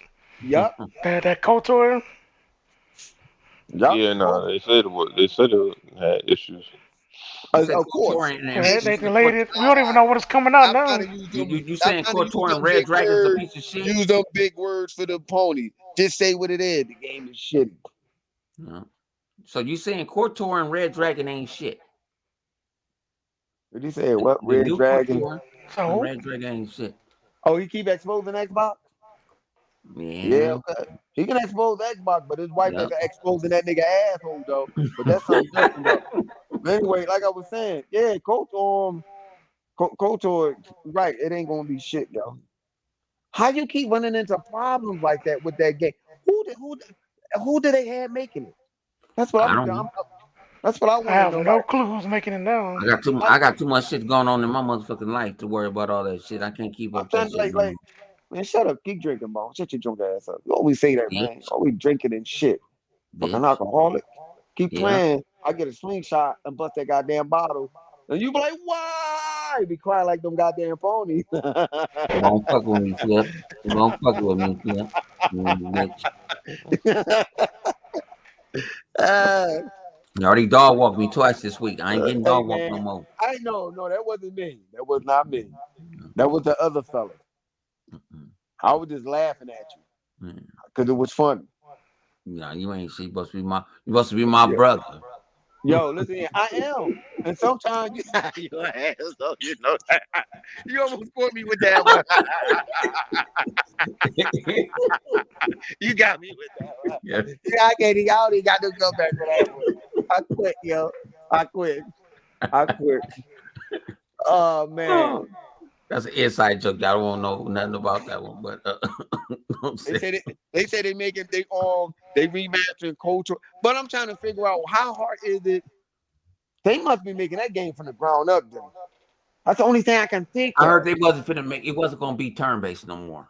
Yup. That KOTOR. Yup. yeah. No, they said it was. They said it had issues. You said Of course. Kotor and Yeah, And they you said delayed it. We don't even know when it's coming out stop trying now. to use you, them. you, you Stop saying trying to use Kotor them and Red big Dragon's a words. piece of shit? Use them big words for the pony. Just say what it is. The game is shitty. No. So you saying Kotor and Red Dragon ain't shit? What you say? What? The Red new Dragon? Kotor and So Red Dragon ain't shit. Oh, he keep exposing Xbox? Yeah, Yeah. okay. He can expose Xbox, but his wife Yep. ain't exposing that nigga asshole though. But that's something different though. But anyway, like I was saying, yeah, KOTOR, right? It ain't gonna be shit, yo. How you keep running into problems like that with that game? Who did they have making it? That's what I I'm. don't know. That's what I I want to have know. no Like, clue who's making it now. I'm, I got too much shit going on in my motherfucking life to worry about all that shit. I can't keep I'm up that trying to shit going like, man, shut up, keep drinking, bro. Shut your drunk ass up. You always say that, man. bitch. Always drinking and shit. Fucking Bitch. alcoholic. Keep Yeah. playing. I get a slingshot and bust that goddamn bottle. And you be like, why? Be crying like them goddamn ponies. Won't fuck with me, Flip. Won't fuck with me, Flip. Bitch. uh, You already dog walked me twice this week. I ain't getting hey, dog walked man. no more. I know. No, that wasn't me. That was not me. That was the other fella. Mm-mm. I was just laughing at you Yeah. because it was funny. Nah, you ain't shit. You supposed to be my Yeah. brother. Yo, listen here. I am. And sometimes you, your ass, though, you know that. You almost caught me with that one. You got me with that one. Yeah. Yeah, I can't. I only got to go back for that one. I quit, yo. I quit. I quit. Oh man. That's an inside joke. Y'all won't know nothing about that one, but I'm They saying, said it. They say they making they remastering culture. But I'm trying to figure out how hard is it. They must be making that game from the ground up. Then that's the only thing I can think I heard of. they wasn't finna make it wasn't gonna be turn based no more.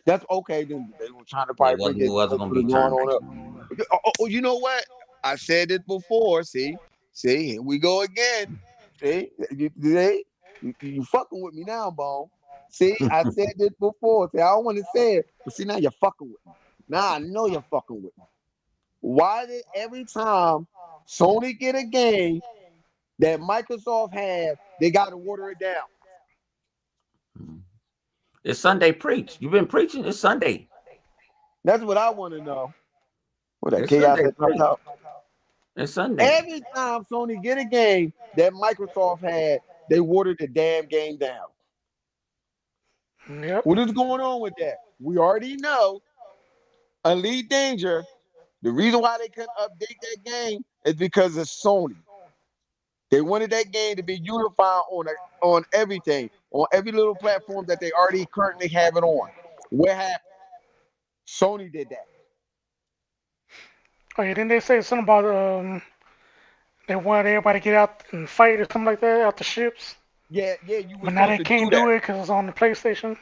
That's okay. Then they were trying to Yeah, probably bring it it wasn't gonna from the be ground turn on based up. no more. You know what? I said this before. See, here we go again. You fucking with me now, Bone. See, I said this before. See, I don't want to say it, but see now you're fucking with me. Now I know you're fucking with me. Why did every time Sony get a game that Microsoft have, they got to water it down? Mhm. It's Sunday preach. You've been preaching. It's Sunday. That's what I want to know. What that It's chaos Sunday that dropped preach. out? It's Sunday. Every time Sony get a game that Microsoft had, they watered the damn game down. Yep. What is going on with that? We already know Elite Danger. The reason why they couldn't update that game is because of Sony. They wanted that game to be unified on everything, on every little platform that they already currently have it on. What happened? Sony did that. Oh yeah, didn't they say something about they wanted everybody to get out and fight or something like that out the ships, Yeah, you were but now supposed they to do can't that. do it because it's on the PlayStation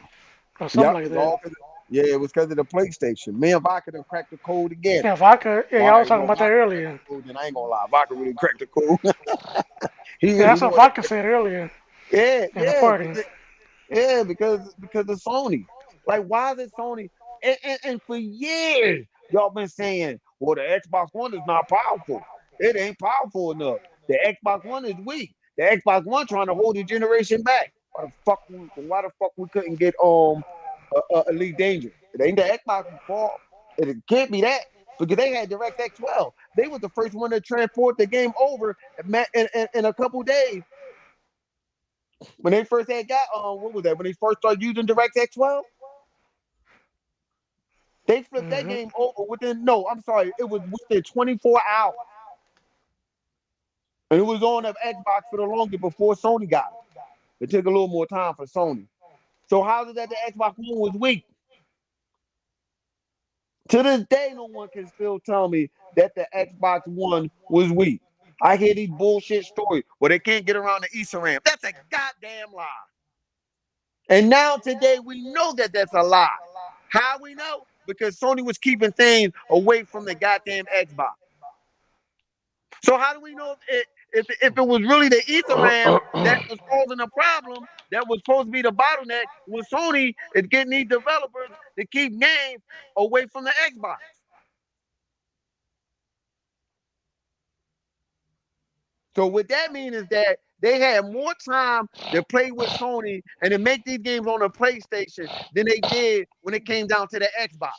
or something Yep, like it's that. all yeah, it was because of the PlayStation. Me and Vodka done cracked the code again. Yeah, Vodka. Yeah, All y'all was right, talking well, about that Vodka cracked earlier. the code, then I ain't gonna lie. Vodka really cracked the code. Yeah, He that's the what one that Vodka said earlier yeah, in the yeah, party. yeah, because of Sony. Like, why is it Sony? And for years, y'all been saying, well, the Xbox One is not powerful. It ain't powerful enough. The Xbox One is weak. The Xbox One trying to hold the generation back. Why the fuck we couldn't get Elite Dangerous? It ain't the Xbox fault. It can't be that because they had DirectX 12. They was the first one to transport the game over in a couple days. When they first had got what was that? When they first started using DirectX 12, they flipped that game over within it was within 24 hours. And it was on the Xbox for the longest before Sony got it. It took a little more time for Sony. So how is it that the Xbox One was weak? To this day, no one can still tell me that the Xbox One was weak. I hear these bullshit stories where they can't get around the ESRAM. That's a goddamn lie. And now today we know that that's a lie. How we know? Because Sony was keeping things away from the goddamn Xbox. So how do we know if it was really the EtherRAM that was causing a problem that was supposed to be the bottleneck when Sony is getting these developers to keep games away from the Xbox? So what that means is that they had more time to play with Sony and to make these games on the PlayStation than they did when it came down to the Xbox.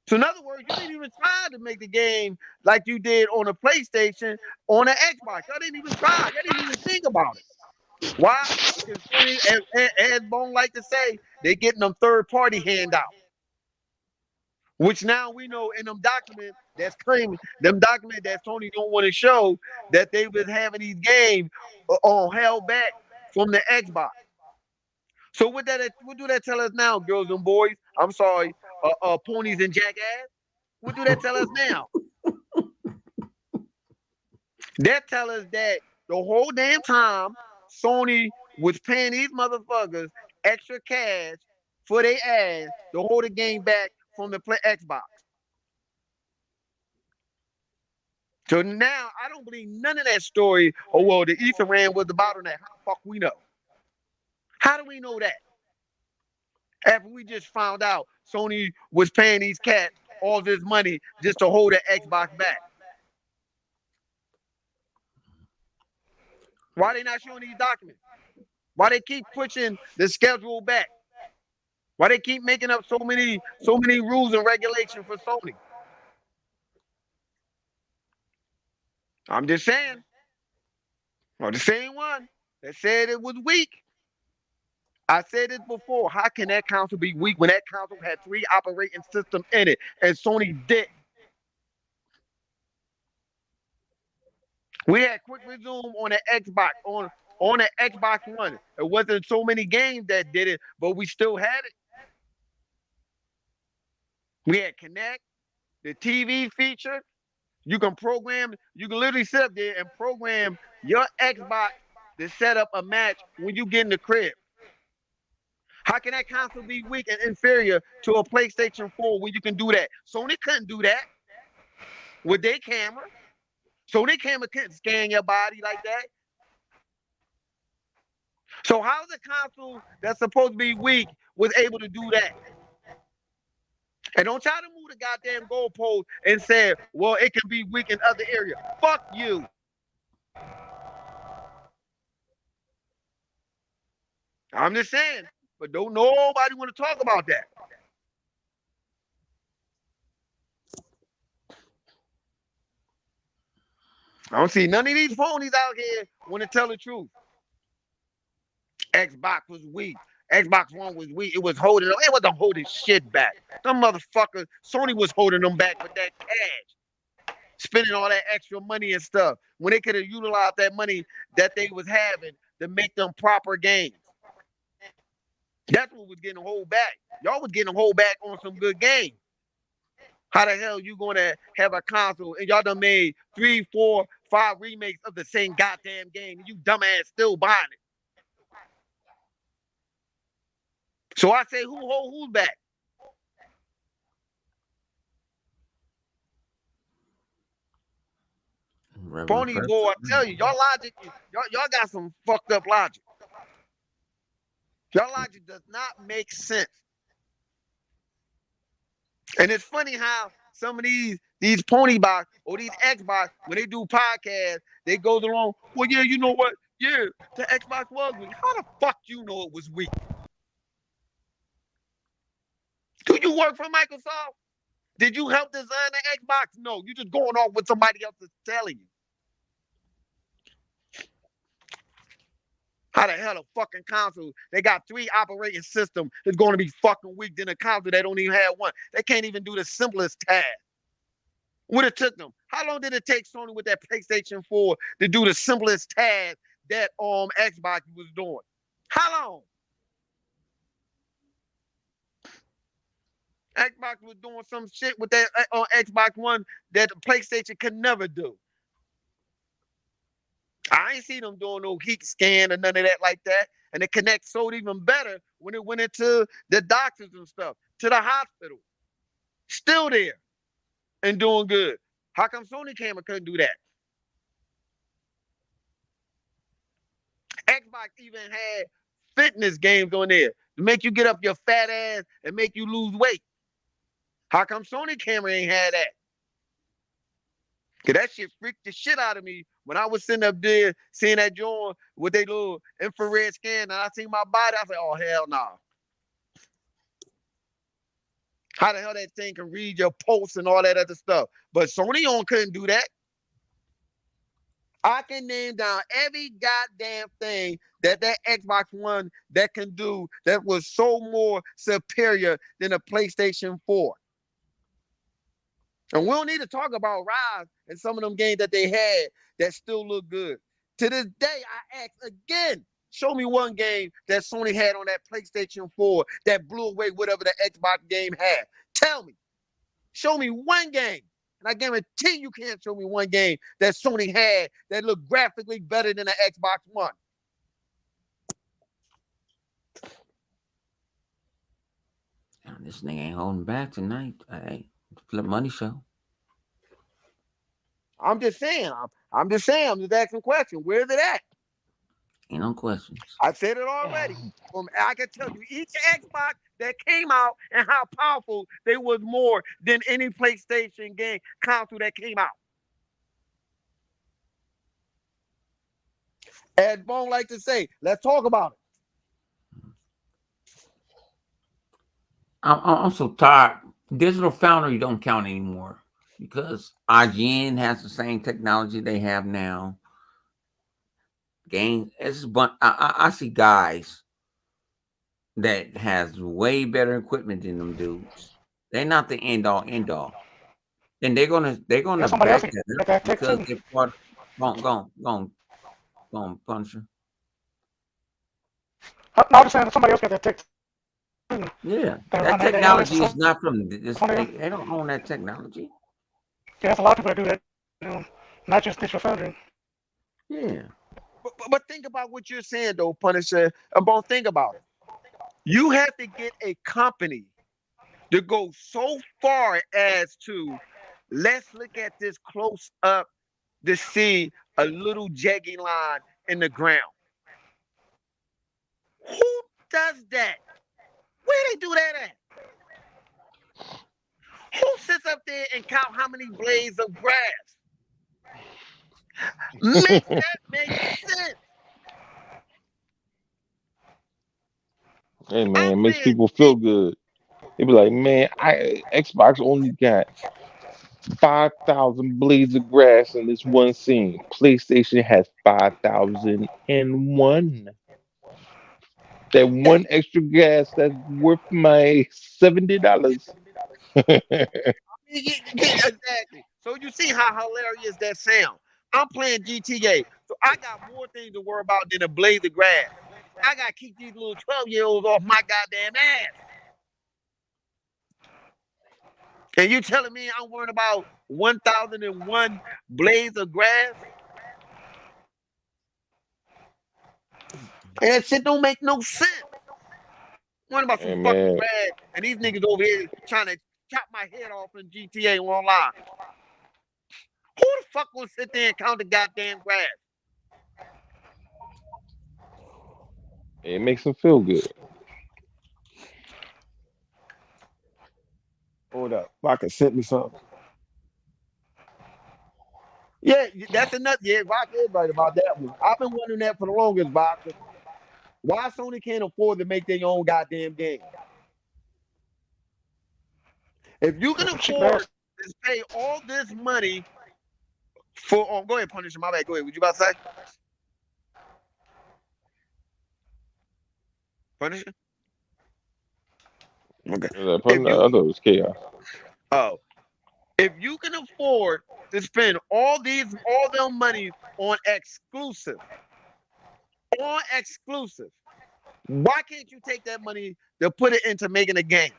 So in other words, you didn't even try to make the game like you did on the PlayStation on the Xbox. Y'all didn't even try. Y'all didn't even think about it. Why? Because Sony, as Bone like to say, they're getting them third-party handouts. Which now we know in them documents that's claiming, them documents that Sony don't want to show that they was having these games held back from the Xbox. So what do that tell us now, girls and boys? I'm sorry, ponies and jackass. What do that tell us now? That tell us that the whole damn time Sony was paying these motherfuckers extra cash for their ass to hold the game back from the Xbox. So now I don't believe none of that story. Oh, well, the EtherRAM was the bottleneck. How the fuck we know? How do we know that? After we just found out Sony was paying these cats all this money just to hold the Xbox back. Why they not showing these documents? Why they keep pushing the schedule back? Why they keep making up so many rules and regulations for Sony? I'm just saying. Well, the same one that said it was weak. I said it before. How can that console be weak when that console had 3 operating systems in it and Sony didn't? We had quick resume on the Xbox, on the Xbox One. It wasn't so many games that did it, but we still had it. We had Connect, the TV feature. You can literally sit up there and program your Xbox to set up a match when you get in the crib. How can that console be weak and inferior to a PlayStation 4 when you can do that? Sony couldn't do that with their camera. Sony camera couldn't scan your body like that. So how's a console that's supposed to be weak was able to do that? And don't try to move the goddamn goalpost and say, well, it can be weak in other areas. Fuck you. I'm just saying, but don't nobody want to talk about that. I don't see none of these phonies out here want to tell the truth. Xbox was weak. Xbox One was weak. It wasn't holding shit back. Them motherfuckers, Sony was holding them back with that cash. Spending all that extra money and stuff when they could have utilized that money that they was having to make them proper games. That's what was getting them hold back. Y'all was getting them hold back on some good games. How the hell you gonna have a console and y'all done made 3, 4, 5 remakes of the same goddamn game and you dumbass still buying it? So I say who's back? Pony boy, I tell you, y'all logic, y'all got some fucked up logic. Y'all logic does not make sense. And it's funny how some of these pony box or these Xbox, when they do podcasts, they goes along, well, yeah, you know what? Yeah, the Xbox was weak. How the fuck you know it was weak? Do you work for Microsoft? Did you help design the Xbox? No, you just going off what somebody else is telling you. How the hell a fucking console? They got 3 operating systems that's going to be fucking weak than a console that don't even have one. They can't even do the simplest task. What it took them? How long did it take Sony with that PlayStation 4 to do the simplest task that Xbox was doing? How long? Xbox was doing some shit with that on Xbox One that the PlayStation could never do. I ain't seen them doing no heat scan or none of that like that. And the Kinect sold even better when it went into the doctors and stuff, to the hospital. Still there and doing good. How come Sony camera couldn't do that? Xbox even had fitness games on there to make you get up your fat ass and make you lose weight. How come Sony camera ain't had that? Cause that shit freaked the shit out of me when I was sitting up there seeing that joint with their little infrared scan, and I seen my body. I was like, oh hell no. Nah. How the hell that thing can read your pulse and all that other stuff? But Sony couldn't do that. I can name down every goddamn thing that Xbox One that can do that was so more superior than a PlayStation 4. And we don't need to talk about Rise and some of them games that they had that still look good. To this day, I ask again, show me one game that Sony had on that PlayStation 4 that blew away whatever the Xbox game had. Tell me. Show me one game. And I guarantee you can't show me one game that Sony had that looked graphically better than the Xbox One. This nigga ain't holding back tonight. Hey, Flip Money Show. I'm just saying. I'm just asking questions. Where's it at? Ain't no questions. I said it already. I can tell you each Xbox that came out and how powerful they was more than any PlayStation game console that came out. As Bone like to say, let's talk about it. I'm so tired. Digital Foundry don't count anymore because IGN has the same technology they have now. Games, I see guys that has way better equipment than them dudes. They're not the end all. And they're gonna back that up because they're part. Go on, Punisher. No, I'm just saying somebody else got that tech. Yeah, that technology is not from this. They don't own that technology. Yeah, that's a lot of people that do that. Not just Digital Foundry. Yeah. But think about what you're saying, though, Punisher. About think about it. You have to get a company to go so far as to let's look at this close up to see a little jegging line in the ground. Who does that? Where they do that at? Who sits up there and count how many blades of grass? Make that make sense. Hey man, it makes people feel good. They be like, man, Xbox only got 5,000 blades of grass in this one scene. PlayStation has 5,001. That one extra gas that's worth my $70. Exactly. So you see how hilarious that sound. I'm playing GTA, so I got more things to worry about than a blade of grass. I gotta keep these little 12-year-olds off my goddamn ass. And you telling me I'm worried about 1,001 blades of grass? And that shit don't make no sense. Worrying about some fucking grass, and these niggas over here trying to chop my head off in GTA online. Who the fuck will sit there and count the goddamn grass? It makes them feel good. Hold up. Rocket sent me something. Yeah, that's another. Yeah, Rock is right about that one. I've been wondering that for the longest, Rock. Why Sony can't afford to make their own goddamn game? If you can Some cheap afford ass. to pay all this money for, go ahead, Punisher. My bad. Go ahead. What you about to say, Punisher? Okay. I If thought you, it was chaos. oh, if you can afford to spend all them money on exclusive, why can't you take that money to put it into making a game?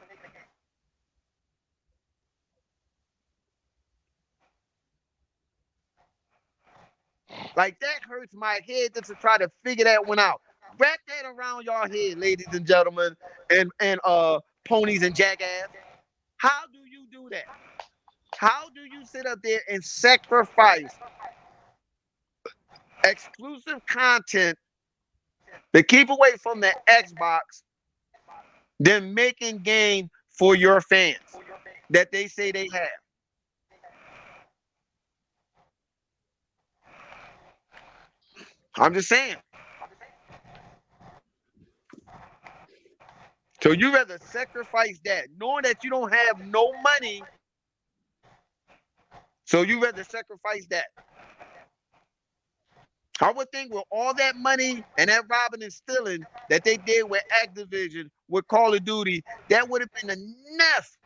Like that hurts my head just to try to figure that one out. Wrap that around your head, ladies and gentlemen, and ponies and jackass. How do you do that? How do you sit up there and sacrifice exclusive content to keep away from the Xbox, then making game for your fans that they say they have? I'm just saying. So you rather sacrifice that, knowing that you don't have no money. So you rather sacrifice that. I would think with all that money and that robbing and stealing that they did with Activision, with Call of Duty, that would have been enough.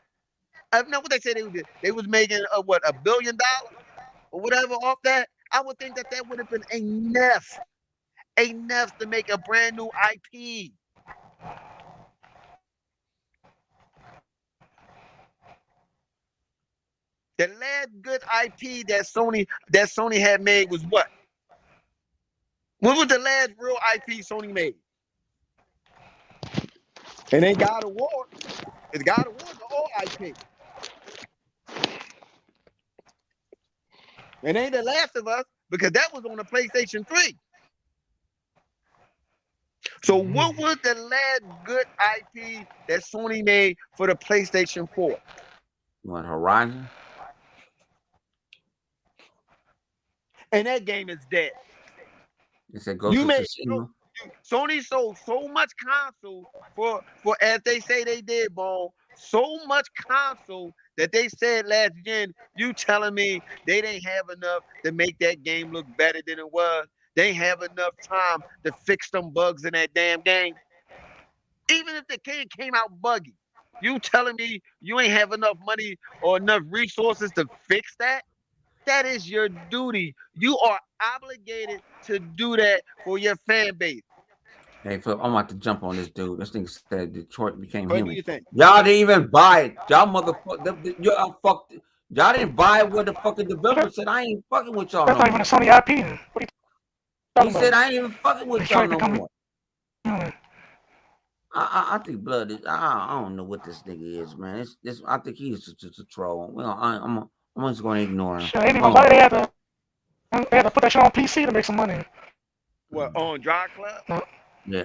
I know what they said they was making what, $1 billion or whatever off that. I would think that would have been enough to make a brand new IP. The last good IP that Sony had made was what? What was the last real IP Sony made? It ain't God of War. It's God of War, the old IP. It ain't The Last of Us because that was on the PlayStation 3. So what was the last good IP that Sony made for the PlayStation 4? What, Horizon? And that game is dead. They said Ghost You of made Tsushima. Sony sold so much console for as they say they did, Bone. So much console that they said last gen. You telling me they didn't have enough to make that game look better than it was? They ain't have enough time to fix them bugs in that damn game. Even if the game came out buggy, you telling me you ain't have enough money or enough resources to fix that? That is your duty. You are obligated to do that for your fan base. Hey, Flip, I'm about to jump on this dude. This thing said Detroit became What do human. you think? Y'all didn't even buy it. Y'all motherfucker. Y'all fucked. Y'all didn't buy it what the fucking developer said. I ain't fucking with y'all That's no not even a more. Sony IP. What are you He talking said about? I ain't even fucking with y'all Detroit no becoming more. human. I think Blood is. I don't know what this nigga is, man. It's I think he's just a troll. Well, I'm just going to ignore him. Shit, ain't even like they had to put that shit on PC to make some money. What, on Drive Club? No. Yeah.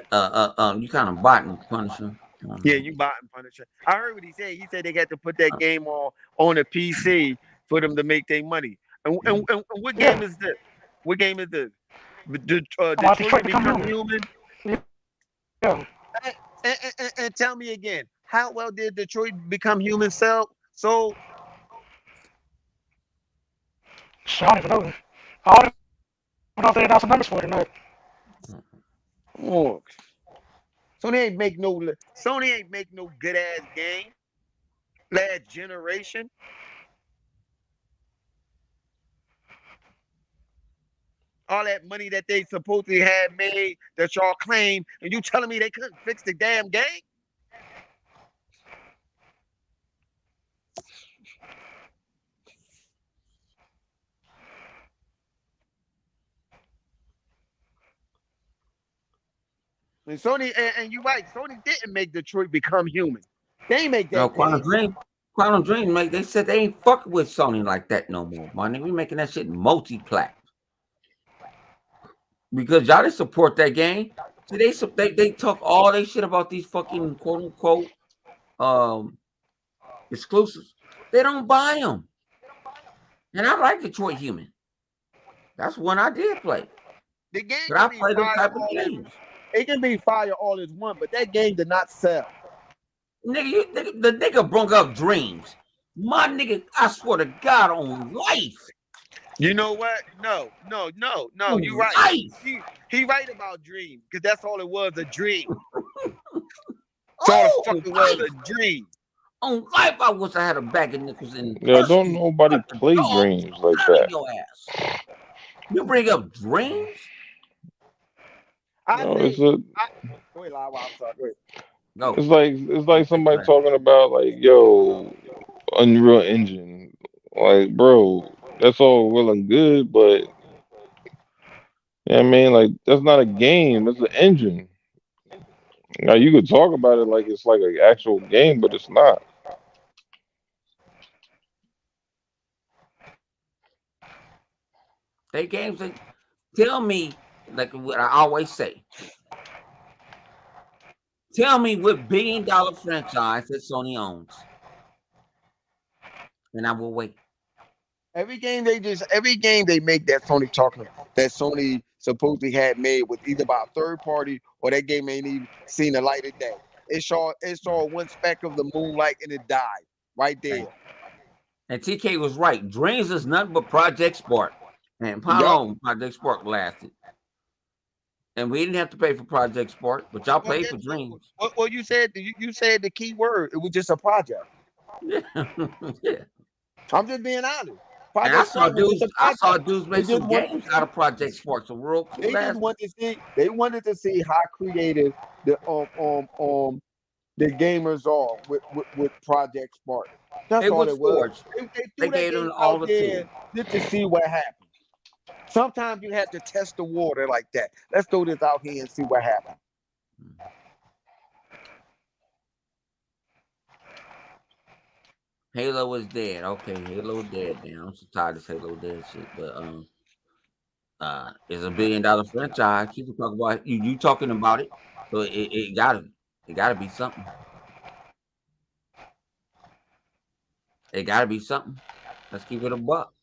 You kind of botting Punisher. Yeah, you bought Punisher. I heard what he said. He said they had to put that game on a PC for them to make their money. And what game Yeah. is this? What game is this? About Detroit Detroit become Become human. Human? Yeah. And tell me again, how well did Detroit Become Human sell? So Shit, I don't even know. I don't even know if they announced some numbers for it or not. oh, Sony ain't make no good ass game last generation. All that money that they supposedly had made that y'all claim, and you telling me they couldn't fix the damn game? And Sony, and you're right, Sony didn't make Detroit Become Human. They ain't make No, that game. Quantum Dream, mate. They said they ain't fucking with Sony like that no more, man. We making that shit multi-plat because y'all didn't support that game. See, they talk all they shit about these fucking quote unquote exclusives. They don't buy them, and I like Detroit Human. That's one I did play. The game But I can be play them fire type of all it, games. it can be fire all it's one, but that game did not sell. Nigga, the nigga brought up Dreams. My nigga, I swear to God on life. You know what? No. On You right. life. He right about dream, because that's all it was, a dream. That's all the Oh, fuck it was, a dream. on life, I wish I had a bag of nickels in Yeah, person. don't nobody play Dog, Dreams like out of that. your ass. You bring up Dreams? I No, think. it's a, Wait, I'm sorry. Wait. No. it's like somebody talking about like, yo, Unreal Engine. Like, bro, that's all well and good, but yeah, I mean, like that's not a game. It's an engine. Now you could talk about it like it's like an actual game, but it's not. They games that tell me, like what I always say. Tell me what billion-dollar franchise that Sony owns. And I will wait. Every game they make that Sony talking about, that Sony supposedly had made with either by a third party or that game ain't even seen the light of day. It saw one speck of the moonlight and it died right there. And TK was right. Dreams is nothing but Project Spark. And how Yup. long Project Spark lasted? And we didn't have to pay for Project Spark, but y'all paid for Dreams. Well, you said the key word. It was just a project. Yeah. Yeah. I'm just being honest. And Project Spark was just a I project. saw dudes make They just some wanted games to see- out of Project Spark. So real cool. They just wanted to see how creative the gamers are with Project Spark. That's It all was it was. forged. They They threw that gave them game all out the there tools. just to see what happens. Sometimes you have to test the water like that. Let's throw this out here and see what happens. Halo is dead. Okay, Halo dead now. I'm so tired of this Halo dead shit. But it's a billion-dollar franchise. People talk about you talking about it. So it gotta be something. It gotta be something. Let's keep it a buck.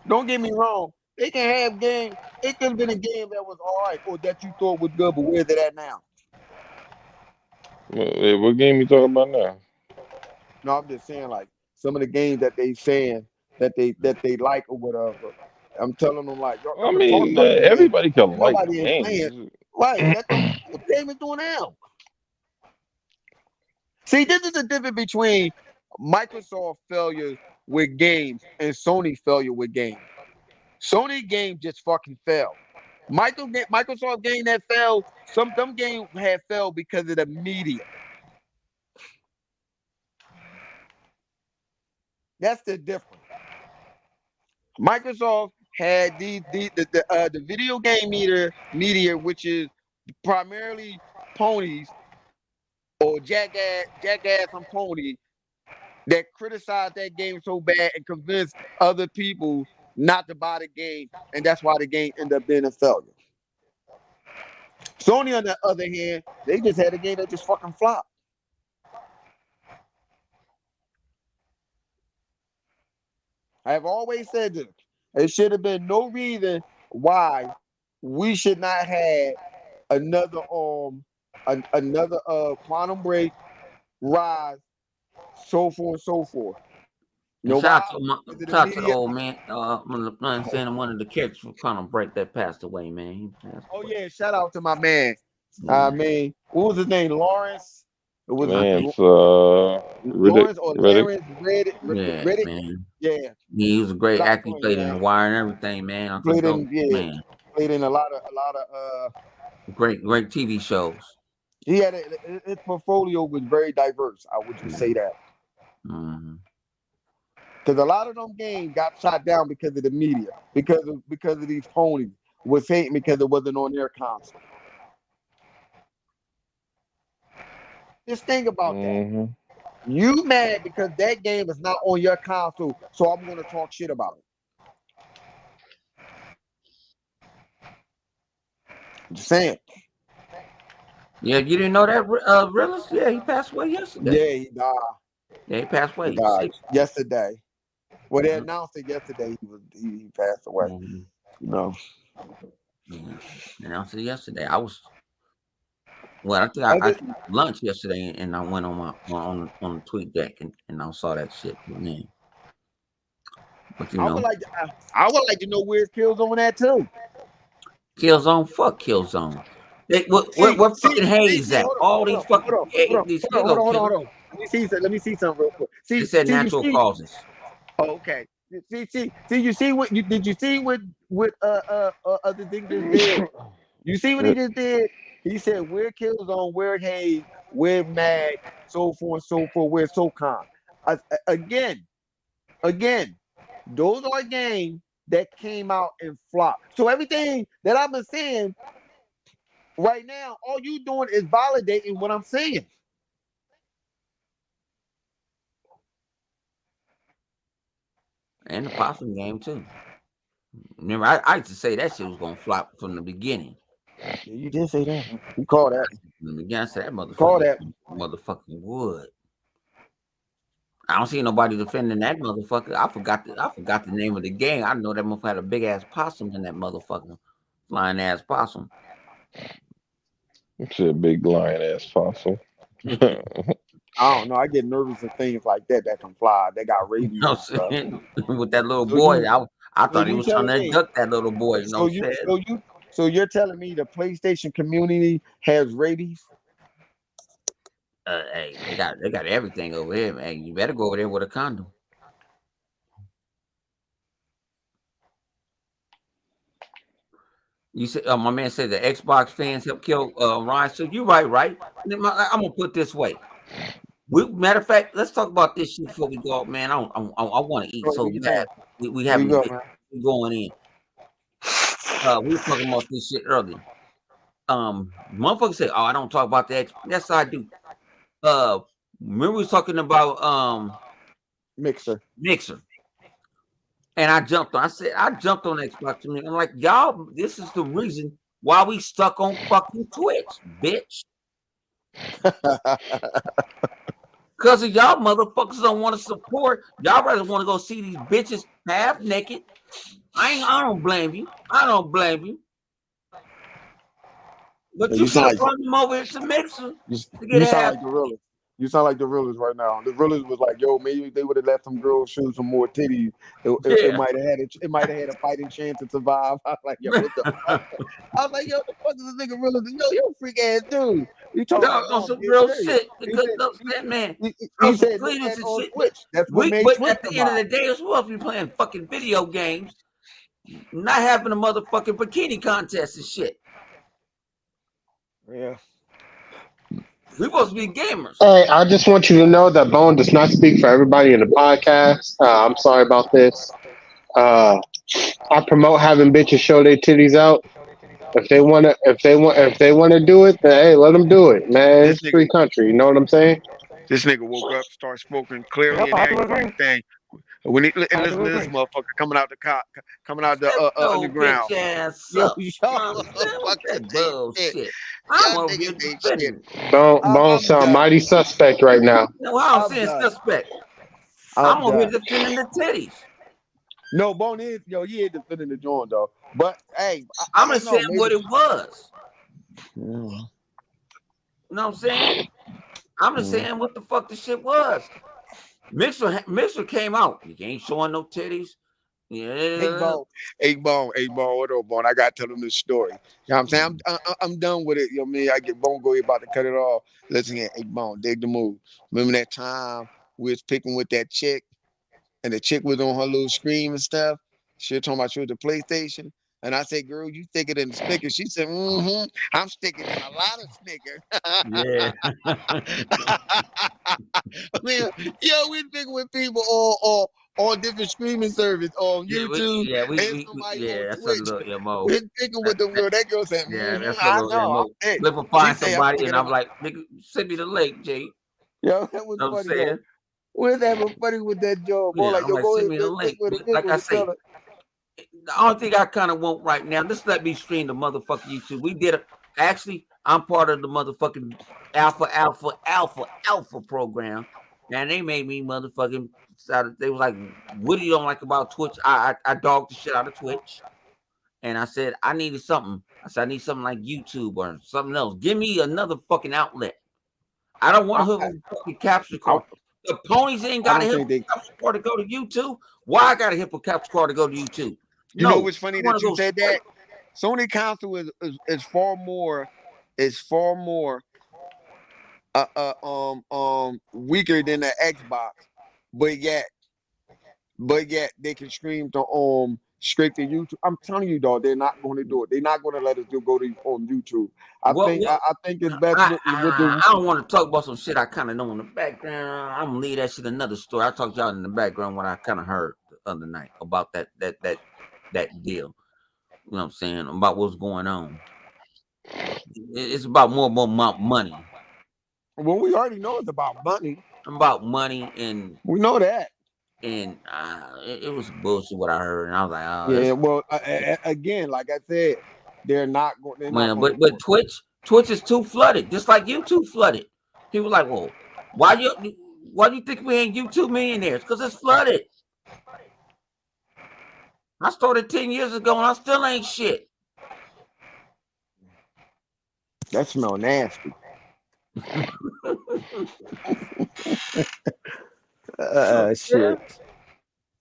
Don't get me wrong. They can have games. It could have been a game that was all right or that you thought was good, but where's it at now? What game you talking about now? No, I'm just saying, like, some of the games that they saying that they like or whatever. I'm telling them, like, I I'm talking mean, about these games. everybody can like Nobody ain't playing. games. Right. Let them what the game is doing now. See, this is the difference between Microsoft failure with games and Sony failure with games. Sony game just fucking fell. Microsoft game that fell, some games had failed because of the media. That's the difference. Microsoft had the video game media, which is primarily ponies or jackass and pony, that criticized that game so bad and convinced other people not to buy the game, and that's why the game ended up being a failure. Sony, on the other hand, they just had a game that just fucking flopped. I have always said this. It should have been no reason why we should not have another Quantum Break, Rise, so forth and so forth. And shout out to the media. old man. I'm saying one of the characters from Quantum Break that passed away, man. He passed away. Yeah, shout out to my man. Yeah. I mean, what was his name? Lawrence. It was Lance, Lawrence or Riddick. Lawrence Yeah, Riddick. man. Yeah, He was a great Shout out actor. to He him, played in man. The Wire and everything, man. Uncle Played Dope, in man. played in a lot of Great TV shows. he had his portfolio was very diverse. I would just say that. Mm-hmm. Because a lot of them games got shot down because of the media, because of these ponies was hating because it wasn't on their console. Just think about that. You mad because that game is not on your console, so I'm going to talk shit about it. Just saying. Yeah, you didn't know that, Realist? Yeah, he passed away yesterday. Yeah, he died. Yeah, he passed away. He died yesterday. Well, they announced it yesterday. He passed away. Mhm. You know. Yeah. Announced it yesterday. I was I think I Other, ate lunch yesterday, and I went on my on the tweet deck and I saw that shit. Man, but you I would know, like to, I would like to know where's Killzone at too. Killzone, fuck Killzone. They, See, what see, fucking see, Haze see, at? hold on, All hold these on, fucking hold on, hold on, these hold on, hold Halo on, hold on, killers. hold on. Let me see something real quick. They See, said see, you natural see. causes. Oh, okay. See. You see what you did? You see what other thing just did? You see what he just did? He said, "Where Killzone, where Hayes, where Mag, so forth, so forth, where SOCOM." Again, those are games that came out and flopped. So everything that I've been saying right now, all you doing is validating what I'm saying. And the possum game too. Remember, I used to say that shit was gonna flop from the beginning. Yeah, you did say that. You call that. From the beginning, I said that Call motherfucker, that. motherfucking wood. I don't see nobody defending that motherfucker. I forgot the name of the game. I know that motherfucker had a big ass possum in that motherfucker, flying ass possum. It's a big lion ass fossil. I don't know. I get nervous of things like that can fly. They got You rabies know and what I'm stuff. saying? With that little So boy, you, I so thought he you was trying telling to me, abduct that little boy. You know so what you, I'm saying? so you're telling me the PlayStation community has rabies? Hey, they got everything over here, man. You better go over there with a condom. You said, my man said the Xbox fans helped kill Ryan. So you're right? I'm gonna put it this way. Matter of fact, let's talk about this shit before we go out, man. I want to eat Where so you going? we Where you having go, good man? going in. We were talking about this shit earlier. Motherfuckers say, "Oh, I don't talk about that." Yes, I do. Remember we was talking about Mixer. Mixer, and I jumped on. I jumped on Xbox. And I'm like, y'all, this is the reason why we stuck on fucking Twitch, bitch. Because of y'all motherfuckers don't want to support. Y'all rather want to go see these bitches half naked. I don't blame you. I don't blame you. But you You could sound have like brought them over to Mixer to get you sound half. like the realest. You sound like the realest right now. The realest was like, yo, maybe they would have let some girls shoot some more titties. It Yeah. might have had it might have had a fighting chance to survive. I was like, yo, what the fuck? I was like, yo, the fuck is this nigga realest? Yo, you a freak ass dude. You talking No, about on no, I'm some dead real serious. shit. He Because said no, that man, he some said do cleaners that and on shit. Twitch. That's what made But Twitch at the end of survive. the day, we're supposed to be playing fucking video games, not having a motherfucking bikini contest and shit. Yeah. We're supposed to be gamers. Hey, I just want you to know that Bone does not speak for everybody in the podcast. I'm sorry about this. Uh, I promote having bitches show their titties out. If they wanna do it, then hey, let them do it, man. This It's free nigga country. You know what I'm saying? woke up, started smoking clearly Yep, and I every do fucking agree. thing. When he and I listen do to this agree. motherfucker coming out the Shut your underground. bitch ass Yo, up. You y'all know what I'm saying? With fucking that ain't shit. bullshit. I'm Y'all over here niggas ain't shit. defending it. Bone I'm sound done. mighty suspect right now. You know how I'm I'm saying done. suspect. I'm I'm over here done. defending the titties. No, Bone is he ain't defending the joint though. But hey, I I'm don't just know. saying Maybe what it was. mm, You know what I'm saying? I'm just mm. saying what the fuck the shit was. Mixer came out. You ain't showing no titties. Hey Yeah. Bone, what up, Bone? I gotta tell them this story. You know what I'm saying? I'm done with it. You know what I mean? I get Bone go about to cut it off. Listen here, hey Bone, dig the move. Remember that time we was picking with that chick and the chick was on her little screen and stuff? She was talking about she was the PlayStation. And I said, girl, you thicker than the Snickers. She said, I'm sticking in a lot of Snickers. Yeah. I mean, yo, we picking with people on different streaming service on YouTube and somebody on That's a Twitch. little MO. We're picking with them girl. That girl said, Yeah, that's a I little know. I'm MO. thick. Look for She find say I'm somebody, sticking and in I'm a like, nigga, send me the link, G. You yo, that was know what I'm funny, yo. saying? We're having funny with that job. Boy, Yeah, like, I'm yo, like, go send ahead, me the pick link. with But it, pick like with I it, say, tell her. the only thing I kind of want right now, just let me stream the motherfucking YouTube. We did it. Actually, I'm part of the motherfucking alpha program. And they made me motherfucking So they was like, "What do you don't like about Twitch?" I dogged the shit out of Twitch, and I said I needed something. I said I need something like YouTube or something else. Give me another fucking outlet. I don't want to hook up a fucking capture card. The ponies ain't got a hip capture card to go to YouTube. Why I got a hip capture card to go to YouTube? You know what's funny that you said that? Sony console is far more weaker than the Xbox, but yet they can stream to straight to YouTube. I'm telling you, dog, they're not going to do it. They're not going to let us go to YouTube. I think it's best with the. I don't want to talk about some shit I kind of know in the background. I'm gonna leave that shit another story. I talked to y'all in the background what I kind of heard the other night about that deal. You know what I'm saying? About what's going on. It's about more money. Well, we already know it's about money. About money, and we know that. And it was bullshit what I heard, and I was like, "Oh, yeah." Well, again, like I said, they're not going. But Twitch is too flooded, just like YouTube flooded. People like, "Well, why do you think we ain't YouTube millionaires? Because it's flooded." I started 10 years ago, and I still ain't shit. That smell nasty. Shit.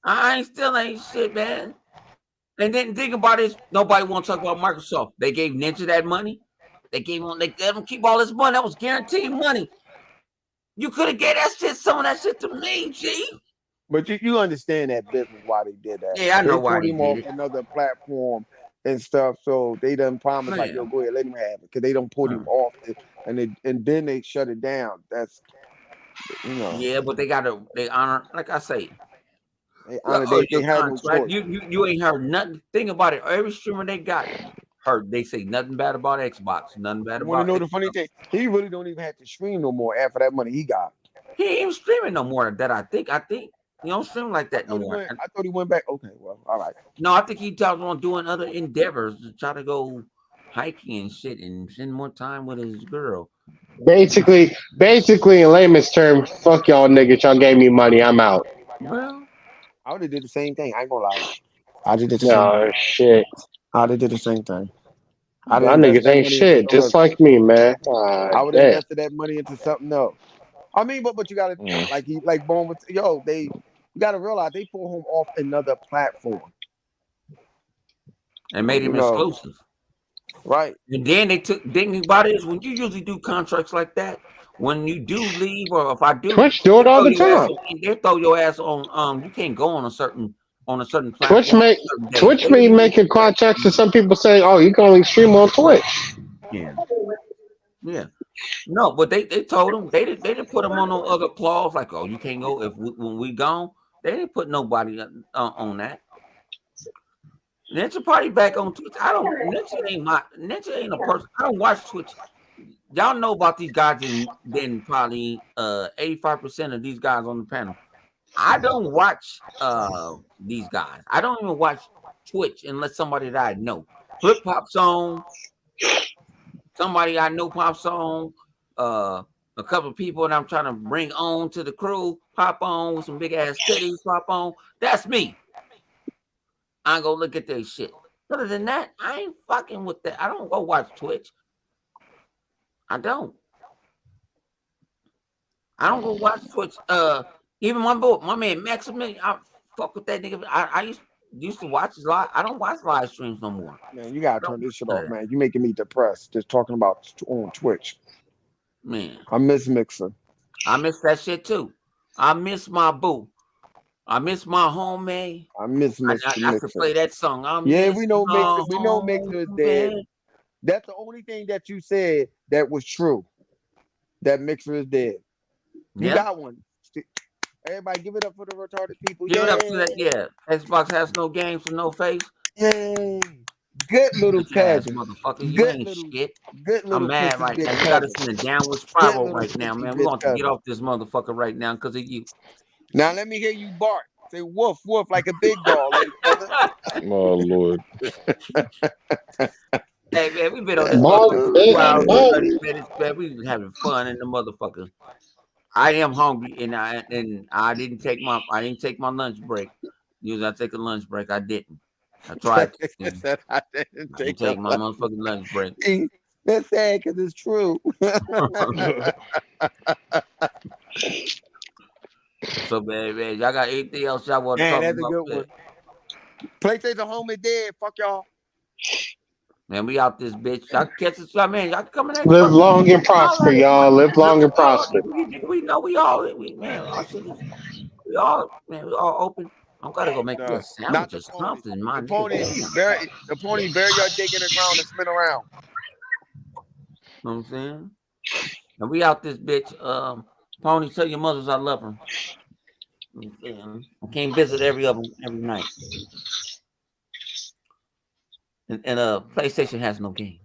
I still ain't shit, man. And then think about this: nobody want to talk about Microsoft. They gave Ninja that money. They let them keep all this money. That was guaranteed money. You could have gave some of that shit to me, G. But you understand that business why they did that. Yeah, I know why they did it. Another platform and stuff, so they done promised like, yo, go ahead, let him have it, because they don't put him off it, and then they shut it down. That's Yeah, but they honor, like I say. They honor. They had no choice. You ain't heard nothing. Think about it. Every streamer they got heard they say nothing bad about Xbox, nothing bad about. Want to know the funny thing? He really don't even have to stream no more after that money he got. He ain't even streaming no more. That I think he don't stream like that no more. I thought he went back. Okay, well, all right. No, I think he talks on doing other endeavors to try to go hiking and shit and spend more time with his girl. Basically, in layman's terms, fuck y'all niggas. Y'all gave me money. I'm out. Well, I would have did the same thing. I ain't gonna lie. I did the same. No shit. I would have did the same thing. My niggas ain't shit, just like me, man. I would have invested that money into something else. I mean, but you gotta like Bone with you gotta realize they pulled him off another platform and made him exclusive. Right. And then they took thinking about it is when you usually do contracts like that, when you do leave or if I do Twitch do it all the time. They throw your ass on you can't go on a certain platform. Twitch may make a contract to some people saying, "Oh, you can only stream on Twitch." Yeah. No, but they told him they didn't put him on no other clause like, "Oh, you can't go when we gone." They didn't put nobody on that. Ninja Party back on Twitch. Ninja ain't a person. I don't watch Twitch. Y'all know about these guys, and then probably 85% of these guys on the panel. I don't watch these guys. I don't even watch Twitch unless somebody that I know. Flip pops on. Somebody I know pops on. A couple of people that I'm trying to bring on to the crew pop on with some big ass titties pop on. That's me. I go look at their shit. Other than that, I ain't fucking with that. I don't go watch Twitch. I don't go watch Twitch. Even my man Maximin, I fuck with that nigga. I used to watch his live. I don't watch live streams no more. Man, you gotta turn this shit off, man. You making me depressed just talking about on Twitch. Man, I miss Mixer. I miss that shit too. I miss my boo. I miss my homie. I miss Mixer. I could play that song. We know Mixer. We know Mixer is dead. That's the only thing that you said that was true. That Mixer is dead. You got one. Everybody give it up for the retarded people. Give it up to that. Yeah. Xbox has no games for no face. Yay. Good little peasant. Motherfucker. You ain't shit. Good little I'm mad right now. You got us in a downward spiral right now, man. We're going to get off this motherfucker right now because of you. Now let me hear you bark. Say woof, woof like a big dog. Oh, Lord. Hey, man, we've been on this motherfucker 2 hours and 30 minutes, man. We been having fun in the motherfucker. I am hungry, and I didn't take my lunch break. Usually I take a lunch break. I didn't. I tried to. I said I didn't I didn't take take a my lunch. motherfucking lunch break. That's sad because it's true. So bad, man. Y'all got anything else y'all want to Man, talk that's a about? good one. PlayStation Home is dead. Fuck y'all. Man, we out this bitch. Y'all catch us, man. Y'all coming next Live month. long and All prosper, right, y'all. Live long and prosper. we know we all, man. Our shit is, we all open. I'm gotta go make me a Not sandwich the or pony. something, my The nigga. pony Damn. bury your dick in the ground and spin around. You know what I'm saying? And we out this bitch. Pony, tell your mothers I love her. You know what I'm saying? I can't visit every night. And PlayStation has no games.